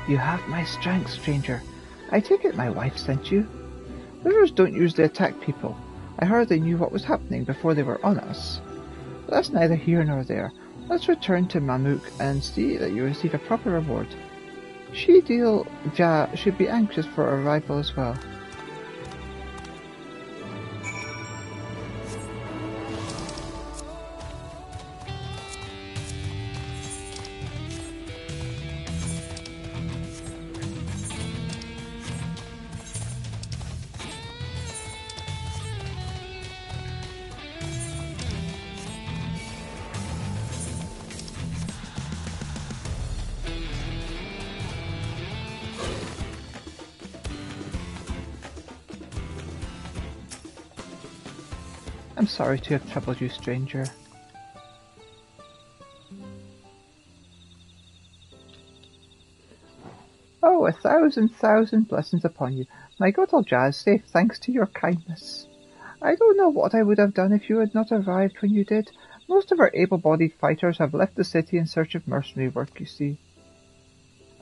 You have my strength, stranger. I take it my wife sent you. Wizards don't usually attack people. I hardly knew what was happening before they were on us. But that's neither here nor there. Let's return to Mamuk and see that you receive a proper reward. Shidil Ja should be anxious for our arrival as well. I'm sorry to have troubled you, stranger. Oh, 1,000 blessings upon you. My Godel Ja is safe thanks to your kindness. I don't know what I would have done if you had not arrived when you did. Most of our able-bodied fighters have left the city in search of mercenary work, you see.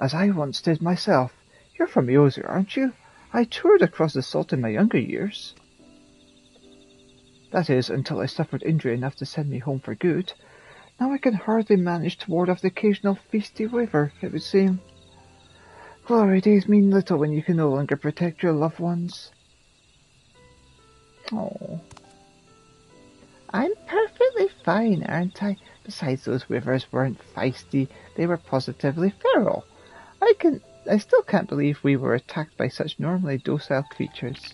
As I once did myself. You're from Eozer, aren't you? I toured across the salt in my younger years. That is, until I suffered injury enough to send me home for good. Now I can hardly manage to ward off the occasional feisty waver, it would seem. Glory days mean little when you can no longer protect your loved ones. Oh. I'm perfectly fine, aren't I? Besides, those wavers weren't feisty, they were positively feral. I still can't believe we were attacked by such normally docile creatures.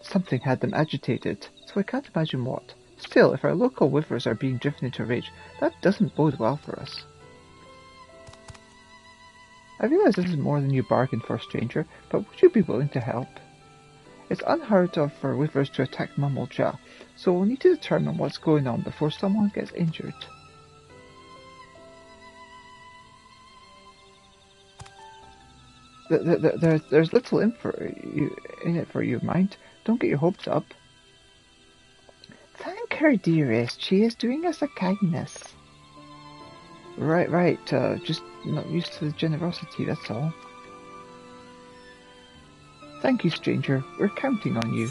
Something had them agitated, so I can't imagine what. Still, if our local wivers are being driven into rage, that doesn't bode well for us. I realize this is more than you bargained for, stranger, but would you be willing to help? It's unheard of for wivers to attack Mumble Ja, so we'll need to determine what's going on before someone gets injured. There's little in it for you, mind. Don't get your hopes up. Thank her, dearest. She is doing us a kindness. Right. Just not used to the generosity, that's all. Thank you, stranger. We're counting on you.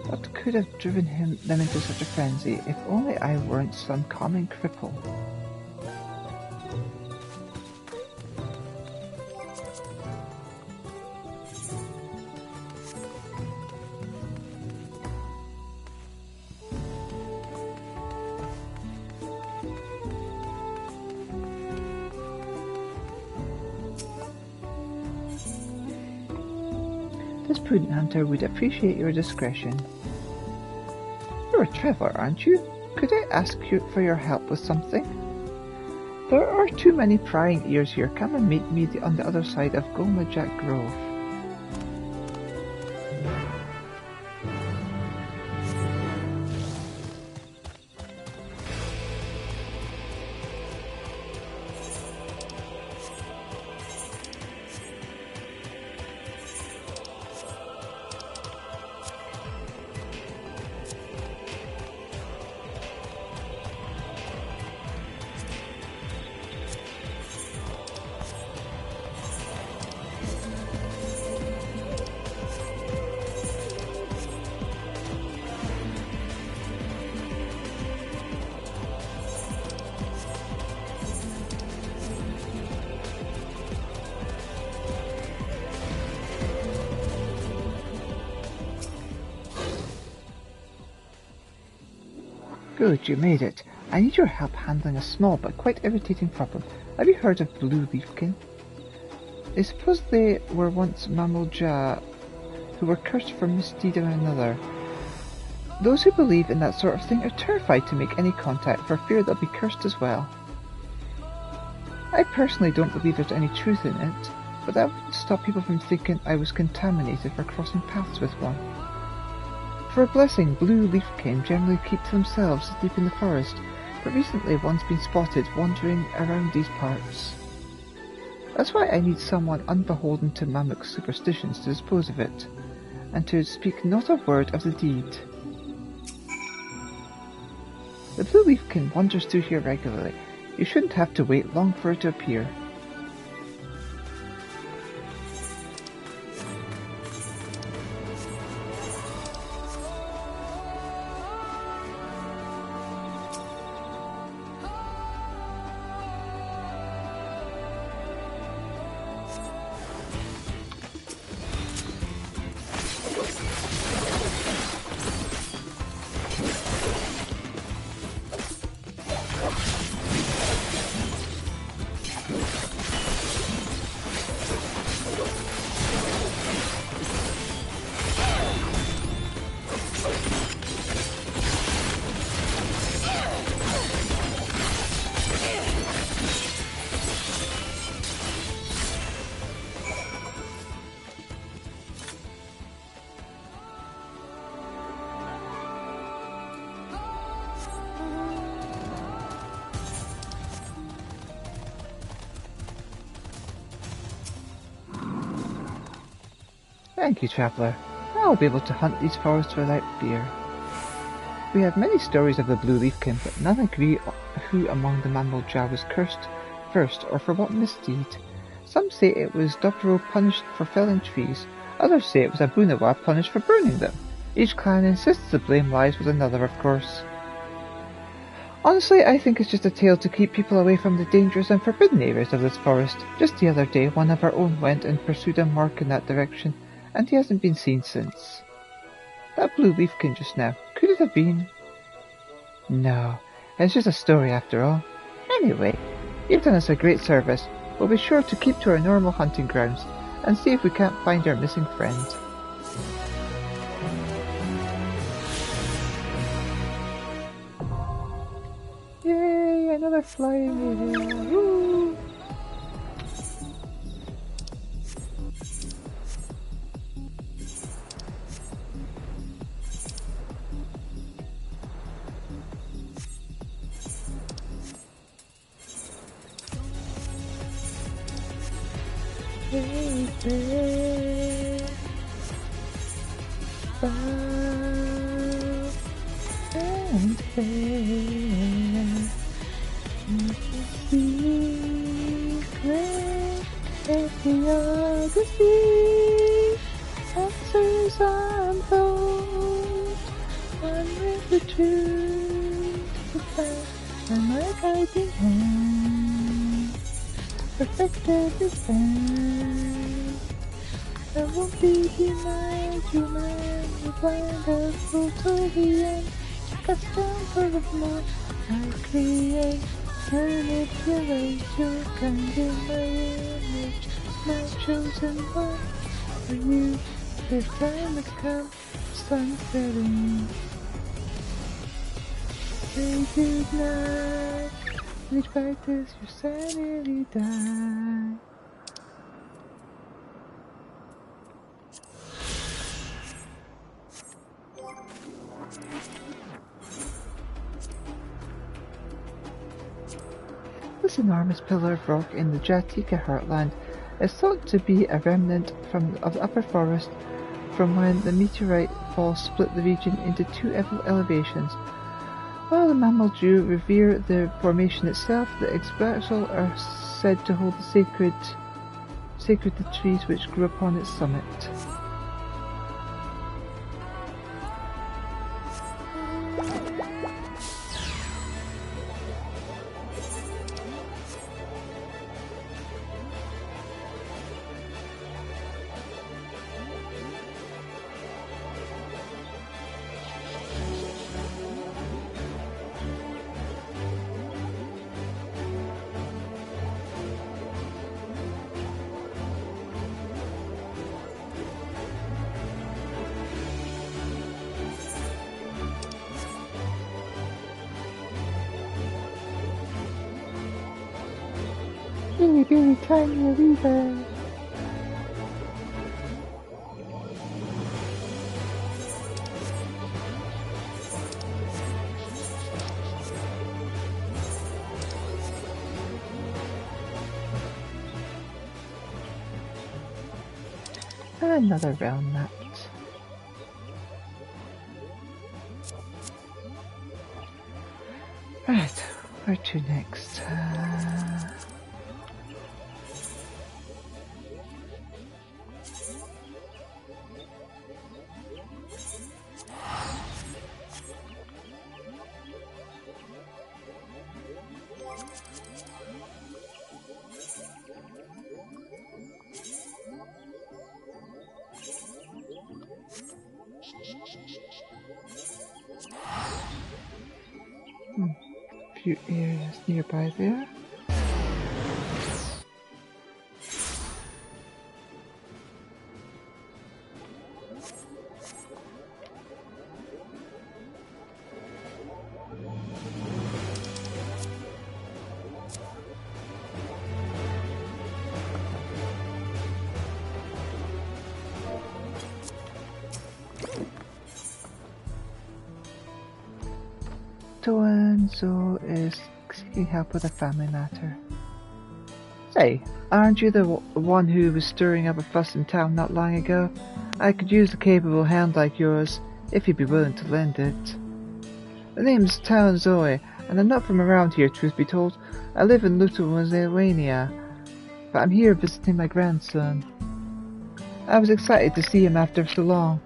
What could have driven them into such a frenzy, if only I weren't some common cripple? This prudent hunter would appreciate your discretion. You're a traveller, aren't you? Could I ask you for your help with something? There are too many prying ears here. Come and meet me on the other side of Golmajak Grove. Good, you made it. I need your help handling a small but quite irritating problem. Have you heard of blue leafkin? They supposedly were once mammal Jah who were cursed for misdeed of another. Those who believe in that sort of thing are terrified to make any contact for fear they'll be cursed as well. I personally don't believe there's any truth in it, but that wouldn't stop people from thinking I was contaminated for crossing paths with one. For a blessing, blue leafkin generally keep to themselves deep in the forest, but recently one's been spotted wandering around these parts. That's why I need someone unbeholden to Mammoth superstitions to dispose of it, and to speak not a word of the deed. The blue leafkin wanders through here regularly. You shouldn't have to wait long for it to appear. Thank you, traveller. Now I'll be able to hunt these forests without fear. We have many stories of the blue leafkin, but none agree who among the mammal Jah was cursed first or for what misdeed. Some say it was Dobro punished for felling trees, others say it was Abunawa punished for burning them. Each clan insists the blame lies with another, of course. Honestly, I think it's just a tale to keep people away from the dangerous and forbidden areas of this forest. Just the other day, one of our own went and pursued a mark in that direction, and he hasn't been seen since. That blue leafkin just now, could it have been? No, it's just a story after all. Anyway, you've done us a great service. We'll be sure to keep to our normal hunting grounds, and see if we can't find our missing friend. Yay, another flying area. Woo! And fair, secret etiography, answers unfold, one with the truth, the fact, and my guiding hand, perfected defense. I won't be denied, human, you blind us full to the end. Custom full of more, I create, manipulate your kind in my image, my chosen one. For you, the time has come, sun setting. Say goodnight, please practice your sanity die. This enormous pillar of rock in the Jatika heartland is thought to be a remnant of the upper forest from when the meteorite fall split the region into two elevations. While the mammal Jew revere the formation itself, the experts are said to hold the sacred the trees which grew upon its summit. Itty bitty tiny Elita. Another round mapped. Right, where to next? Few areas nearby there. So-and-so is seeking help with a family matter. Say, aren't you the one who was stirring up a fuss in town not long ago? I could use a capable hand like yours, if you'd be willing to lend it. The name's Zoe, and I'm not from around here, truth be told. I live in Draconia, but I'm here visiting my grandson. I was excited to see him after so long,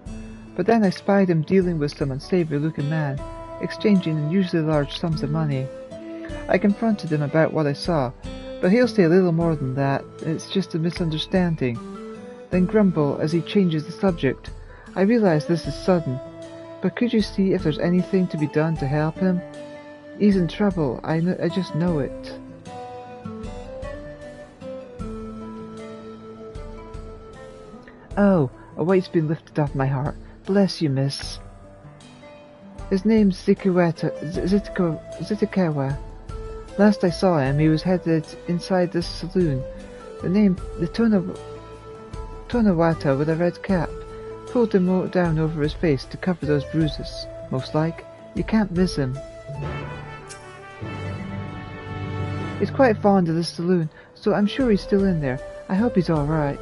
but then I spied him dealing with some unsavory-looking man, exchanging unusually large sums of money. I confronted him about what I saw, but he'll say little more than that. It's just a misunderstanding. Then grumble as he changes the subject. I realize this is sudden, but could you see if there's anything to be done to help him? He's in trouble, I just know it. Oh, a weight's been lifted off my heart. Bless you, miss. His name's Zitakawa. Last I saw him, he was headed inside this saloon. The Tonawata with a red cap. Pulled him down over his face to cover those bruises. Most like. You can't miss him. He's quite fond of this saloon, so I'm sure he's still in there. I hope he's alright.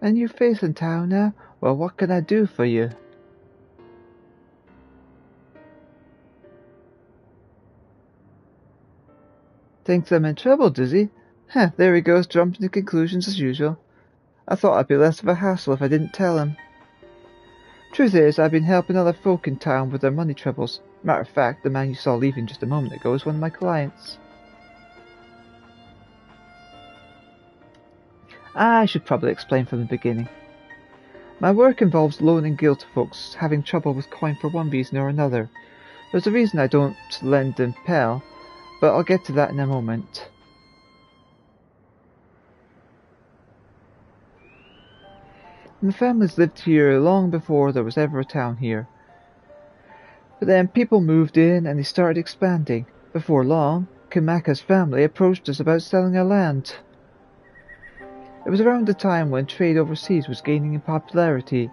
A new face in town now? Well, what can I do for you? Thinks I'm in trouble, does he? Heh, there he goes, jumping to conclusions as usual. I thought I'd be less of a hassle if I didn't tell him. Truth is, I've been helping other folk in town with their money troubles. Matter of fact, the man you saw leaving just a moment ago is one of my clients. I should probably explain from the beginning. My work involves loaning gil to folks having trouble with coin for one reason or another. There's a reason I don't lend and pell, but I'll get to that in a moment. My family's lived here long before there was ever a town here. But then people moved in and they started expanding. Before long, Kamaka's family approached us about selling our land. It was around the time when trade overseas was gaining in popularity.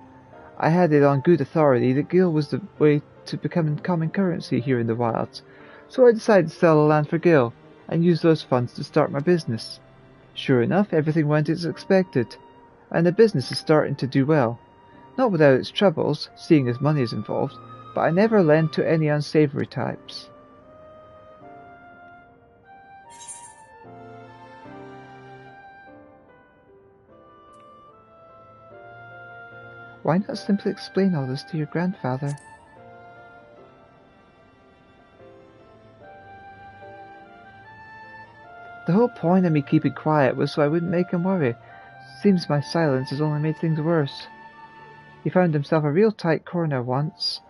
I had it on good authority that gil was the way to becoming common currency here in the wilds, so I decided to sell the land for gil and use those funds to start my business. Sure enough, everything went as expected, and the business is starting to do well. Not without its troubles, seeing as money is involved, but I never lend to any unsavory types. Why not simply explain all this to your grandfather? The whole point of me keeping quiet was so I wouldn't make him worry. Seems my silence has only made things worse. He found himself a real tight corner once.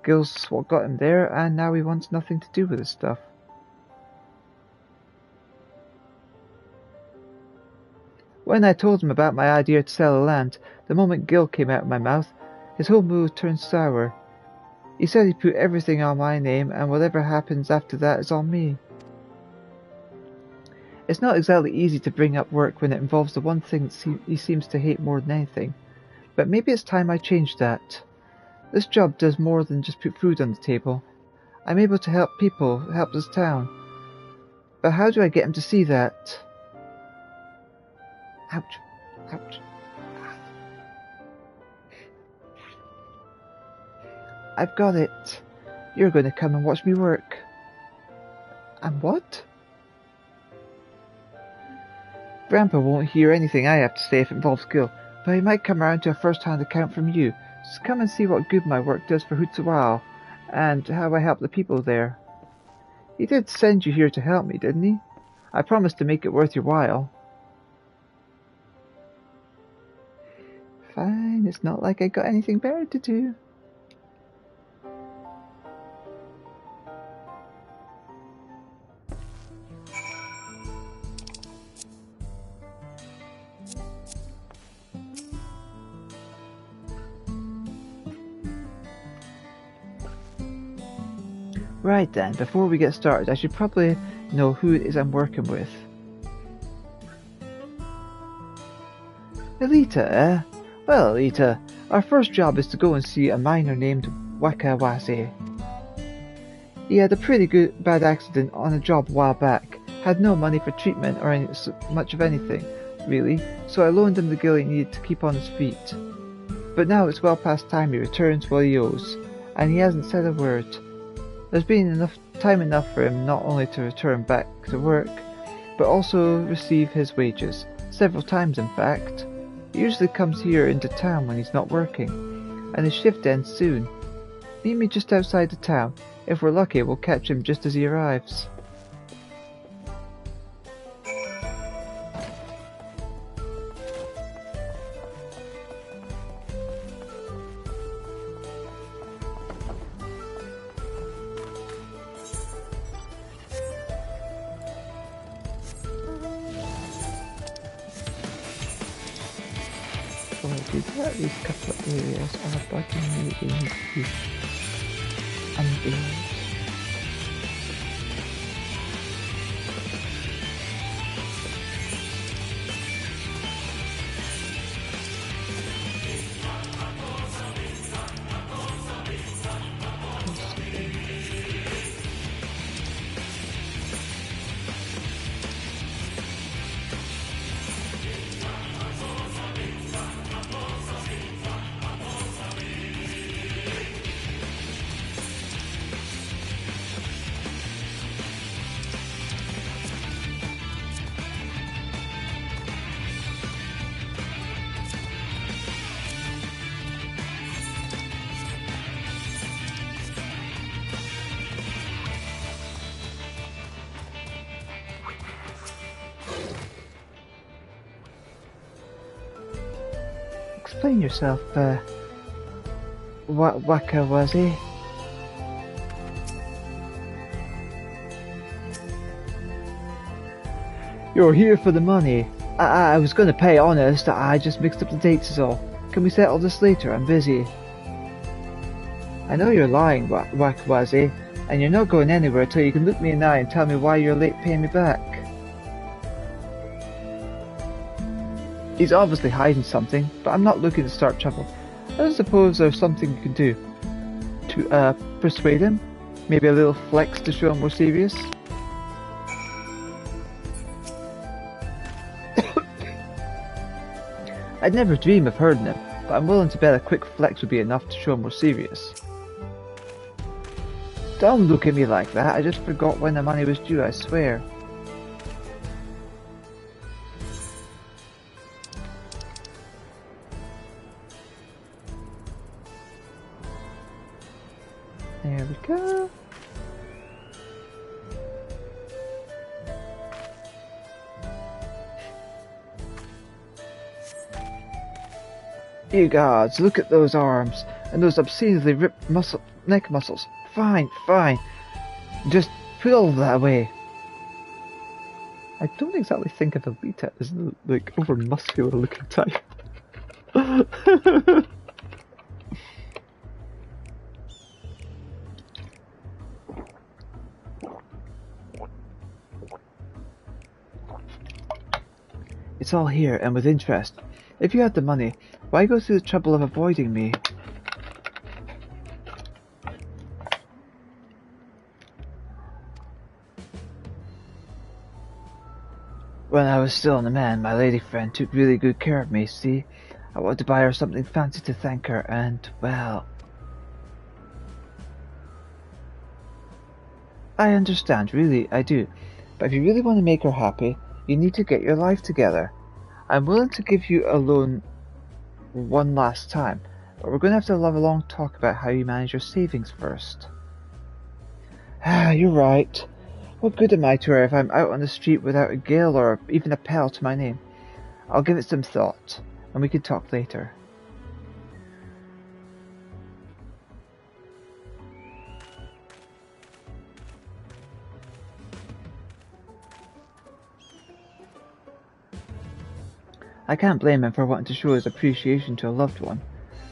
Gil's what got him there, and now he wants nothing to do with his stuff. When I told him about my idea to sell the land, the moment Gil came out of my mouth, his whole mood turned sour. He said he'd put everything on my name, and whatever happens after that is on me. It's not exactly easy to bring up work when it involves the one thing he seems to hate more than anything. But maybe it's time I changed that. This job does more than just put food on the table. I'm able to help people, help this town. But how do I get him to see that? Ouch. Ouch. I've got it. You're going to come and watch me work. And what? Grandpa won't hear anything I have to say if it involves Gil, but he might come around to a first-hand account from you. Just come and see what good my work does for Hootsuwal, and how I help the people there. He did send you here to help me, didn't he? I promised to make it worth your while. Fine, it's not like I got anything better to do. Right then, before we get started, I should probably know who it is I'm working with. Elita, eh? Well, Elita, our first job is to go and see a miner named Wakawase. He had a pretty bad accident on a job a while back, had no money for treatment or much of anything, really, so I loaned him the gil he needed to keep on his feet. But now it's well past time he returns what he owes, and he hasn't said a word. There's been time enough for him not only to return back to work, but also receive his wages, several times in fact. He usually comes here into town when he's not working, and his shift ends soon. Meet me just outside the town. If we're lucky, we'll catch him just as he arrives. These couple of areas are bugging me, they need to be unveiled. Explain yourself, Wakawase. You're here for the money. I was going to pay, honest. I just mixed up the dates is all. Can we settle this later? I'm busy. I know you're lying, Wakawase, and you're not going anywhere till you can look me in the eye and tell me why you're late paying me back. He's obviously hiding something, but I'm not looking to start trouble. I don't suppose there's something you can do to persuade him? Maybe a little flex to show him we're serious? I'd never dream of hurting him, but I'm willing to bet a quick flex would be enough to show him we're serious. Don't look at me like that, I just forgot when the money was due, I swear. There we go. You gods, look at those arms, and those obscenely ripped neck muscles. Fine, fine. Just pull that away. I don't exactly think of Elita as the, like, over muscular looking type. It's all here, and with interest. If you had the money, why go through the trouble of avoiding me? When I was still a man, my lady friend took really good care of me, see? I wanted to buy her something fancy to thank her, and, well... I understand, really, I do. But if you really want to make her happy, you need to get your life together. I'm willing to give you a loan one last time, but we're going to have a long talk about how you manage your savings first. Ah, you're right. What good am I to her if I'm out on the street without a gale or even a pell to my name? I'll give it some thought, and we can talk later. I can't blame him for wanting to show his appreciation to a loved one,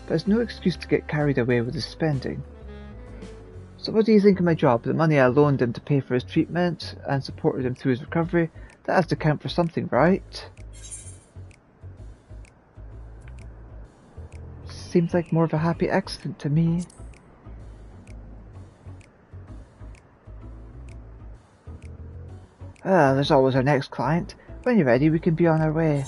but it's no excuse to get carried away with his spending. So what do you think of my job? The money I loaned him to pay for his treatment and supported him through his recovery, that has to count for something, right? Seems like more of a happy accident to me. Ah, there's always our next client. When you're ready, we can be on our way.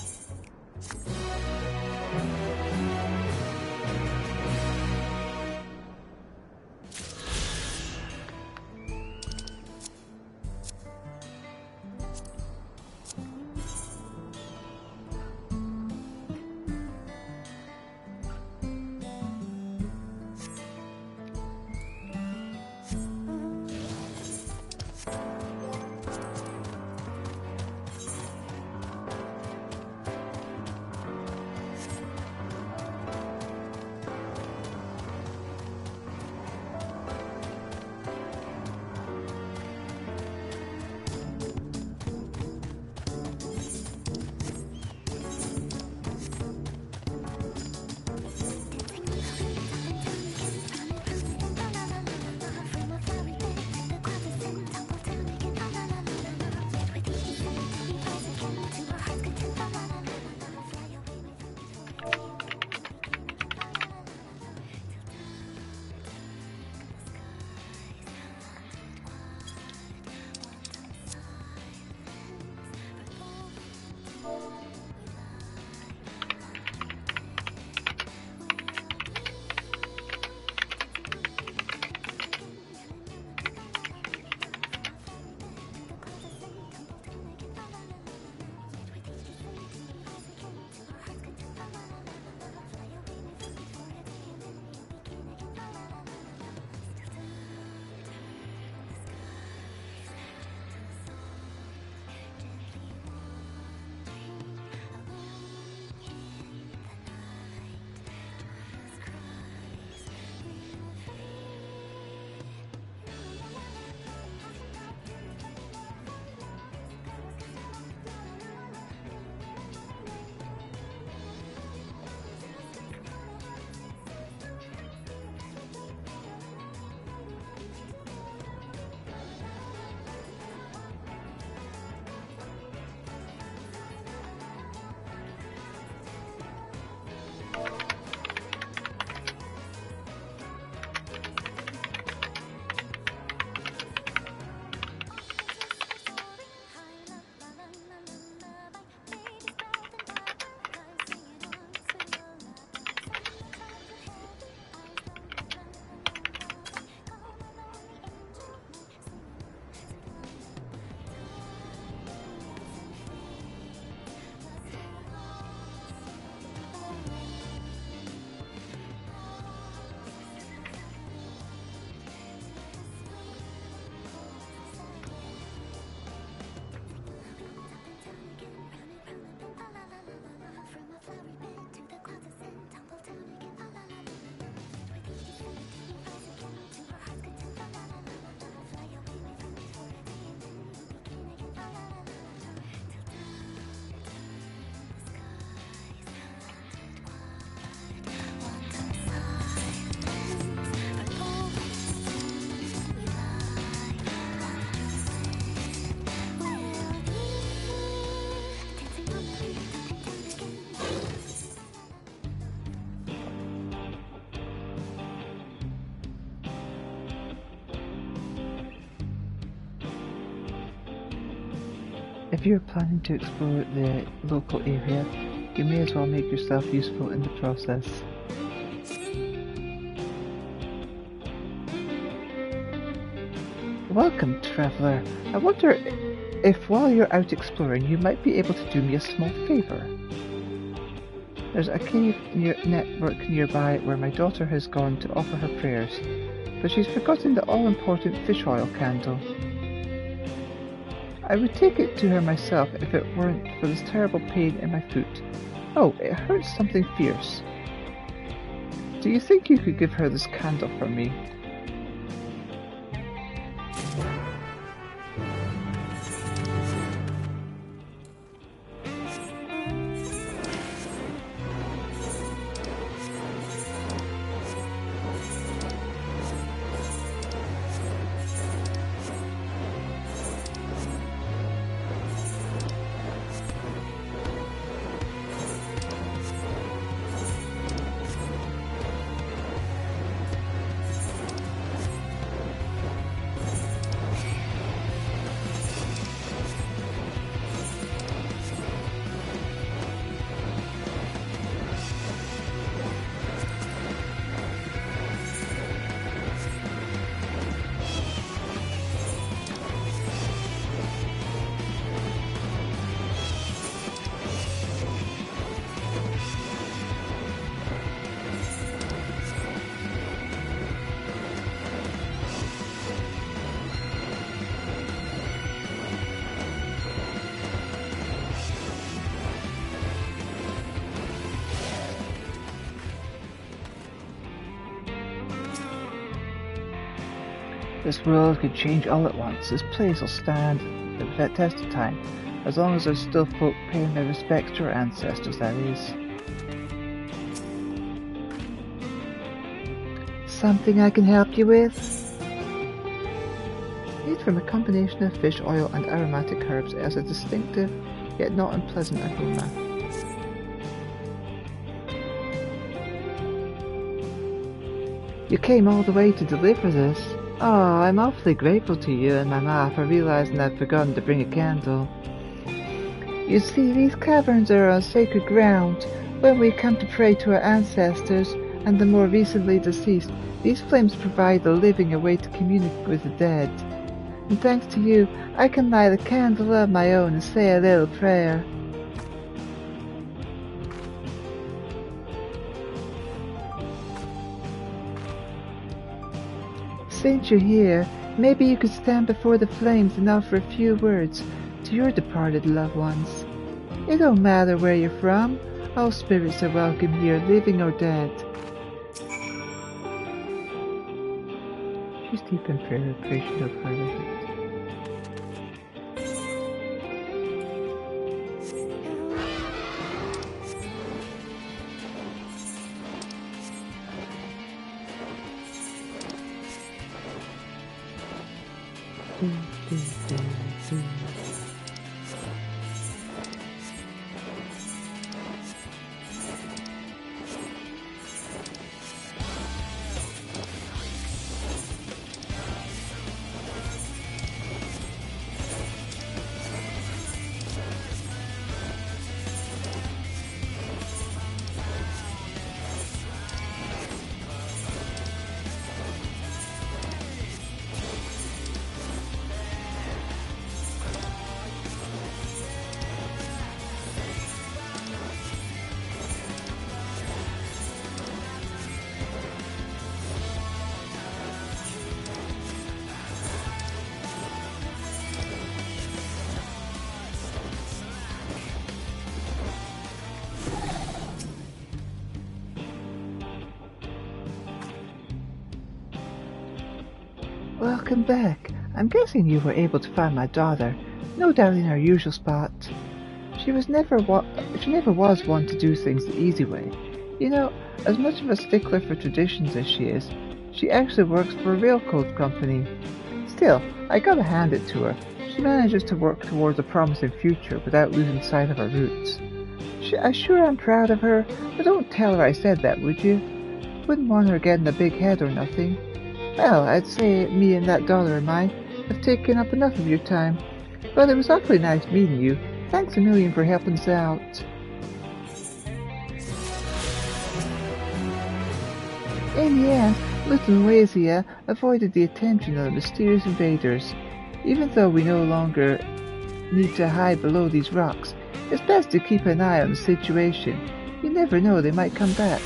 If you're planning to explore the local area, you may as well make yourself useful in the process. Welcome, traveler. I wonder if while you're out exploring you might be able to do me a small favor. There's a cave network nearby where my daughter has gone to offer her prayers, but she's forgotten the all-important fish oil candle. I would take it to her myself if it weren't for this terrible pain in my foot. Oh, it hurts something fierce. Do you think you could give her this candle for me? This world could change all at once. This place will stand the test of time, as long as there's still folk paying their respects to our ancestors, that is. Something I can help you with? Made from a combination of fish oil and aromatic herbs, it has a distinctive, yet not unpleasant aroma. You came all the way to deliver this? Oh, I'm awfully grateful to you and my ma for realizing I'd forgotten to bring a candle. You see, these caverns are on sacred ground. When we come to pray to our ancestors and the more recently deceased, these flames provide the living a way to communicate with the dead. And thanks to you, I can light a candle of my own and say a little prayer. Since you're here, maybe you could stand before the flames and offer a few words to your departed loved ones. It don't matter where you're from, all spirits are welcome here, living or dead. She's deep in prayer, appreciative of her. Welcome back. I'm guessing you were able to find my daughter, no doubt in her usual spot. She never was one to do things the easy way. You know, as much of a stickler for traditions as she is, she actually works for a railroad company. Still, I gotta hand it to her. She manages to work towards a promising future without losing sight of her roots. I sure am proud of her, but don't tell her I said that, would you? Wouldn't want her getting a big head or nothing. Well, I'd say me and that daughter of mine have taken up enough of your time. But it was awfully nice meeting you. Thanks a million for helping us out. In the end, Lieutenant Lazia avoided the attention of the mysterious invaders. Even though we no longer need to hide below these rocks, it's best to keep an eye on the situation. You never know, they might come back.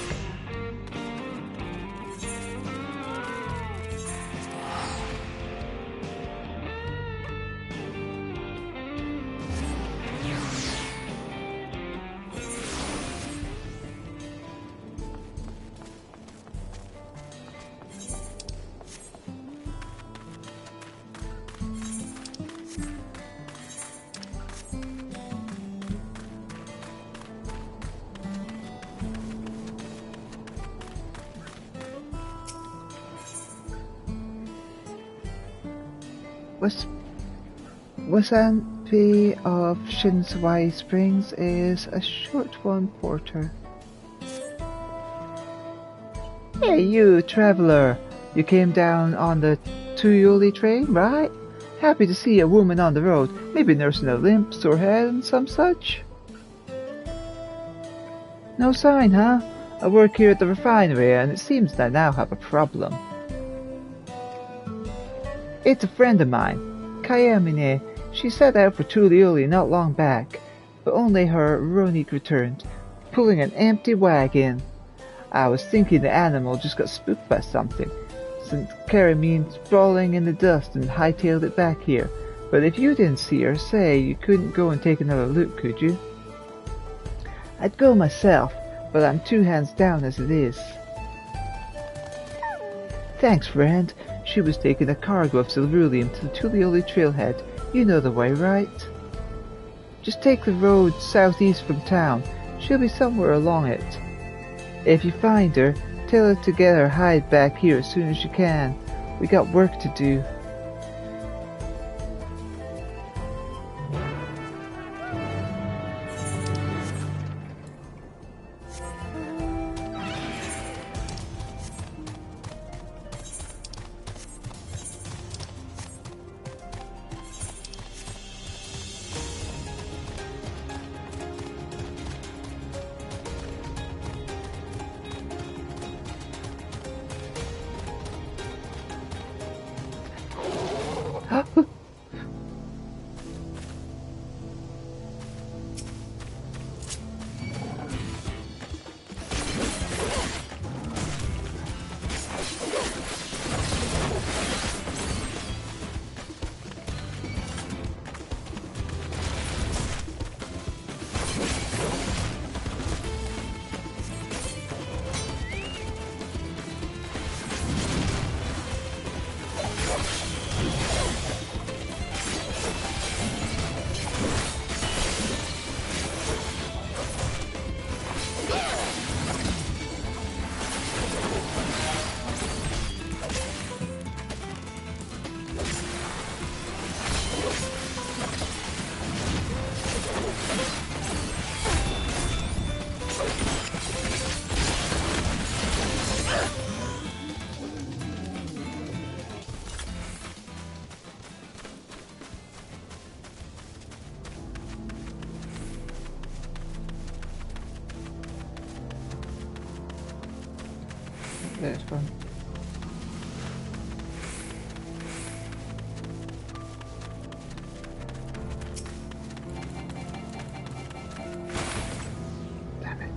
Wasanpi of Shinsawai Springs is a short one porter. Hey you, traveler! You came down on the Tuyuli train, right? Happy to see a woman on the road, maybe nursing a limp, sore head and some such? No sign, huh? I work here at the refinery and it seems I now have a problem. It's a friend of mine, Kayamine. She set out for Tuliuli not long back, but only her Ronik returned, pulling an empty wagon. I was thinking the animal just got spooked by something, since carried me sprawling in the dust and hightailed it back here. But if you didn't see her, say, you couldn't go and take another look, could you? I'd go myself, but I'm 2 hands down as it is. Thanks, friend. She was taking a cargo of ceruleum to the Tulioli trailhead. You know the way, right? Just take the road southeast from town. She'll be somewhere along it. If you find her, tell her to get her hide back here as soon as she can. We got work to do. That's fun. Damn it.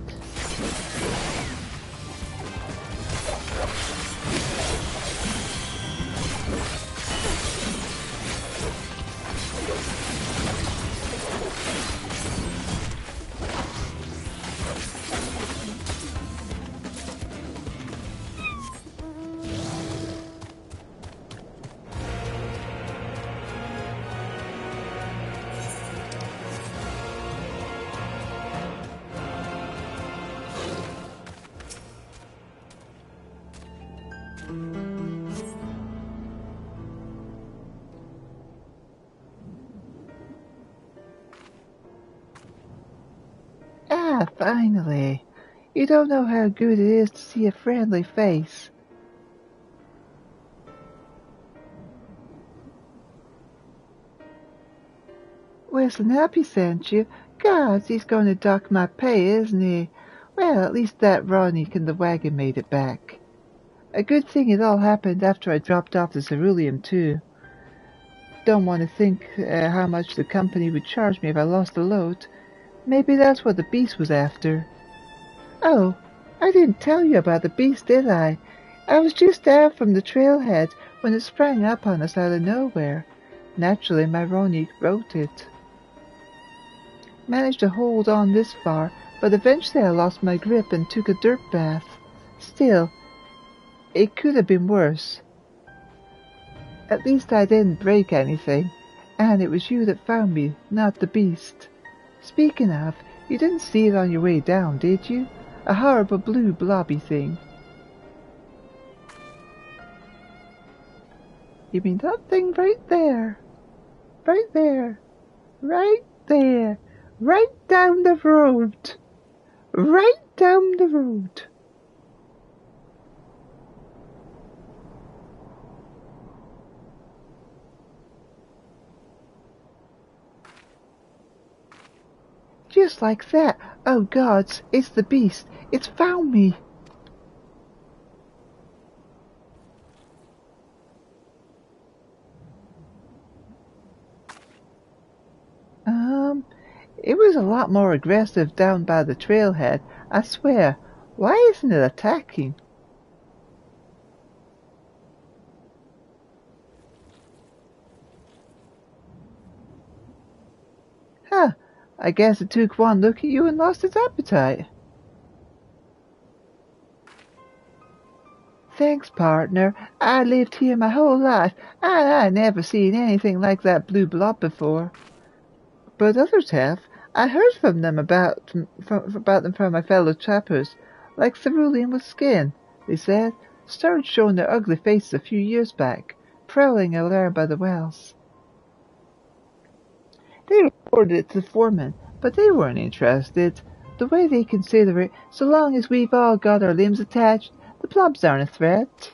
Ah, finally. You don't know how good it is to see a friendly face. Wesley Nappy sent you? Gods, he's going to dock my pay, isn't he? Well, at least that Ronique and the wagon made it back. A good thing it all happened after I dropped off the ceruleum, too. Don't want to think how much the company would charge me if I lost the load. Maybe that's what the beast was after. Oh, I didn't tell you about the beast, did I? I was just out from the trailhead when it sprang up on us out of nowhere. Naturally, my Ronique wrote it. Managed to hold on this far, but eventually I lost my grip and took a dirt bath. Still, it could have been worse. At least I didn't break anything, and it was you that found me, not the beast. Speaking of, you didn't see it on your way down, did you? A horrible blue blobby thing. You mean that thing right there? Right there. Right there. Right down the road. Right down the road. Just like that. Oh gods, it's the beast. It's found me. It was a lot more aggressive down by the trailhead, I swear. Why isn't it attacking? Huh, I guess it took one look at you and lost its appetite. Thanks, partner. I lived here my whole life, and I never seen anything like that blue blob before. But others have. I heard from them about them from my fellow trappers, like cerulean with skin, they said, started showing their ugly faces a few years back, prowling around by the wells. They reported it to the foreman, but they weren't interested. The way they consider it, so long as we've all got our limbs attached, the blobs aren't a threat.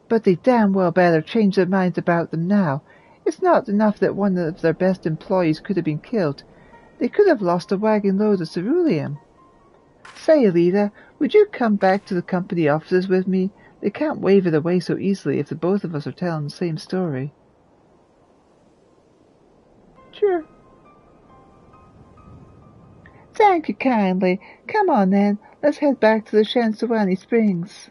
But they damn well better change their minds about them now. It's not enough that one of their best employees could have been killed. They could have lost a wagon load of ceruleum. Say, Elita, would you come back to the company offices with me? They can't wave it away so easily if the both of us are telling the same story. Sure. Thank you kindly. Come on then, let's head back to the Shansawani Springs.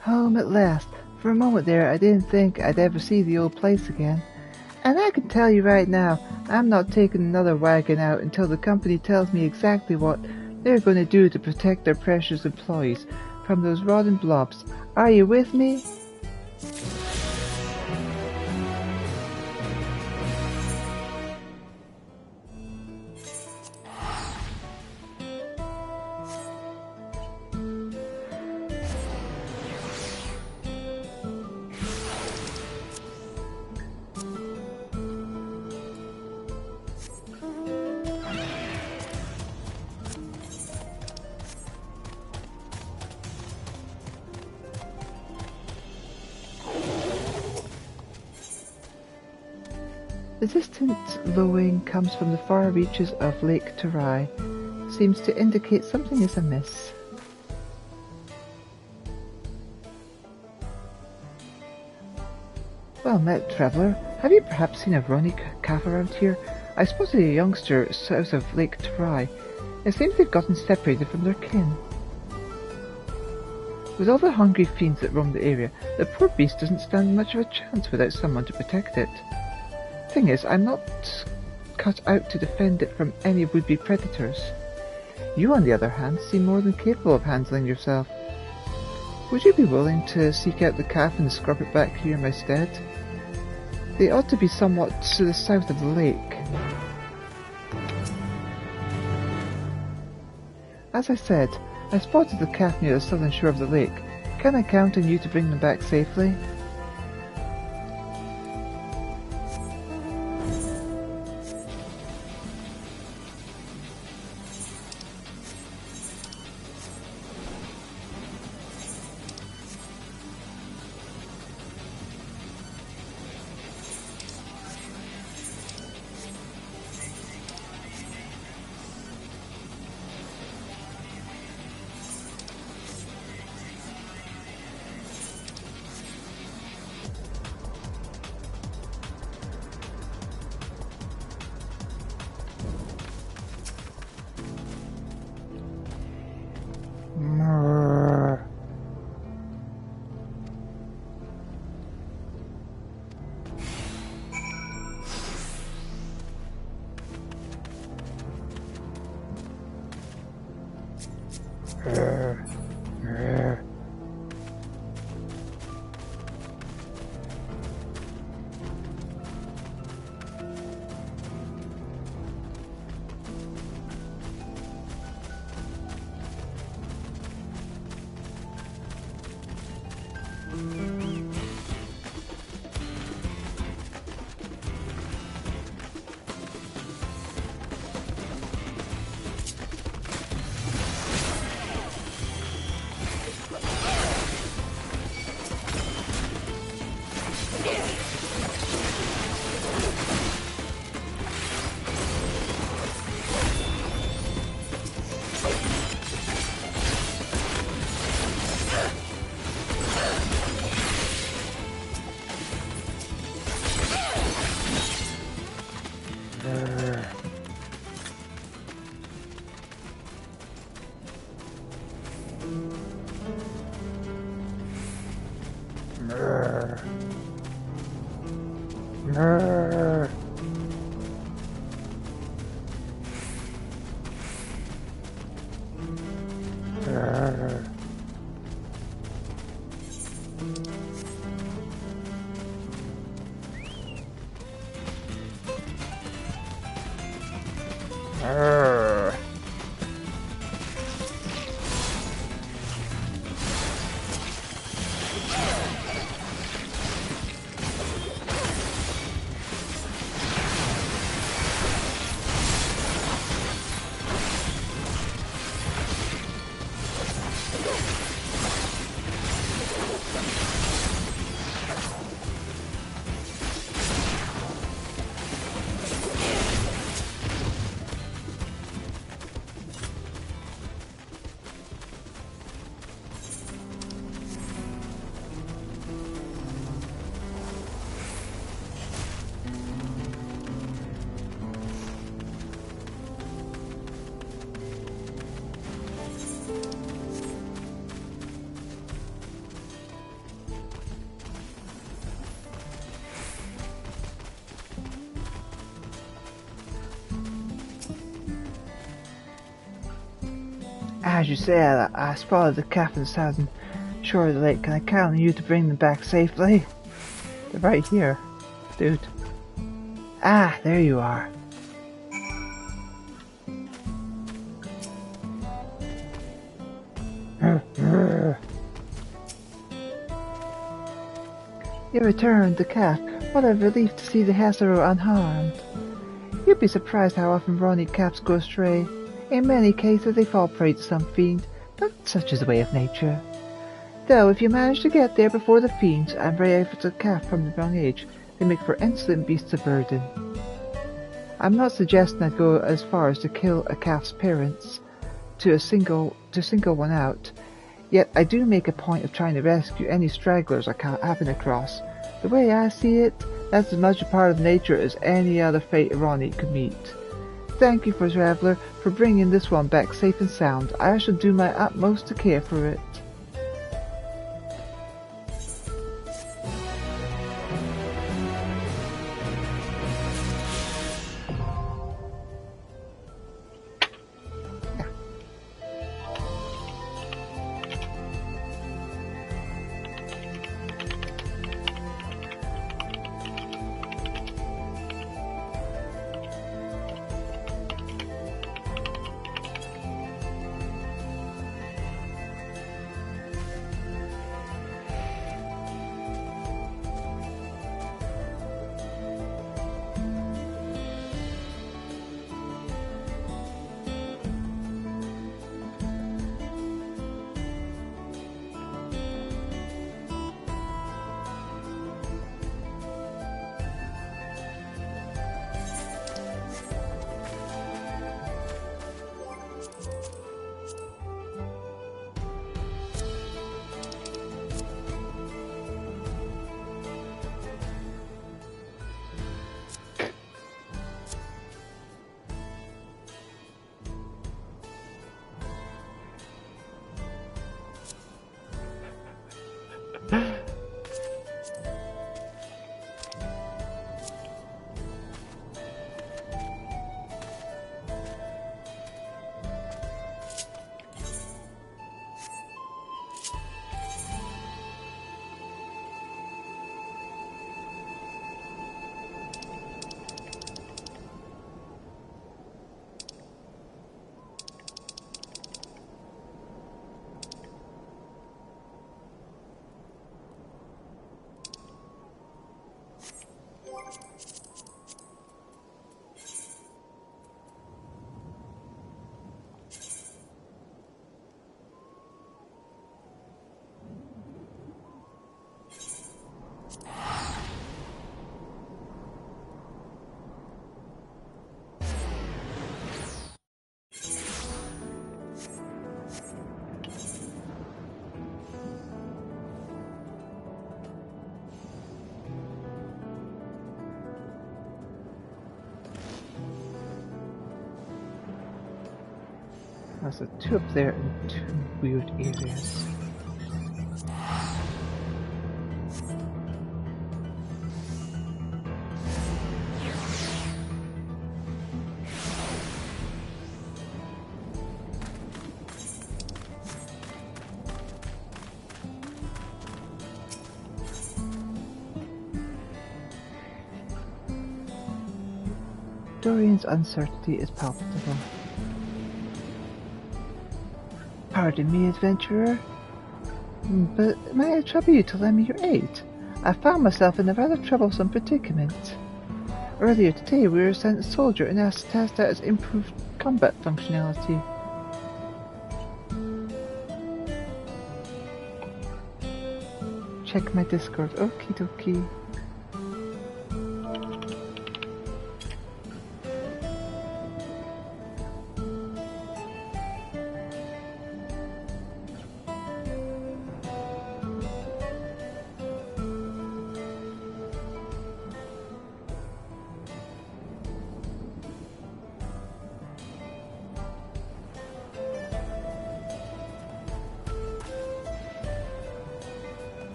Home at last. For a moment there, I didn't think I'd ever see the old place again. And I can tell you right now, I'm not taking another wagon out until the company tells me exactly what they're going to do to protect their precious employees from those rotten blobs. Are you with me? The distant lowing comes from the far reaches of Lake Tarai. Seems to indicate something is amiss. Well met, traveller. Have you perhaps seen a Ronnie calf around here? I spotted a youngster south of Lake Tarai. It seems they've gotten separated from their kin. With all the hungry fiends that roam the area, the poor beast doesn't stand much of a chance without someone to protect it. Thing is, I'm not cut out to defend it from any would-be predators. You, on the other hand, seem more than capable of handling yourself. Would you be willing to seek out the calf and scrub it back here in my stead? They ought to be somewhat to the south of the lake. As I said, I spotted the calf near the southern shore of the lake. Can I count on you to bring them back safely? As you said, I spotted the calf in the southern shore of the lake. Can I count on you to bring them back safely? They're right here, dude. Ah, there you are. You returned the calf. What a relief to see the Hazaro unharmed. You'd be surprised how often raw-meat calves go astray. In many cases they fall prey to some fiend, but such is the way of nature. Though if you manage to get there before the fiends and raise a calf from the young age, they make for excellent beasts of burden. I'm not suggesting I'd go as far as to kill a calf's parents to single one out, yet I do make a point of trying to rescue any stragglers I happen across. The way I see it, that's as much a part of nature as any other fate a raw-meat could meet. Thank you, traveller, for bringing this one back safe and sound. I shall do my utmost to care for it. There's a two up there and two weird areas. Dorian's uncertainty is palpable. Pardon me, adventurer, but may I trouble you to lend me your aid? I found myself in a rather troublesome predicament. Earlier today we were sent a soldier and asked to test out its improved combat functionality. Check my Discord. Okie dokie.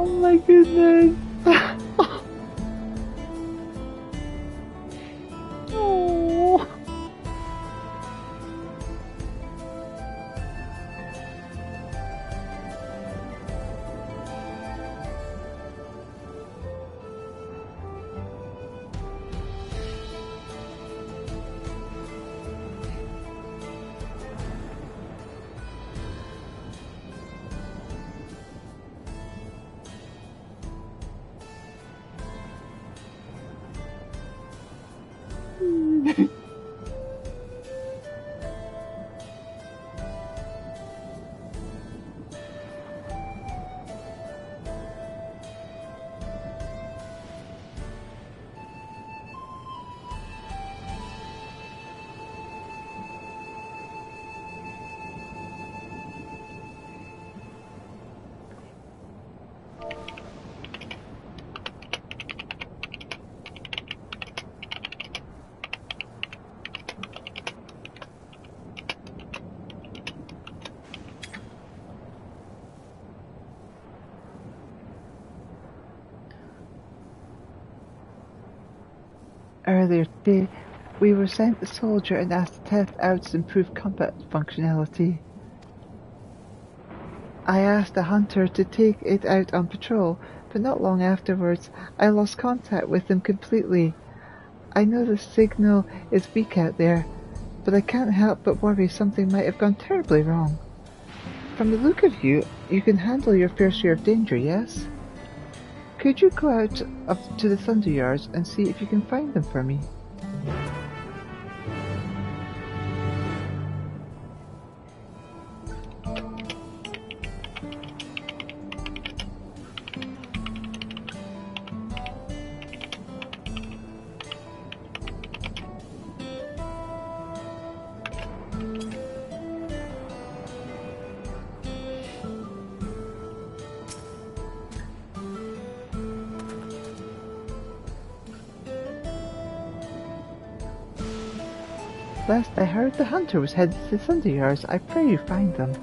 Oh my goodness. Oh. Earlier today, we were sent a soldier and asked to test out its improved combat functionality. I asked the hunter to take it out on patrol, but not long afterwards, I lost contact with him completely. I know the signal is weak out there, but I can't help but worry something might have gone terribly wrong. From the look of you, you can handle your fair share of danger, yes? Could you go out to the Thunder Yards and see if you can find them for me? Last I heard, the hunter was headed to the Thunder Yards. I pray you find them.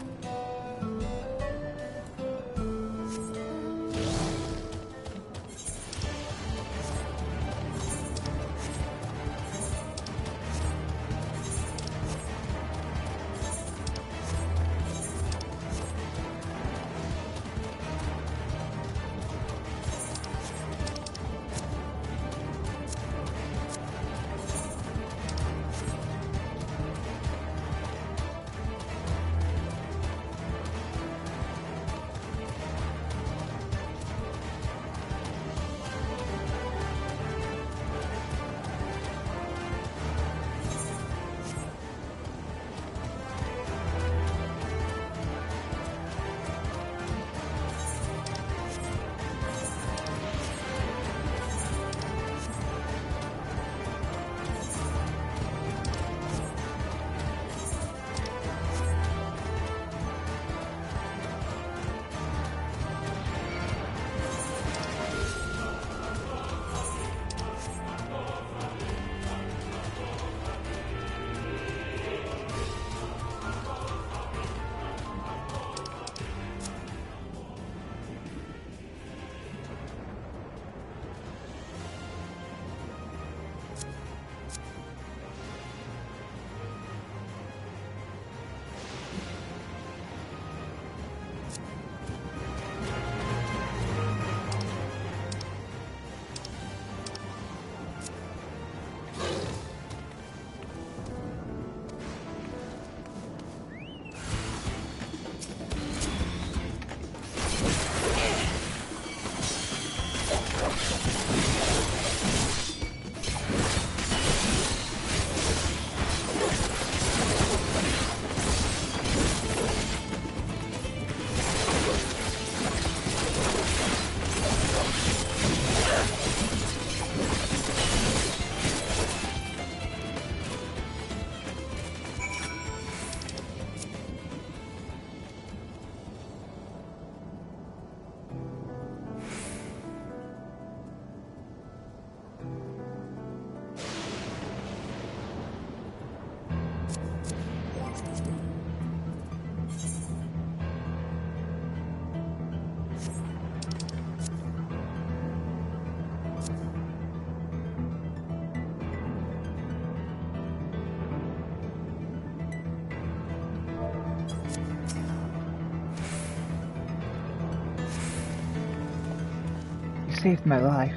saved my life.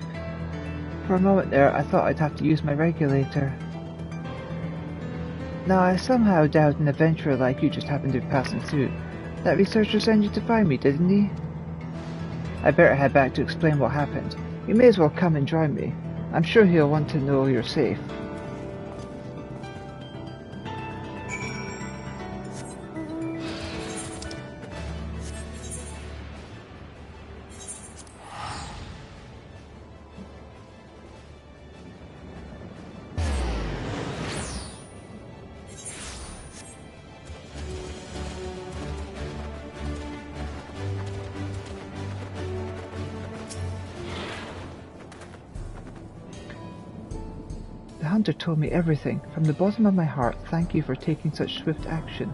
For a moment there, I thought I'd have to use my regulator. Now, I somehow doubt an adventurer like you just happened to be passing through. That researcher sent you to find me, didn't he? I better head back to explain what happened. You may as well come and join me. I'm sure he'll want to know you're safe. The hunter told me everything. From the bottom of my heart, thank you for taking such swift action.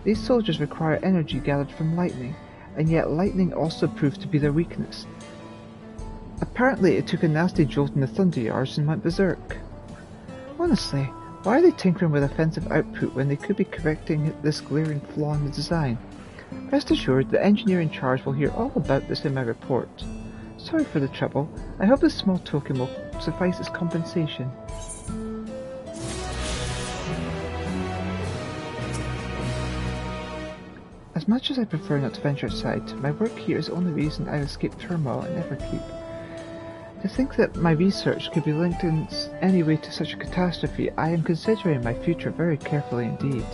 These soldiers require energy gathered from lightning, and yet lightning also proved to be their weakness. Apparently it took a nasty jolt in the thunder yards and went berserk. Honestly, why are they tinkering with offensive output when they could be correcting this glaring flaw in the design? Rest assured, the engineer in charge will hear all about this in my report. Sorry for the trouble. I hope this small token will suffice as compensation. As much as I prefer not to venture outside, my work here is the only reason I've escaped turmoil and Everkeep. To think that my research could be linked in any way to such a catastrophe, I am considering my future very carefully indeed.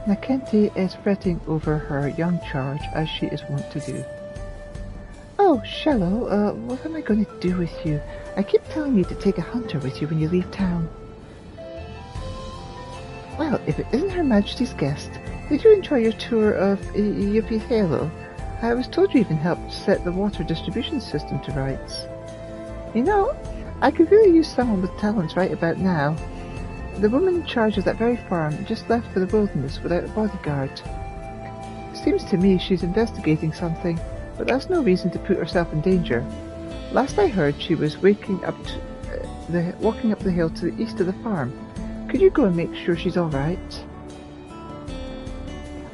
Nakenti is fretting over her young charge, as she is wont to do. Oh, Shallow, what am I going to do with you? I keep telling you to take a hunter with you when you leave town. Well, if it isn't Her Majesty's guest, did you enjoy your tour of Yuppie Halo? I was told you even helped set the water distribution system to rights. You know, I could really use someone with talents right about now. The woman in charge of that very farm just left for the wilderness without a bodyguard. Seems to me she's investigating something, but that's no reason to put herself in danger. Last I heard, she was walking up the hill to the east of the farm. Could you go and make sure she's all right?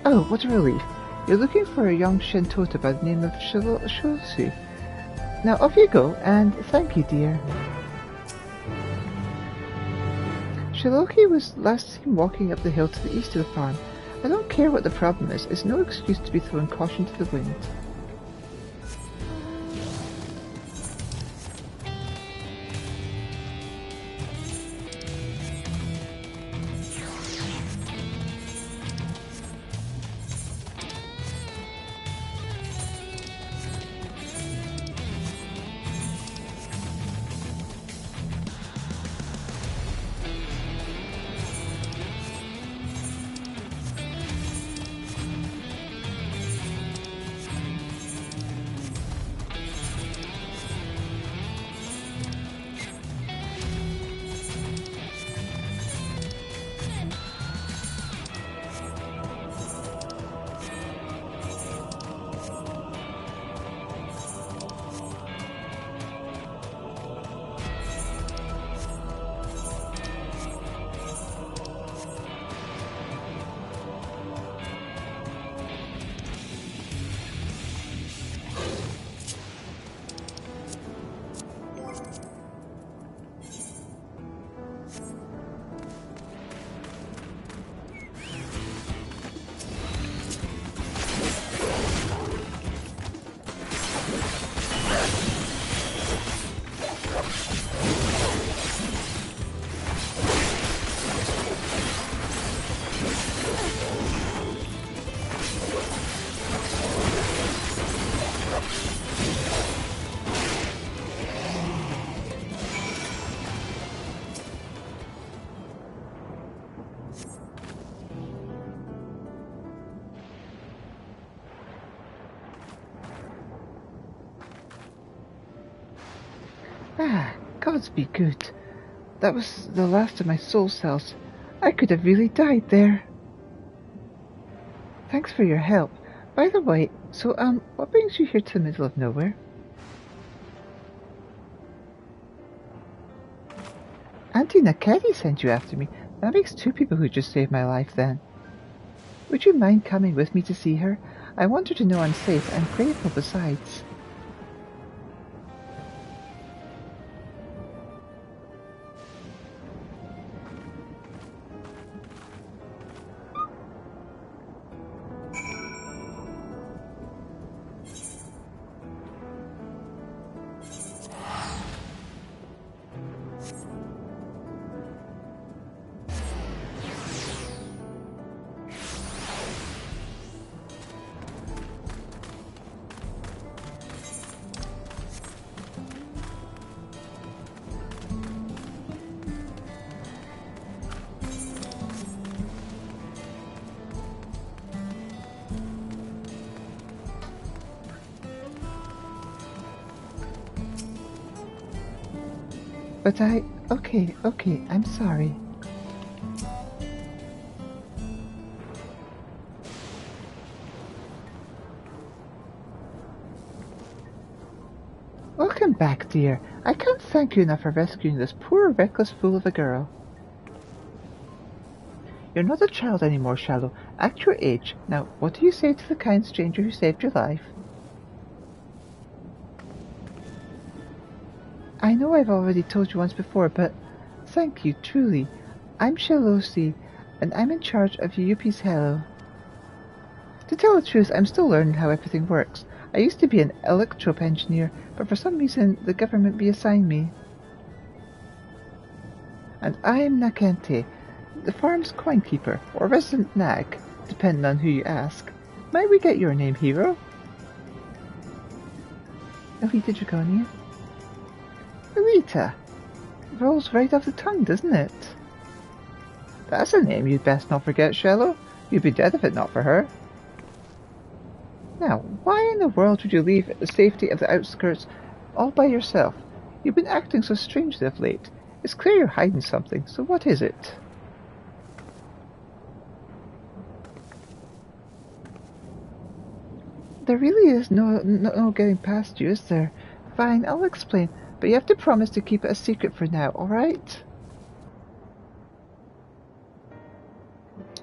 Oh, what a relief. You're looking for a young Shintota by the name of Shosu. Now off you go, and thank you, dear. Shiloki was last seen walking up the hill to the east of the farm. I don't care what the problem is, it's no excuse to be throwing caution to the wind. Ah, gods be good. That was the last of my soul cells. I could have really died there. Thanks for your help. By the way, so, what brings you here to the middle of nowhere? Auntie Nakedi sent you after me. That makes 2 people who just saved my life then. Would you mind coming with me to see her? I want her to know I'm safe and grateful besides. But okay, I'm sorry. Welcome back, dear. I can't thank you enough for rescuing this poor, reckless fool of a girl. You're not a child anymore, Shallow. Act your age. Now, what do you say to the kind stranger who saved your life? I know I've already told you once before, but thank you, truly. I'm Shalosi, and I'm in charge of Yuppie's Hello. To tell the truth, I'm still learning how everything works. I used to be an electrope engineer, but for some reason the government reassigned me. And I'm Nakente, the farm's coinkeeper, or resident nag, depending on who you ask. Might we get your name, hero? Elita Draconia? Elita. Rolls right off the tongue, doesn't it? That's a name you'd best not forget, Shallow. You'd be dead if it not for her. Now, why in the world would you leave the safety of the outskirts all by yourself? You've been acting so strangely of late. It's clear you're hiding something, so what is it? There really is no getting past you, is there? Fine, I'll explain, but you have to promise to keep it a secret for now, alright?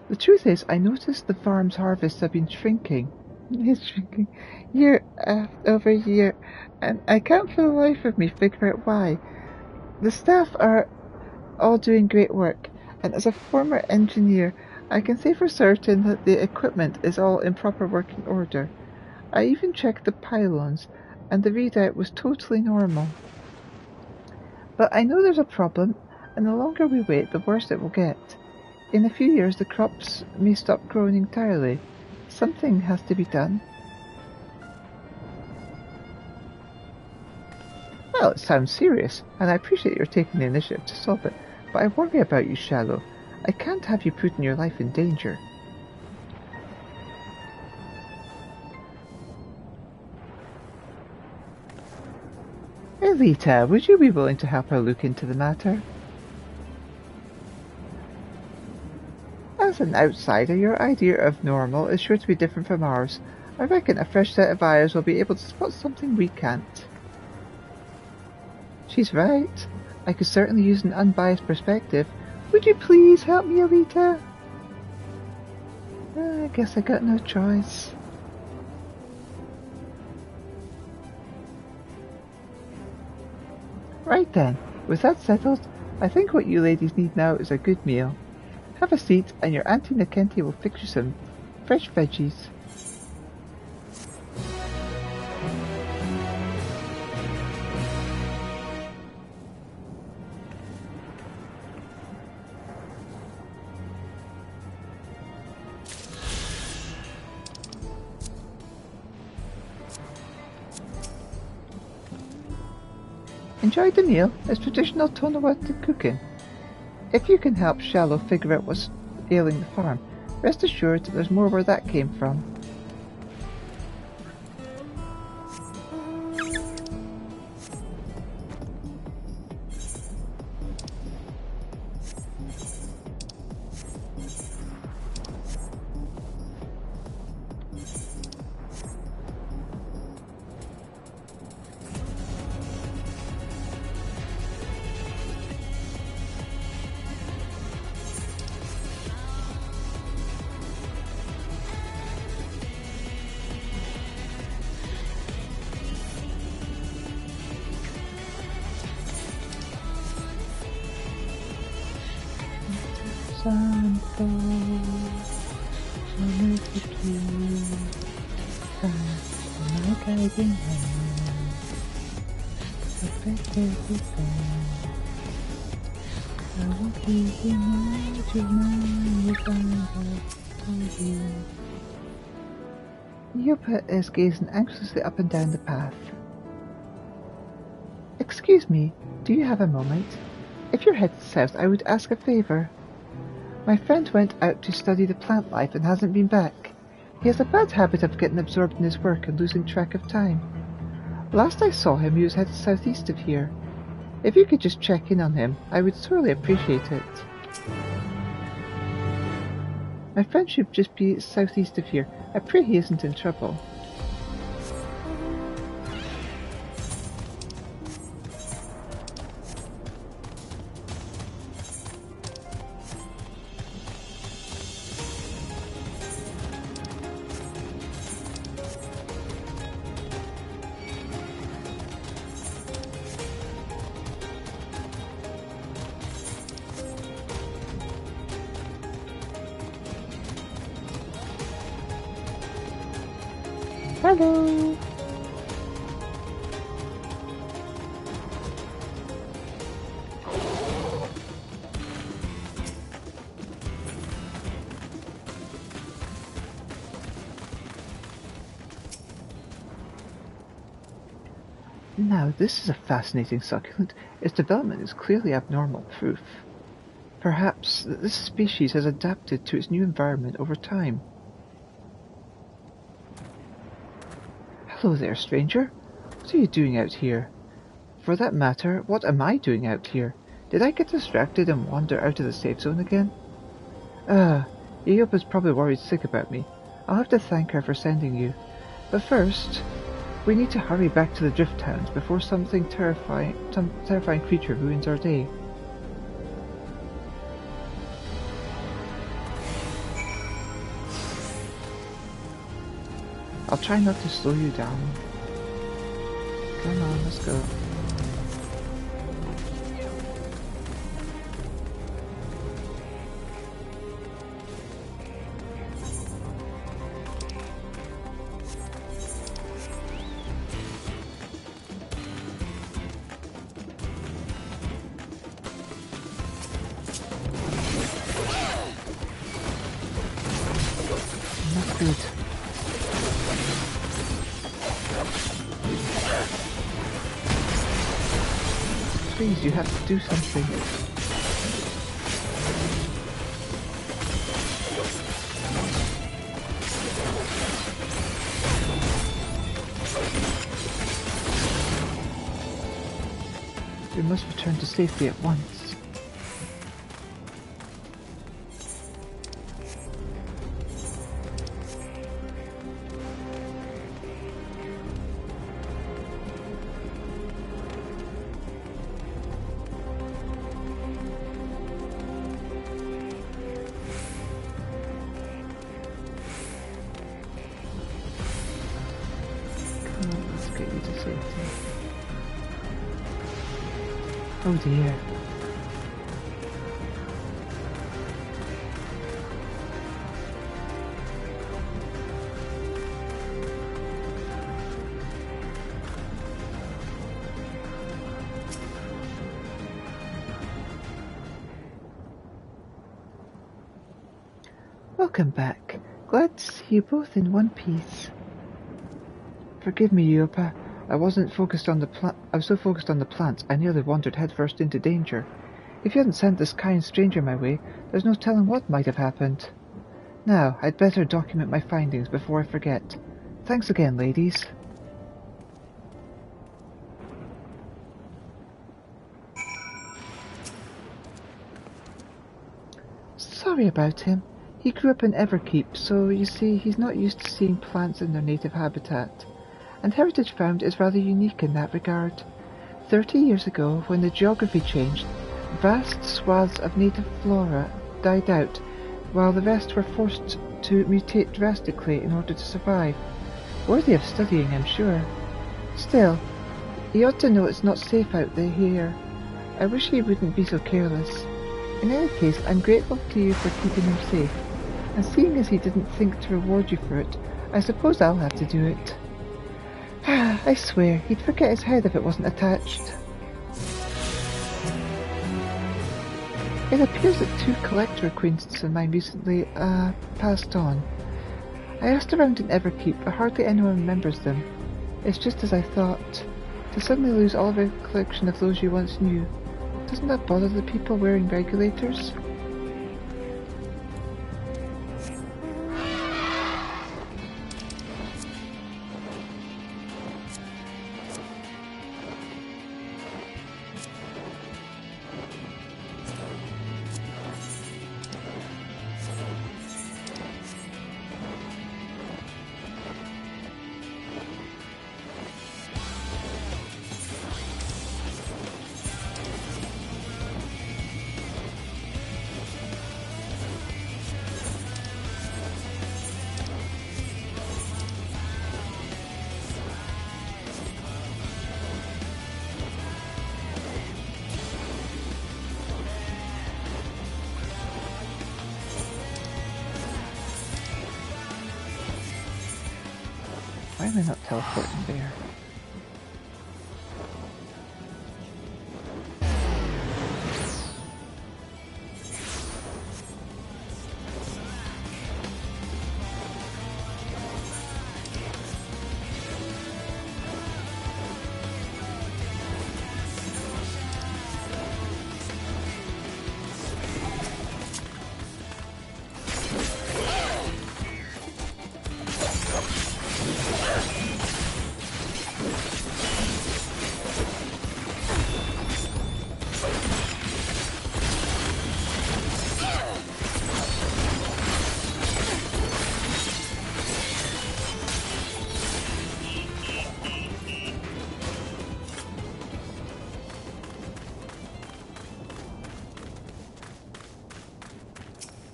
The truth is, I noticed the farm's harvests have been shrinking. It's shrinking year over year, and I can't for the life of me figure out why. The staff are all doing great work, and as a former engineer, I can say for certain that the equipment is all in proper working order. I even checked the pylons, and the readout was totally normal. But I know there's a problem, and the longer we wait, the worse it will get. In a few years, the crops may stop growing entirely. Something has to be done. Well, it sounds serious, and I appreciate your taking the initiative to solve it, but I worry about you, Shallow. I can't have you putting your life in danger. Elita, would you be willing to help her look into the matter? As an outsider, your idea of normal is sure to be different from ours. I reckon a fresh set of eyes will be able to spot something we can't. She's right. I could certainly use an unbiased perspective. Would you please help me, Elita? I guess I got no choice. Right then, with that settled, I think what you ladies need now is a good meal. Have a seat, and your Auntie Nakenti will fix you some fresh veggies. Enjoy the meal. It's traditional Tonawati cooking. If you can help Shallow figure out what's ailing the farm, rest assured there's more where that came from. fall underneath the tree. That's my guiding hand. Perfect everything. I will keep in mind your mind if I have you. Yopa is gazing anxiously up and down the path. Excuse me, do you have a moment? If you're headed south, I would ask a favour. My friend went out to study the plant life and hasn't been back. He has a bad habit of getting absorbed in his work and losing track of time. Last I saw him, he was headed southeast of here. If you could just check in on him, I would thoroughly appreciate it. My friend should just be southeast of here. I pray he isn't in trouble. Hello! Now, this is a fascinating succulent. Its development is clearly abnormal proof. Perhaps this species has adapted to its new environment over time. Hello there, stranger. What are you doing out here? For that matter, what am I doing out here? Did I get distracted and wander out of the safe zone again? Eopa's probably worried sick about me. I'll have to thank her for sending you. But first, we need to hurry back to the Drift Towns before some terrifying creature ruins our day. I'll try not to slow you down. Come on, let's go. Not good. Please, you have to do something. We must return to safety at once. Let's get you to safety. Oh dear. Welcome back. Glad to see you both in one piece. Forgive me, Yopa. I was so focused on the plants, I nearly wandered headfirst into danger. If you hadn't sent this kind stranger my way, there's no telling what might have happened. Now, I'd better document my findings before I forget. Thanks again, ladies. Sorry about him. He grew up in Everkeep, so you see he's not used to seeing plants in their native habitat. And Heritage Found is rather unique in that regard. 30 years ago, when the geography changed, vast swaths of native flora died out, while the rest were forced to mutate drastically in order to survive. Worthy of studying, I'm sure. Still, he ought to know it's not safe out there here. I wish he wouldn't be so careless. In any case, I'm grateful to you for keeping him safe, and seeing as he didn't think to reward you for it, I suppose I'll have to do it. I swear, he'd forget his head if it wasn't attached. It appears that 2 collector acquaintances of mine recently, passed on. I asked around in Everkeep, but hardly anyone remembers them. It's just as I thought. To suddenly lose all recollection of those you once knew, doesn't that bother the people wearing regulators? Why am I not teleporting there?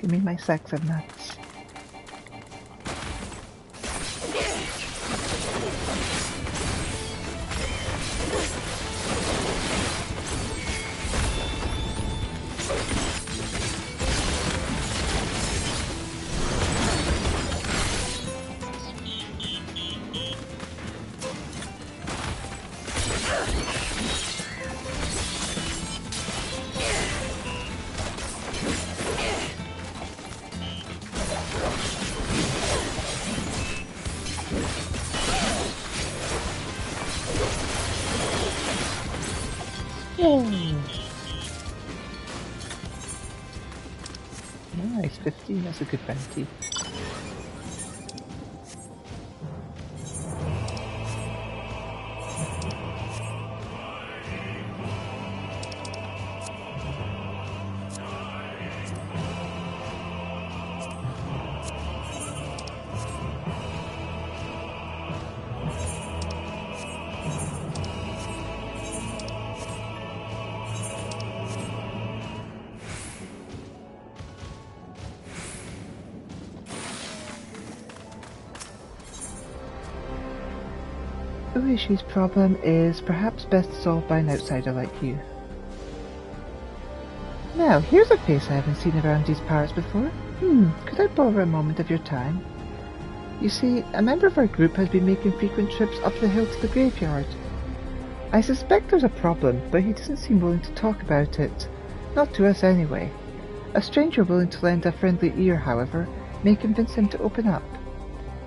Give me my sacks of nuts. Nice, 15, that's a good bounty. Ueshi's problem is perhaps best solved by an outsider like you. Now, here's a face I haven't seen around these parts before. Could I borrow a moment of your time? You see, a member of our group has been making frequent trips up the hill to the graveyard. I suspect there's a problem, but he doesn't seem willing to talk about it. Not to us anyway. A stranger willing to lend a friendly ear, however, may convince him to open up.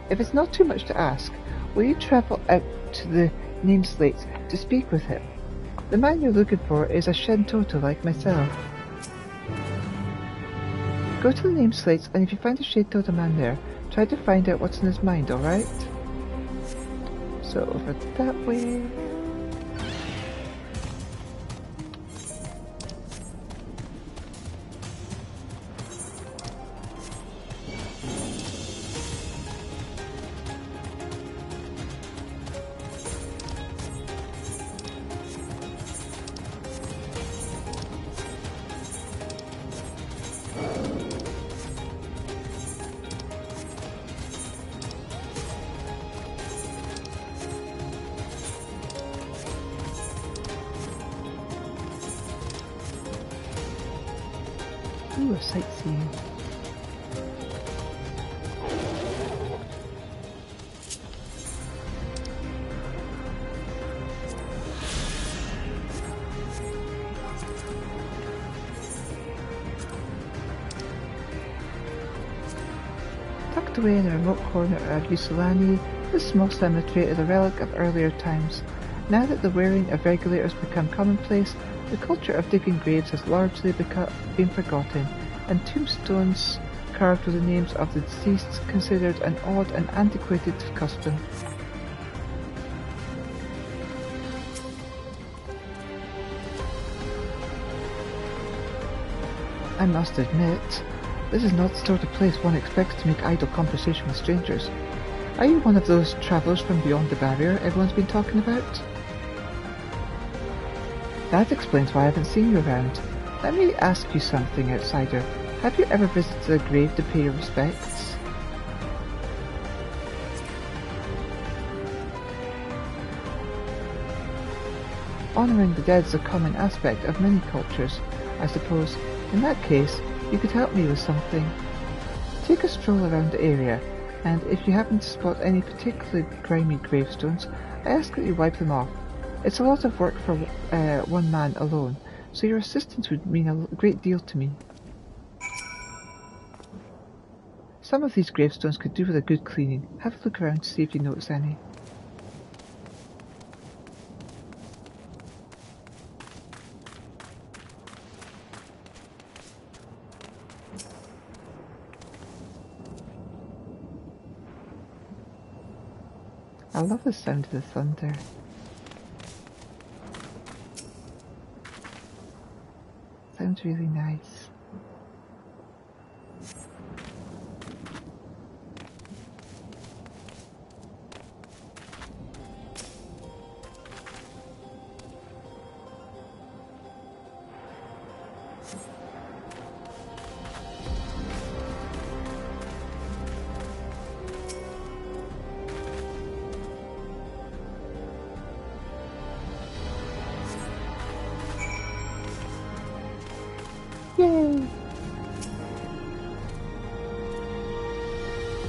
If it's not too much to ask, will you travel out to the name slates to speak with him? The man you're looking for is a Shentoto like myself. Go to the name slates, and if you find a Shentoto man there, try to find out what's in his mind, alright? So over that way. sightseeing. Tucked away in a remote corner of Usulani, this small cemetery is a relic of earlier times. Now that the wearing of regulators become commonplace, the culture of digging graves has largely been forgotten, and tombstones carved with the names of the deceased considered an odd and antiquated custom. I must admit, this is not the sort of place one expects to make idle conversation with strangers. Are you one of those travellers from beyond the barrier everyone's been talking about? That explains why I haven't seen you around. Let me ask you something, outsider. Have you ever visited a grave to pay your respects? Honouring the dead is a common aspect of many cultures, I suppose. In that case, you could help me with something. Take a stroll around the area, and if you happen to spot any particularly grimy gravestones, I ask that you wipe them off. It's a lot of work for one man alone, so your assistance would mean a great deal to me. Some of these gravestones could do with a good cleaning. Have a look around to see if you notice any. I love the sound of the thunder. Sounds really nice. Yay!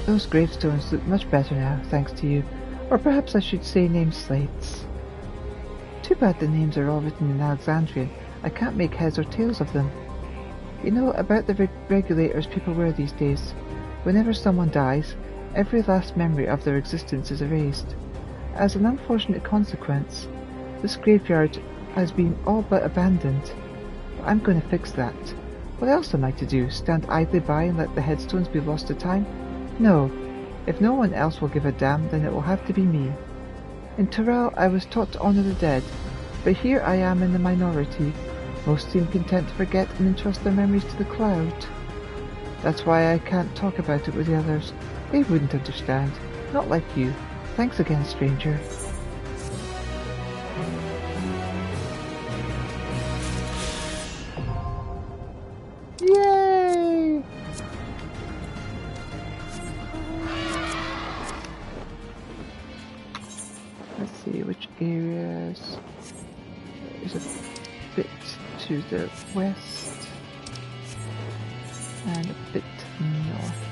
Those gravestones look much better now, thanks to you. Or perhaps I should say name slates. Too bad the names are all written in Alexandrian. I can't make heads or tails of them. You know about the regulators people wear these days. Whenever someone dies, every last memory of their existence is erased. As an unfortunate consequence, this graveyard has been all but abandoned. I'm going to fix that. What else am I to do? Stand idly by and let the headstones be lost to time? No. If no one else will give a damn, then it will have to be me. In Torel, I was taught to honour the dead, but here I am in the minority. Most seem content to forget and entrust their memories to the cloud. That's why I can't talk about it with the others. They wouldn't understand. Not like you. Thanks again, stranger. Yay! Let's see which areas. There's a bit to the west and a bit north.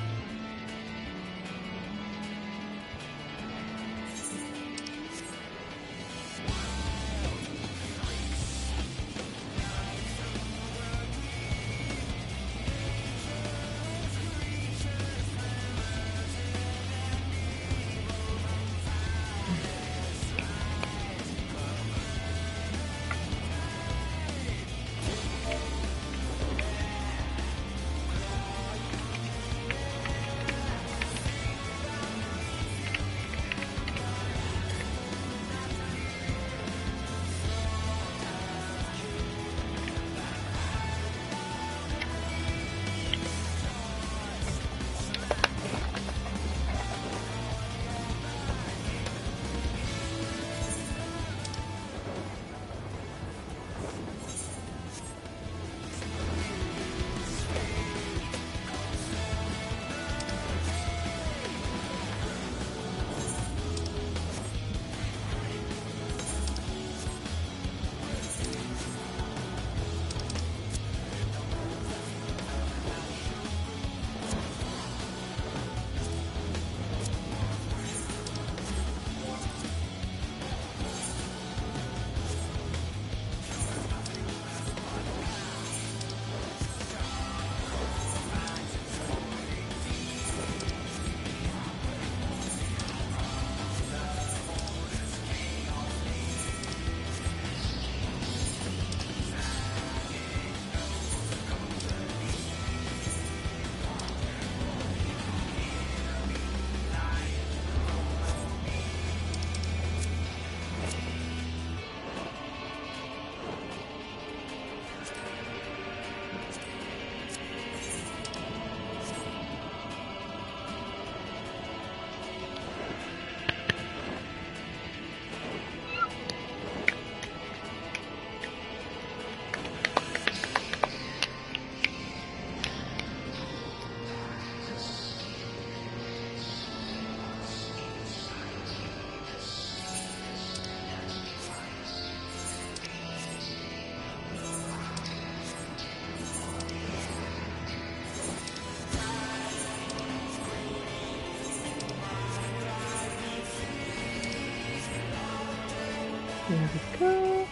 There we go.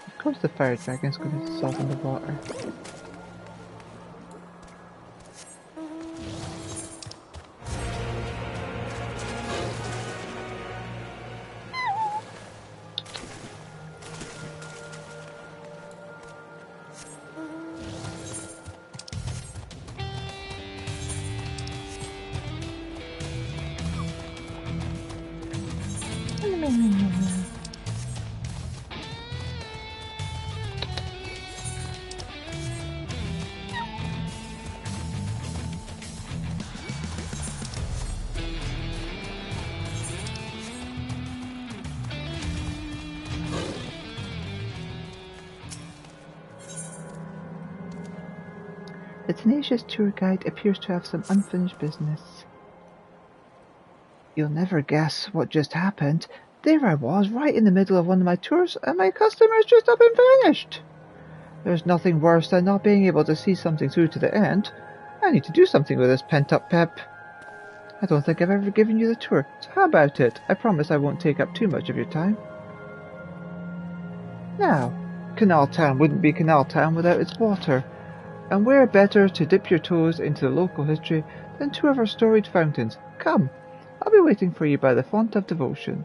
Of course the fire dragon's going to dissolve in the water. The tenacious tour guide appears to have some unfinished business. You'll never guess what just happened. There I was, right in the middle of one of my tours, and my customer's just up and vanished. There's nothing worse than not being able to see something through to the end. I need to do something with this pent-up pep. I don't think I've ever given you the tour, so how about it? I promise I won't take up too much of your time. Now, Canal Town wouldn't be Canal Town without its water. And where better to dip your toes into the local history than two of our storied fountains? Come, I'll be waiting for you by the Font of Devotion.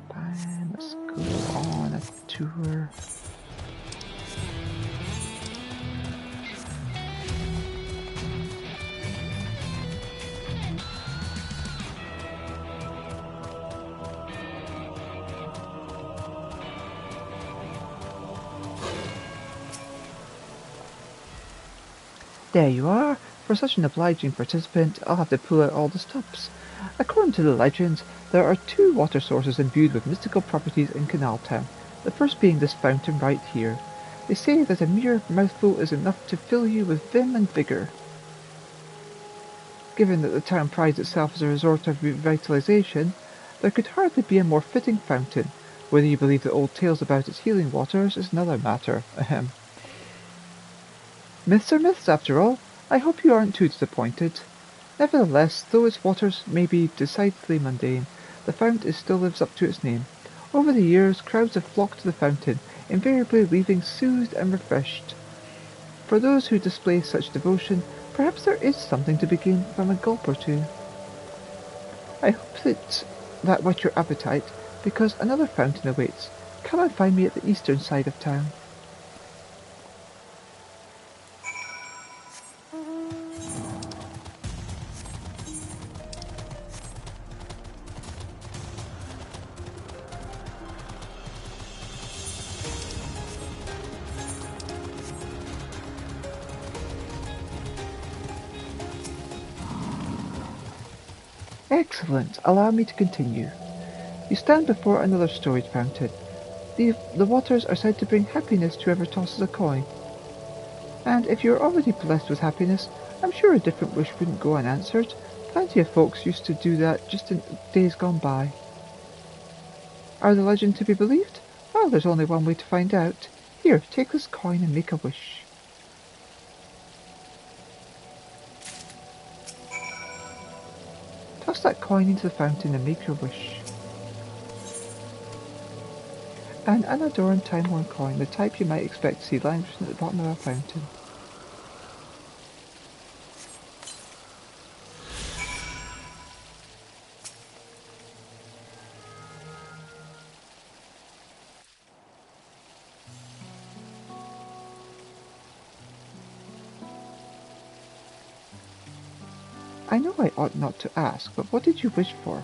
Fine, let's go on a tour. There you are. For such an obliging participant, I'll have to pull out all the stops. According to the legends, there are two water sources imbued with mystical properties in Canal Town, the first being this fountain right here. They say that a mere mouthful is enough to fill you with vim and vigour. Given that the town prides itself as a resort of revitalization, there could hardly be a more fitting fountain. Whether you believe the old tales about its healing waters is another matter. Ahem. Myths are myths, after all. I hope you aren't too disappointed. Nevertheless, though its waters may be decidedly mundane, the fount still lives up to its name. Over the years, crowds have flocked to the fountain, invariably leaving soothed and refreshed. For those who display such devotion, perhaps there is something to be gained from a gulp or two. I hope that whet your appetite, because another fountain awaits. Come and find me at the eastern side of town. Excellent. Allow me to continue. You stand before another storied fountain. The waters are said to bring happiness to whoever tosses a coin. And if you're already blessed with happiness, I'm sure a different wish wouldn't go unanswered. Plenty of folks used to do that just in days gone by. Are the legends to be believed? Well, there's only one way to find out. Here, take this coin and make a wish. Toss that coin into the fountain and make your wish. An unadorned time-worn coin, the type you might expect to see languishing at the bottom of a fountain. I know I ought not to ask, but what did you wish for?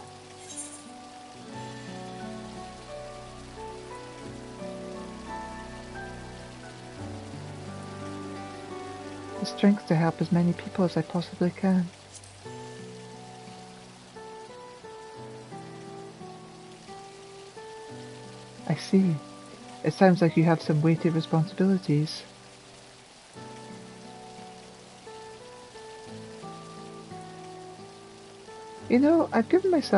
The strength to help as many people as I possibly can. I see. It sounds like you have some weighty responsibilities. You know, I've given this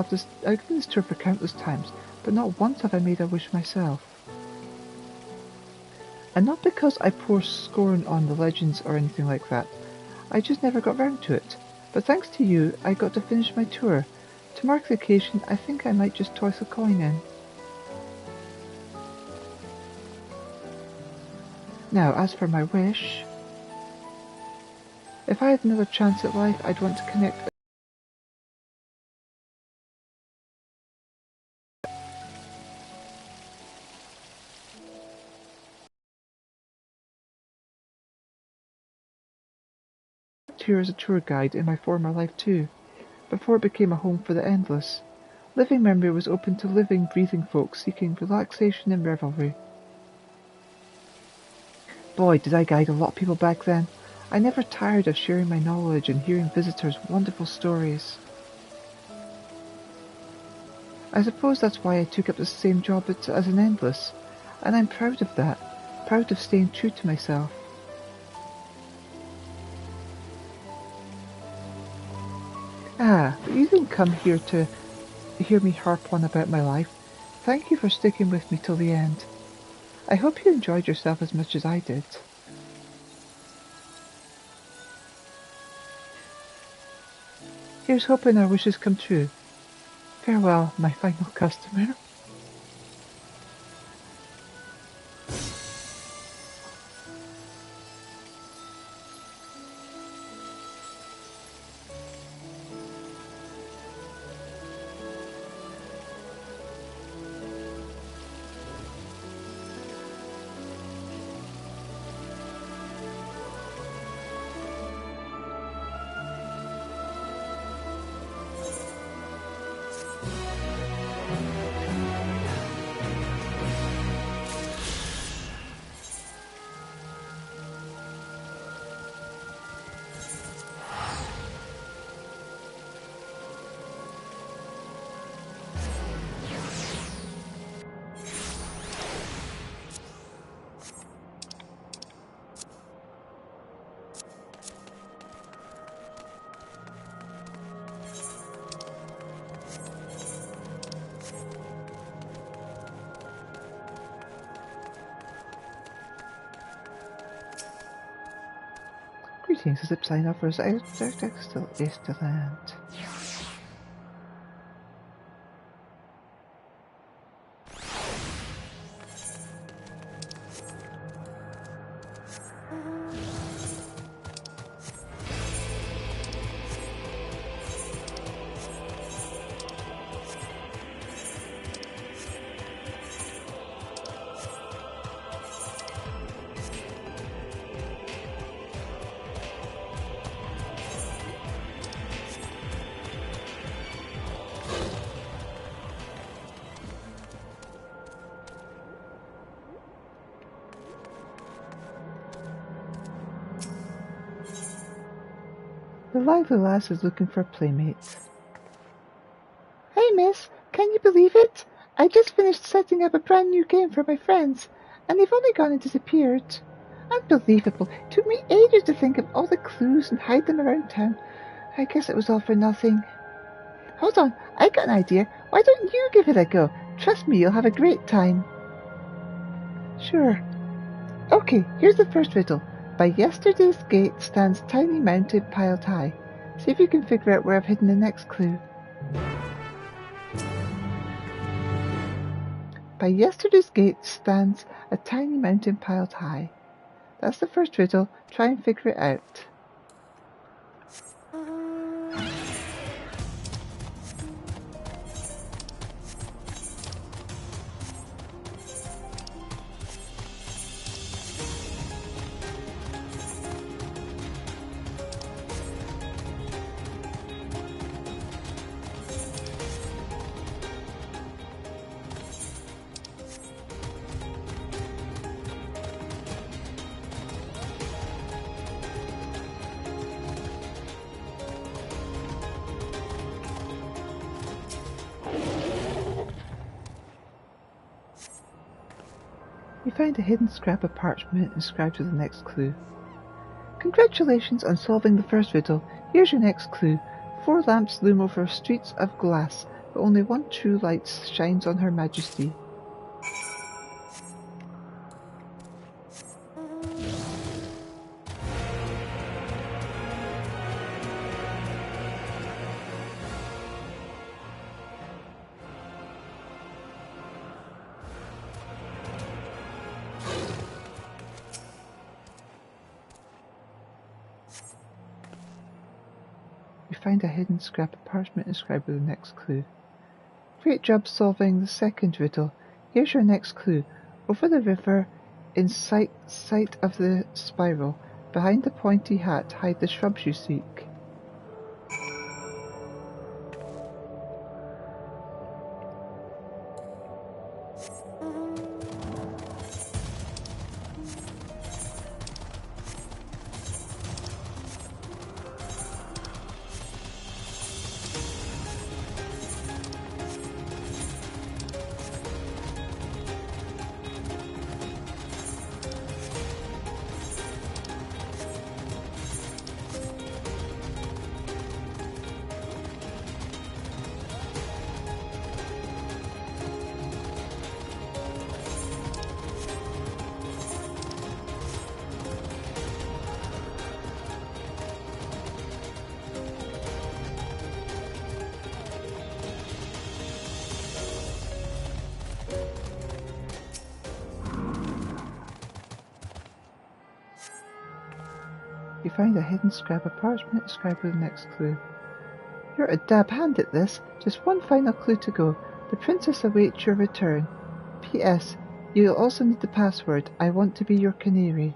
tour for countless times, but not once have I made a wish myself. And not because I pour scorn on the legends or anything like that. I just never got round to it. But thanks to you, I got to finish my tour. To mark the occasion, I think I might just toss a coin in. Now, as for my wish, if I had another chance at life, I'd want to connect here as a tour guide in my former life too, before it became a home for the endless. Living memory was open to living, breathing folk seeking relaxation and revelry. Boy, did I guide a lot of people back then. I never tired of sharing my knowledge and hearing visitors' wonderful stories. I suppose that's why I took up the same job as an endless, and I'm proud of that, proud of staying true to myself. Ah, but you didn't come here to hear me harp on about my life. Thank you for sticking with me till the end. I hope you enjoyed yourself as much as I did. Here's hoping our wishes come true. Farewell, my final customer. Greetings, the zip sign offers still is to land. The lively lass is looking for a playmate. Hey miss, can you believe it? I just finished setting up a brand new game for my friends, and they've only gone and disappeared. Unbelievable. It took me ages to think of all the clues and hide them around town. I guess it was all for nothing. Hold on, I got an idea. Why don't you give it a go? Trust me, you'll have a great time. Sure. Okay, here's the first riddle. By yesterday's gate stands tiny mountain piled high. See if you can figure out where I've hidden the next clue. By yesterday's gate stands a tiny mountain piled high. That's the first riddle. Try and figure it out. You find a hidden scrap of parchment inscribed with the next clue. Congratulations on solving the first riddle. Here's your next clue. 4 lamps loom over streets of glass, but only one true light shines on Her Majesty. You find a hidden scrap of parchment inscribed with the next clue. Great job solving the second riddle. Here's your next clue. Over the river, in sight of the spiral, behind the pointy hat hide the shrubs you seek. You find a hidden scrap of parchment inscribed with the next clue. You're a dab hand at this. Just one final clue to go. The princess awaits your return. P.S. You'll also need the password. I want to be your canary.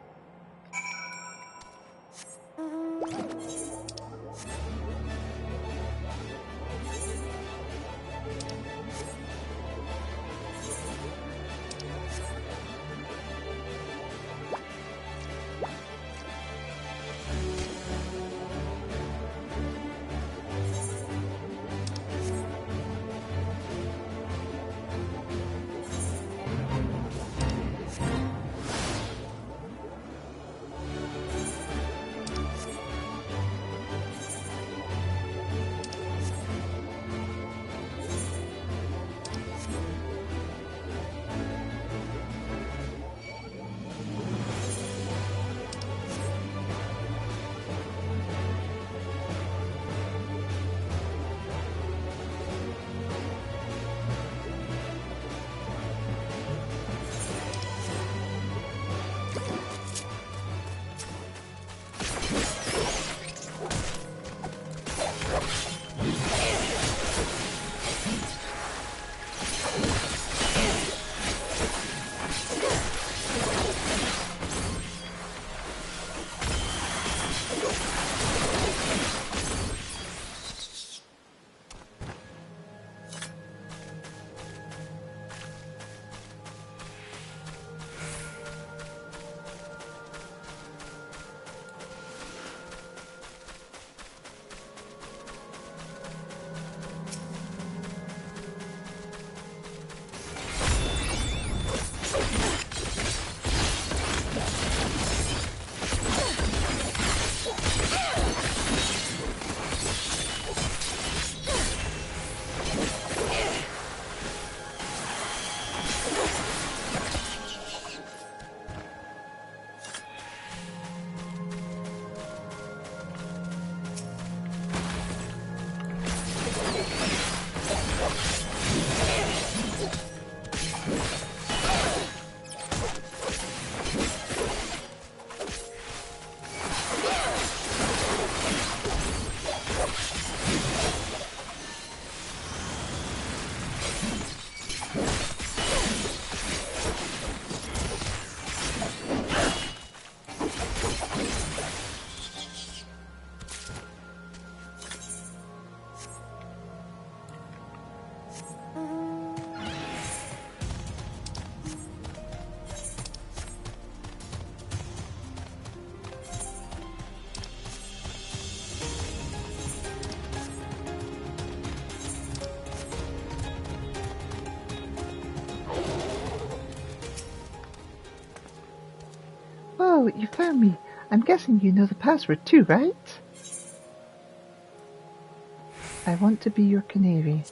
So, you found me. I'm guessing you know the password too, right? I want to be your canary.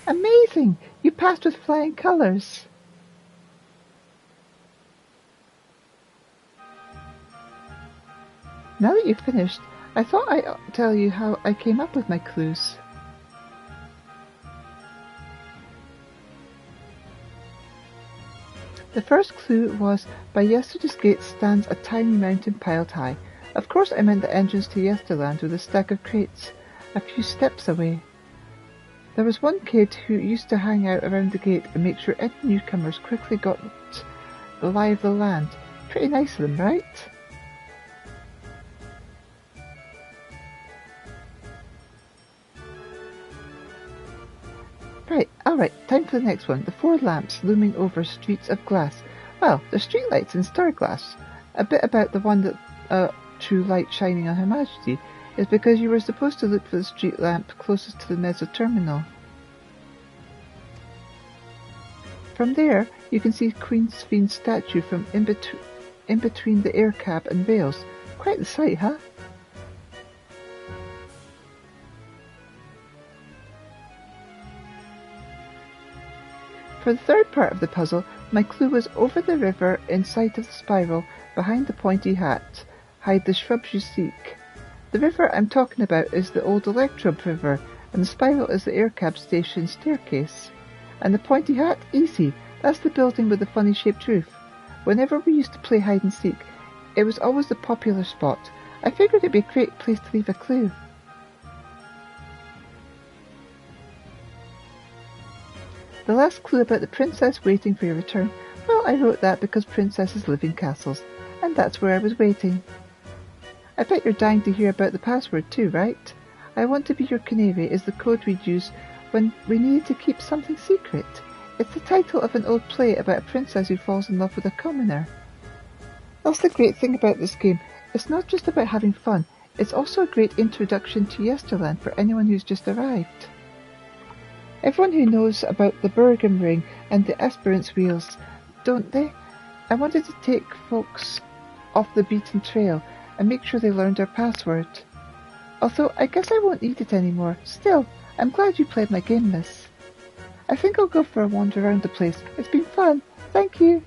Amazing! You passed with flying colours. Now that you've finished, I thought I'd tell you how I came up with my clues. The first clue was, by yesterday's gate stands a tiny mountain piled high. Of course I meant the entrance to Yesterland with a stack of crates, a few steps away. There was one kid who used to hang out around the gate and make sure any newcomers quickly got the lie of the land. Pretty nice of them, right? Right, alright, time for the next one. The 4 lamps looming over streets of glass. Well, they're streetlights in star glass. A bit about the one that true light shining on Her Majesty is because you were supposed to look for the street lamp closest to the Mezzo Terminal. From there, you can see Queen Sophine's statue from in between the air cab and rails. Quite the sight, huh? For the third part of the puzzle, my clue was over the river in sight of the spiral, behind the pointy hat. Hide the shrubs you seek. The river I'm talking about is the old Electrobe River, and the spiral is the aircab station staircase. And the pointy hat? Easy. That's the building with the funny-shaped roof. Whenever we used to play hide-and-seek, it was always the popular spot. I figured it'd be a great place to leave a clue. The last clue about the princess waiting for your return. Well, I wrote that because princesses live in castles, and that's where I was waiting. I bet you're dying to hear about the password too, right? I want to be your canary is the code we'd use when we needed to keep something secret. It's the title of an old play about a princess who falls in love with a commoner. That's the great thing about this game. It's not just about having fun, it's also a great introduction to Yesterland for anyone who's just arrived. Everyone who knows about the Bergam Ring and the Esperance Wheels, don't they? I wanted to take folks off the beaten trail and make sure they learned our password. Although I guess I won't need it anymore. Still, I'm glad you played my game, miss. I think I'll go for a wander around the place. It's been fun. Thank you.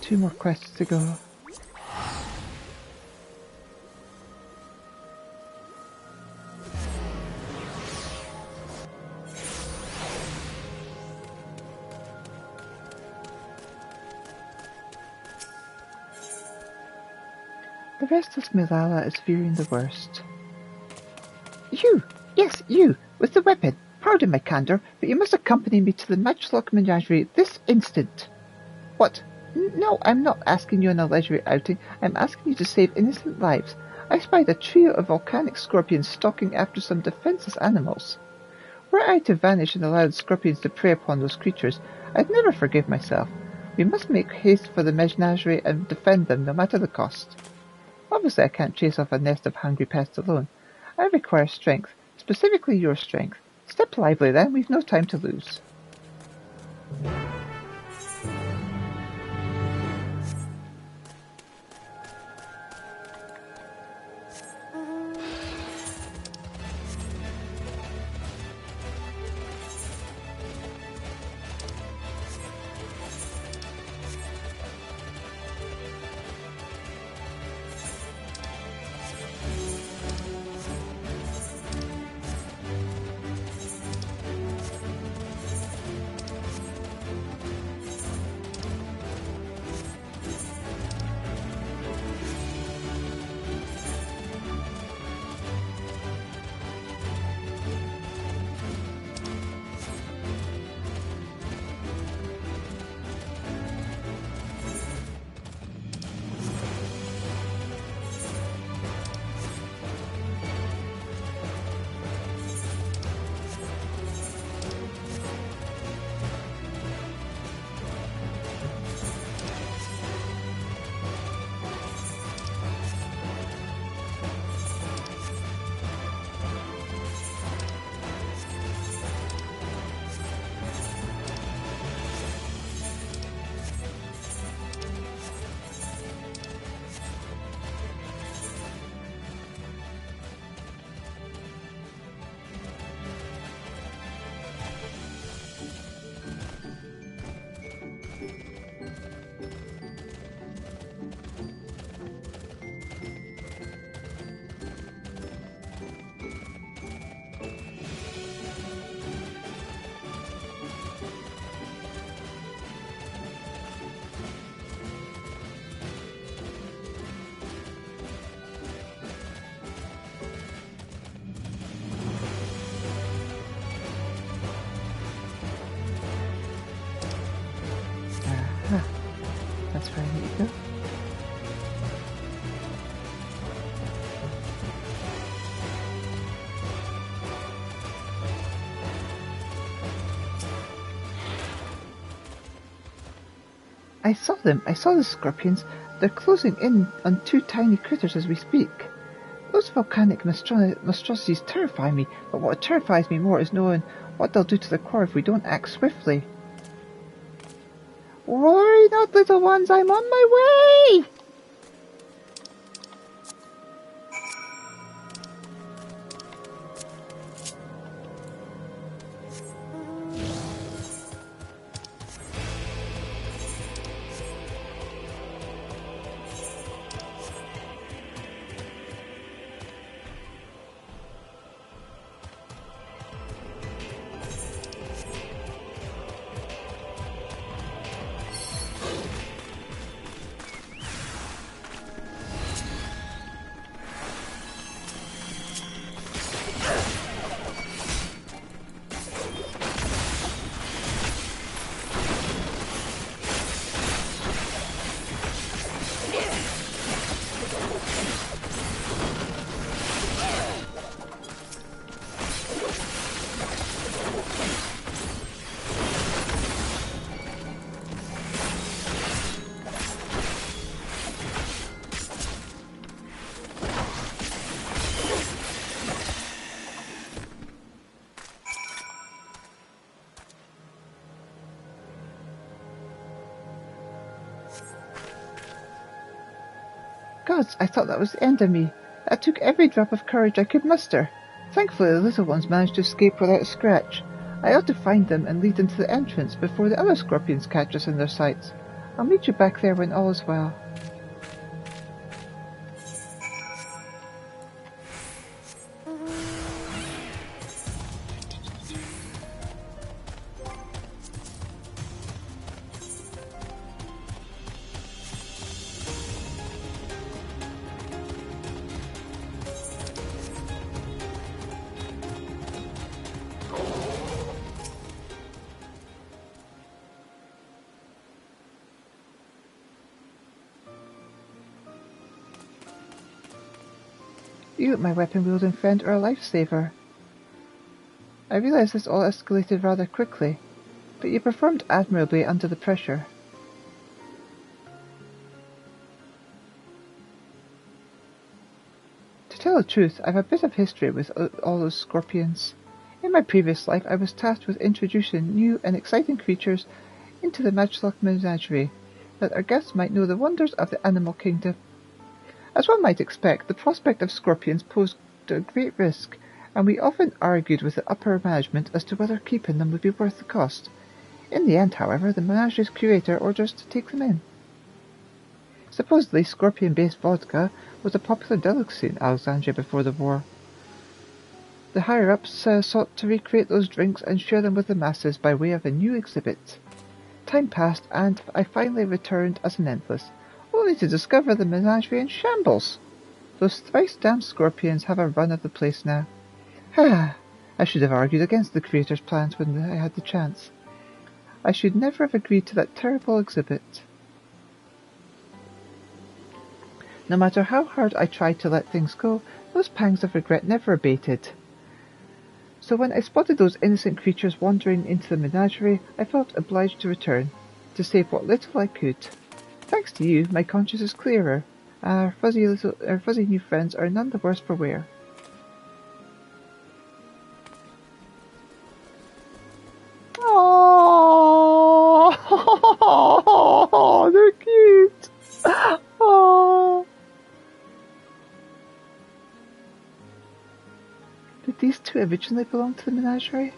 Two more quests to go. The restless Milala is fearing the worst. You! Yes, you! With the weapon! Pardon my candour, but you must accompany me to the Matchlock Menagerie this instant. What? No, I'm not asking you on a leisurely outing. I'm asking you to save innocent lives. I spied a trio of volcanic scorpions stalking after some defenceless animals. Were I to vanish and allow the scorpions to prey upon those creatures, I'd never forgive myself. We must make haste for the menagerie and defend them, no matter the cost. Obviously, I can't chase off a nest of hungry pests alone. I require strength, specifically your strength. Step lively, then. We've no time to lose. Ah, that's where I need to go. I saw them. I saw the scorpions. They're closing in on 2 tiny critters as we speak. Those volcanic monstrosities terrify me, but what terrifies me more is knowing what they'll do to the core if we don't act swiftly. Worry not, little ones, I'm on my way! Gods, I thought that was the end of me. That took every drop of courage I could muster. Thankfully the little ones managed to escape without a scratch. I ought to find them and lead them to the entrance before the other scorpions catch us in their sights. I'll meet you back there when all is well. You, my weapon-wielding friend, are a lifesaver. I realize this all escalated rather quickly, but you performed admirably under the pressure. To tell the truth, I've a bit of history with all those scorpions. In my previous life, I was tasked with introducing new and exciting creatures into the Matchlock menagerie, that our guests might know the wonders of the animal kingdom. As one might expect, the prospect of scorpions posed a great risk, and we often argued with the upper management as to whether keeping them would be worth the cost. In the end, however, the menagerie's curator ordered us to take them in. Supposedly, scorpion-based vodka was a popular delicacy in Alexandria before the war. The higher-ups sought to recreate those drinks and share them with the masses by way of a new exhibit. Time passed, and I finally returned as an endless, only to discover the menagerie in shambles. Those thrice-damned scorpions have a run of the place now. I should have argued against the creator's plans when I had the chance. I should never have agreed to that terrible exhibit. No matter how hard I tried to let things go, those pangs of regret never abated. So when I spotted those innocent creatures wandering into the menagerie, I felt obliged to return, to save what little I could. Thanks to you, my conscience is clearer. Our fuzzy new friends are none the worse for wear. Oh, they're cute. Oh. Did these two originally belong to the menagerie?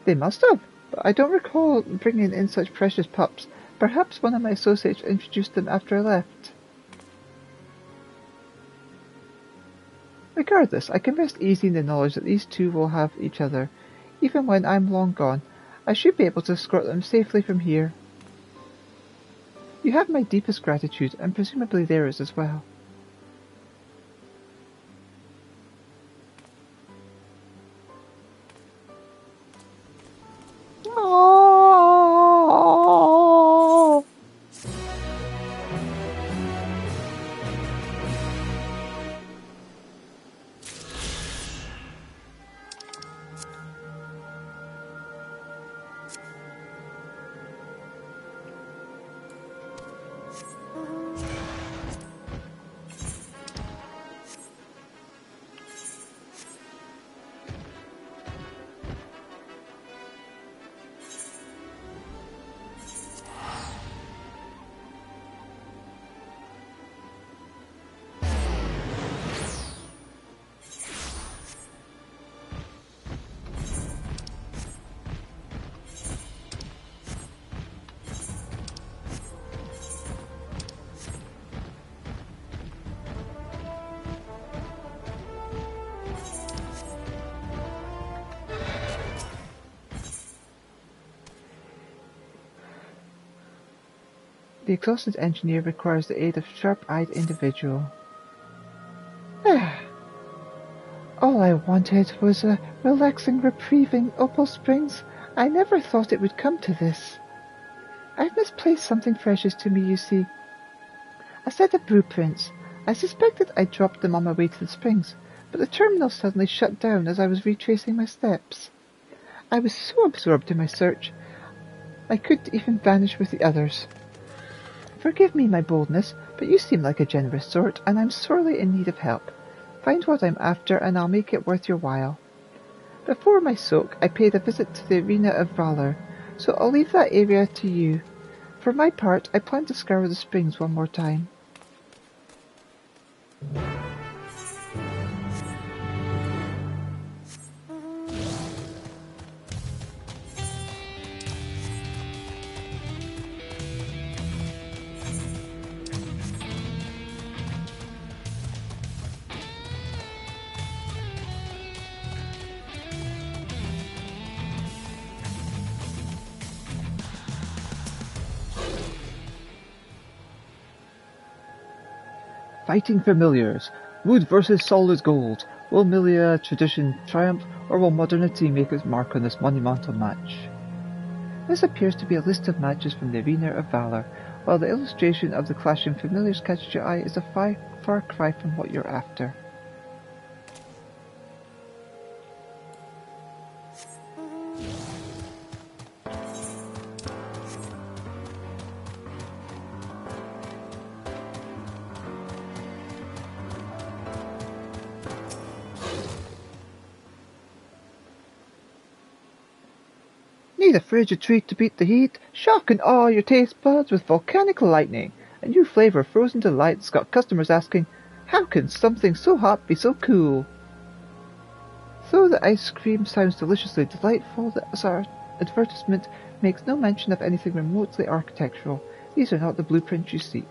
They must have, but I don't recall bringing in such precious pups. Perhaps one of my associates introduced them after I left. Regardless, I can rest easy in the knowledge that these two will have each other. Even when I'm long gone, I should be able to escort them safely from here. You have my deepest gratitude, and presumably theirs as well. The exhausted engineer requires the aid of a sharp-eyed individual. Ah. All I wanted was a relaxing reprieve in Opal Springs. I never thought it would come to this. I've misplaced something precious to me, you see. A set of blueprints. I suspected I'd dropped them on my way to the springs, but the terminal suddenly shut down as I was retracing my steps. I was so absorbed in my search, I couldn't even vanish with the others. Forgive me my boldness, but you seem like a generous sort, and I'm sorely in need of help. Find what I'm after, and I'll make it worth your while. Before my soak, I paid a visit to the Arena of Valor, so I'll leave that area to you. For my part, I plan to scour the springs one more time. Fighting familiars. Wood versus solid gold. Will Milia tradition triumph, or will modernity make its mark on this monumental match? This appears to be a list of matches from the Arena of Valor, while the illustration of the clashing familiars catches your eye is a far cry from what you're after. Need a frigid treat to beat the heat? Shock and awe your taste buds with volcanic lightning, a new flavor of frozen delight that's got customers asking, how can something so hot be so cool? Though the ice cream sounds deliciously delightful, the advertisement makes no mention of anything remotely architectural. These are not the blueprints you seek.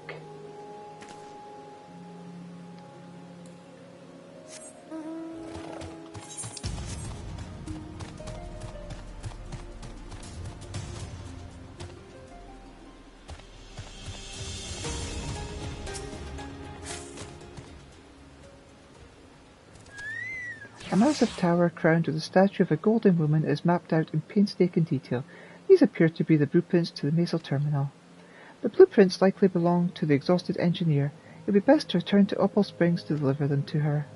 A massive tower crowned with a statue of a golden woman is mapped out in painstaking detail. These appear to be the blueprints to the Mazel Terminal. The blueprints likely belong to the exhausted engineer. It would be best to return to Opal Springs to deliver them to her.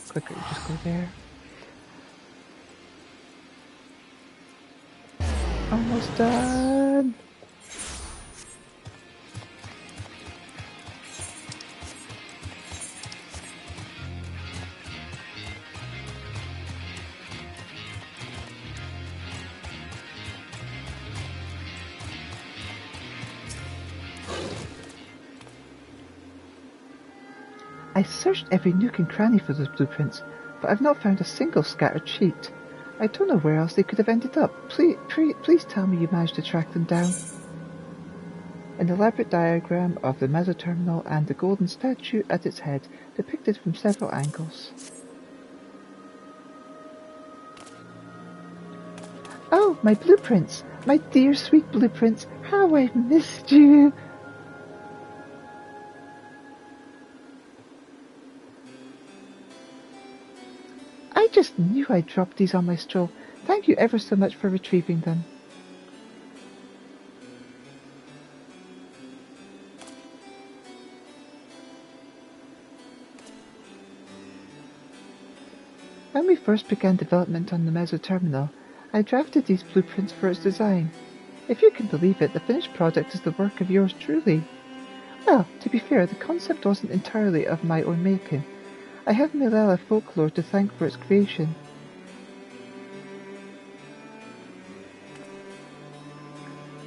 Quickly, just go there. Almost done! I searched every nook and cranny for those blueprints, but I've not found a single scattered sheet. I don't know where else they could have ended up. Please tell me you managed to track them down. An elaborate diagram of the Mazel Terminal and the golden statue at its head, depicted from several angles. Oh, my blueprints! My dear sweet blueprints! How I've missed you! I just knew I'd dropped these on my stroll. Thank you ever so much for retrieving them. When we first began development on the Mazel Terminal, I drafted these blueprints for its design. If you can believe it, the finished product is the work of yours truly. Well, to be fair, the concept wasn't entirely of my own making. I have Milella folklore to thank for its creation.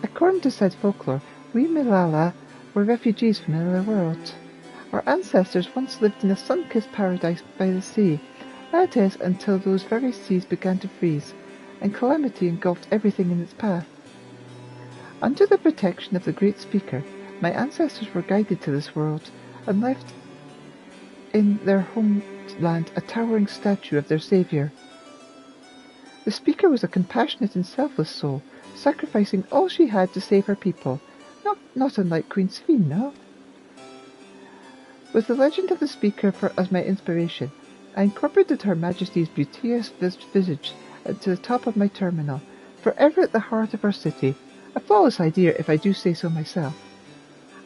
According to said folklore, we Milala were refugees from another world. Our ancestors once lived in a sun-kissed paradise by the sea. That is, until those very seas began to freeze, and calamity engulfed everything in its path. Under the protection of the Great Speaker, My ancestors were guided to this world and left in their homeland a towering statue of their savior. The speaker was a compassionate and selfless soul, sacrificing all she had to save her people, not unlike Queen Sveen, no? With the legend of the speaker as my inspiration, I incorporated Her Majesty's beauteous visage into the top of my terminal, forever at the heart of our city. A flawless idea, if I do say so myself.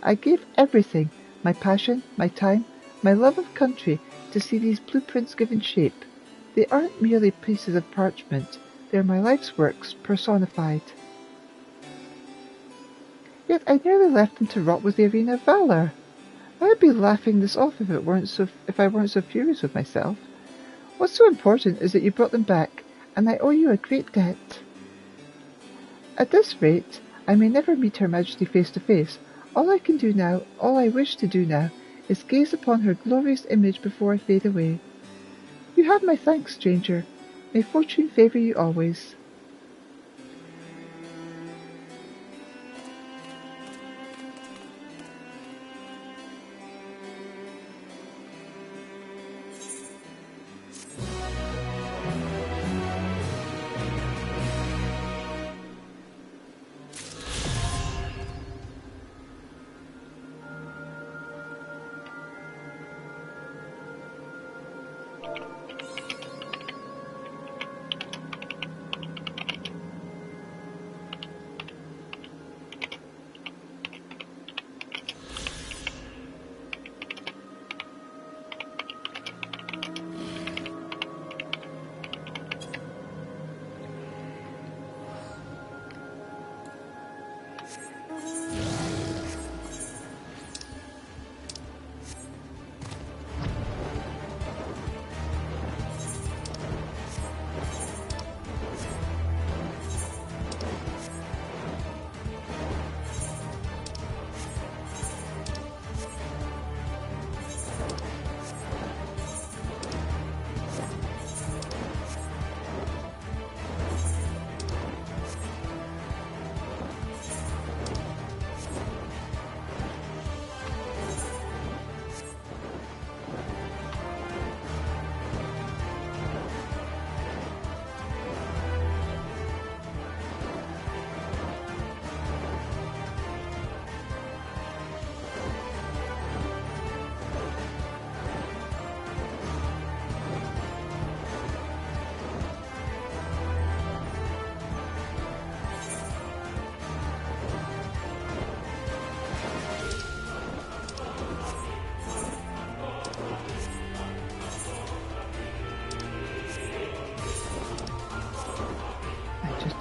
I gave everything, my passion, my time, my love of country, to see these blueprints given shape. They aren't merely pieces of parchment, they are my life's works, personified. Yet I nearly left them to rot with the Arena of Valor. I'd be laughing this off if I weren't so furious with myself. What's so important is that you brought them back, and I owe you a great debt. At this rate, I may never meet Her Majesty face to face. All I wish to do now, is gaze upon her glorious image before I fade away. You have my thanks, stranger. May fortune favour you always.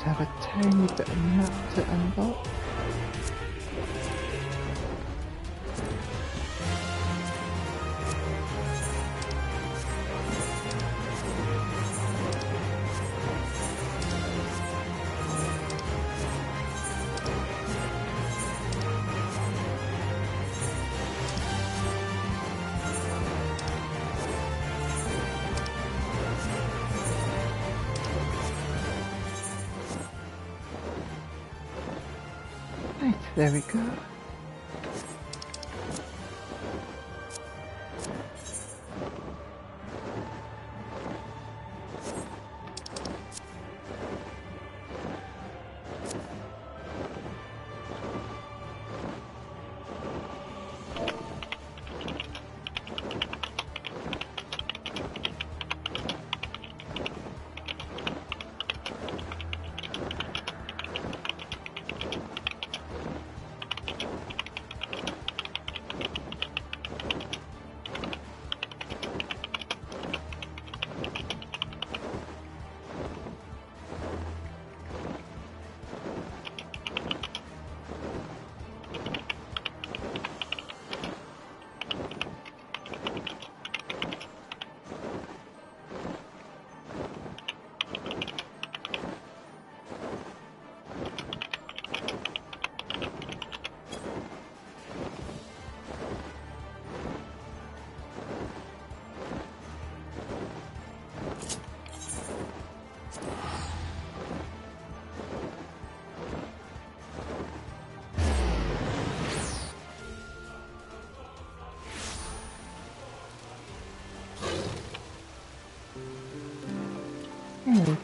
Have a tiny bit of map to unlock. Right, there we go.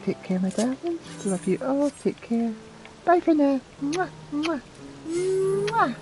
Take care, my darlings. Love you all. Take care. Bye for now. Mwah, mwah, mwah.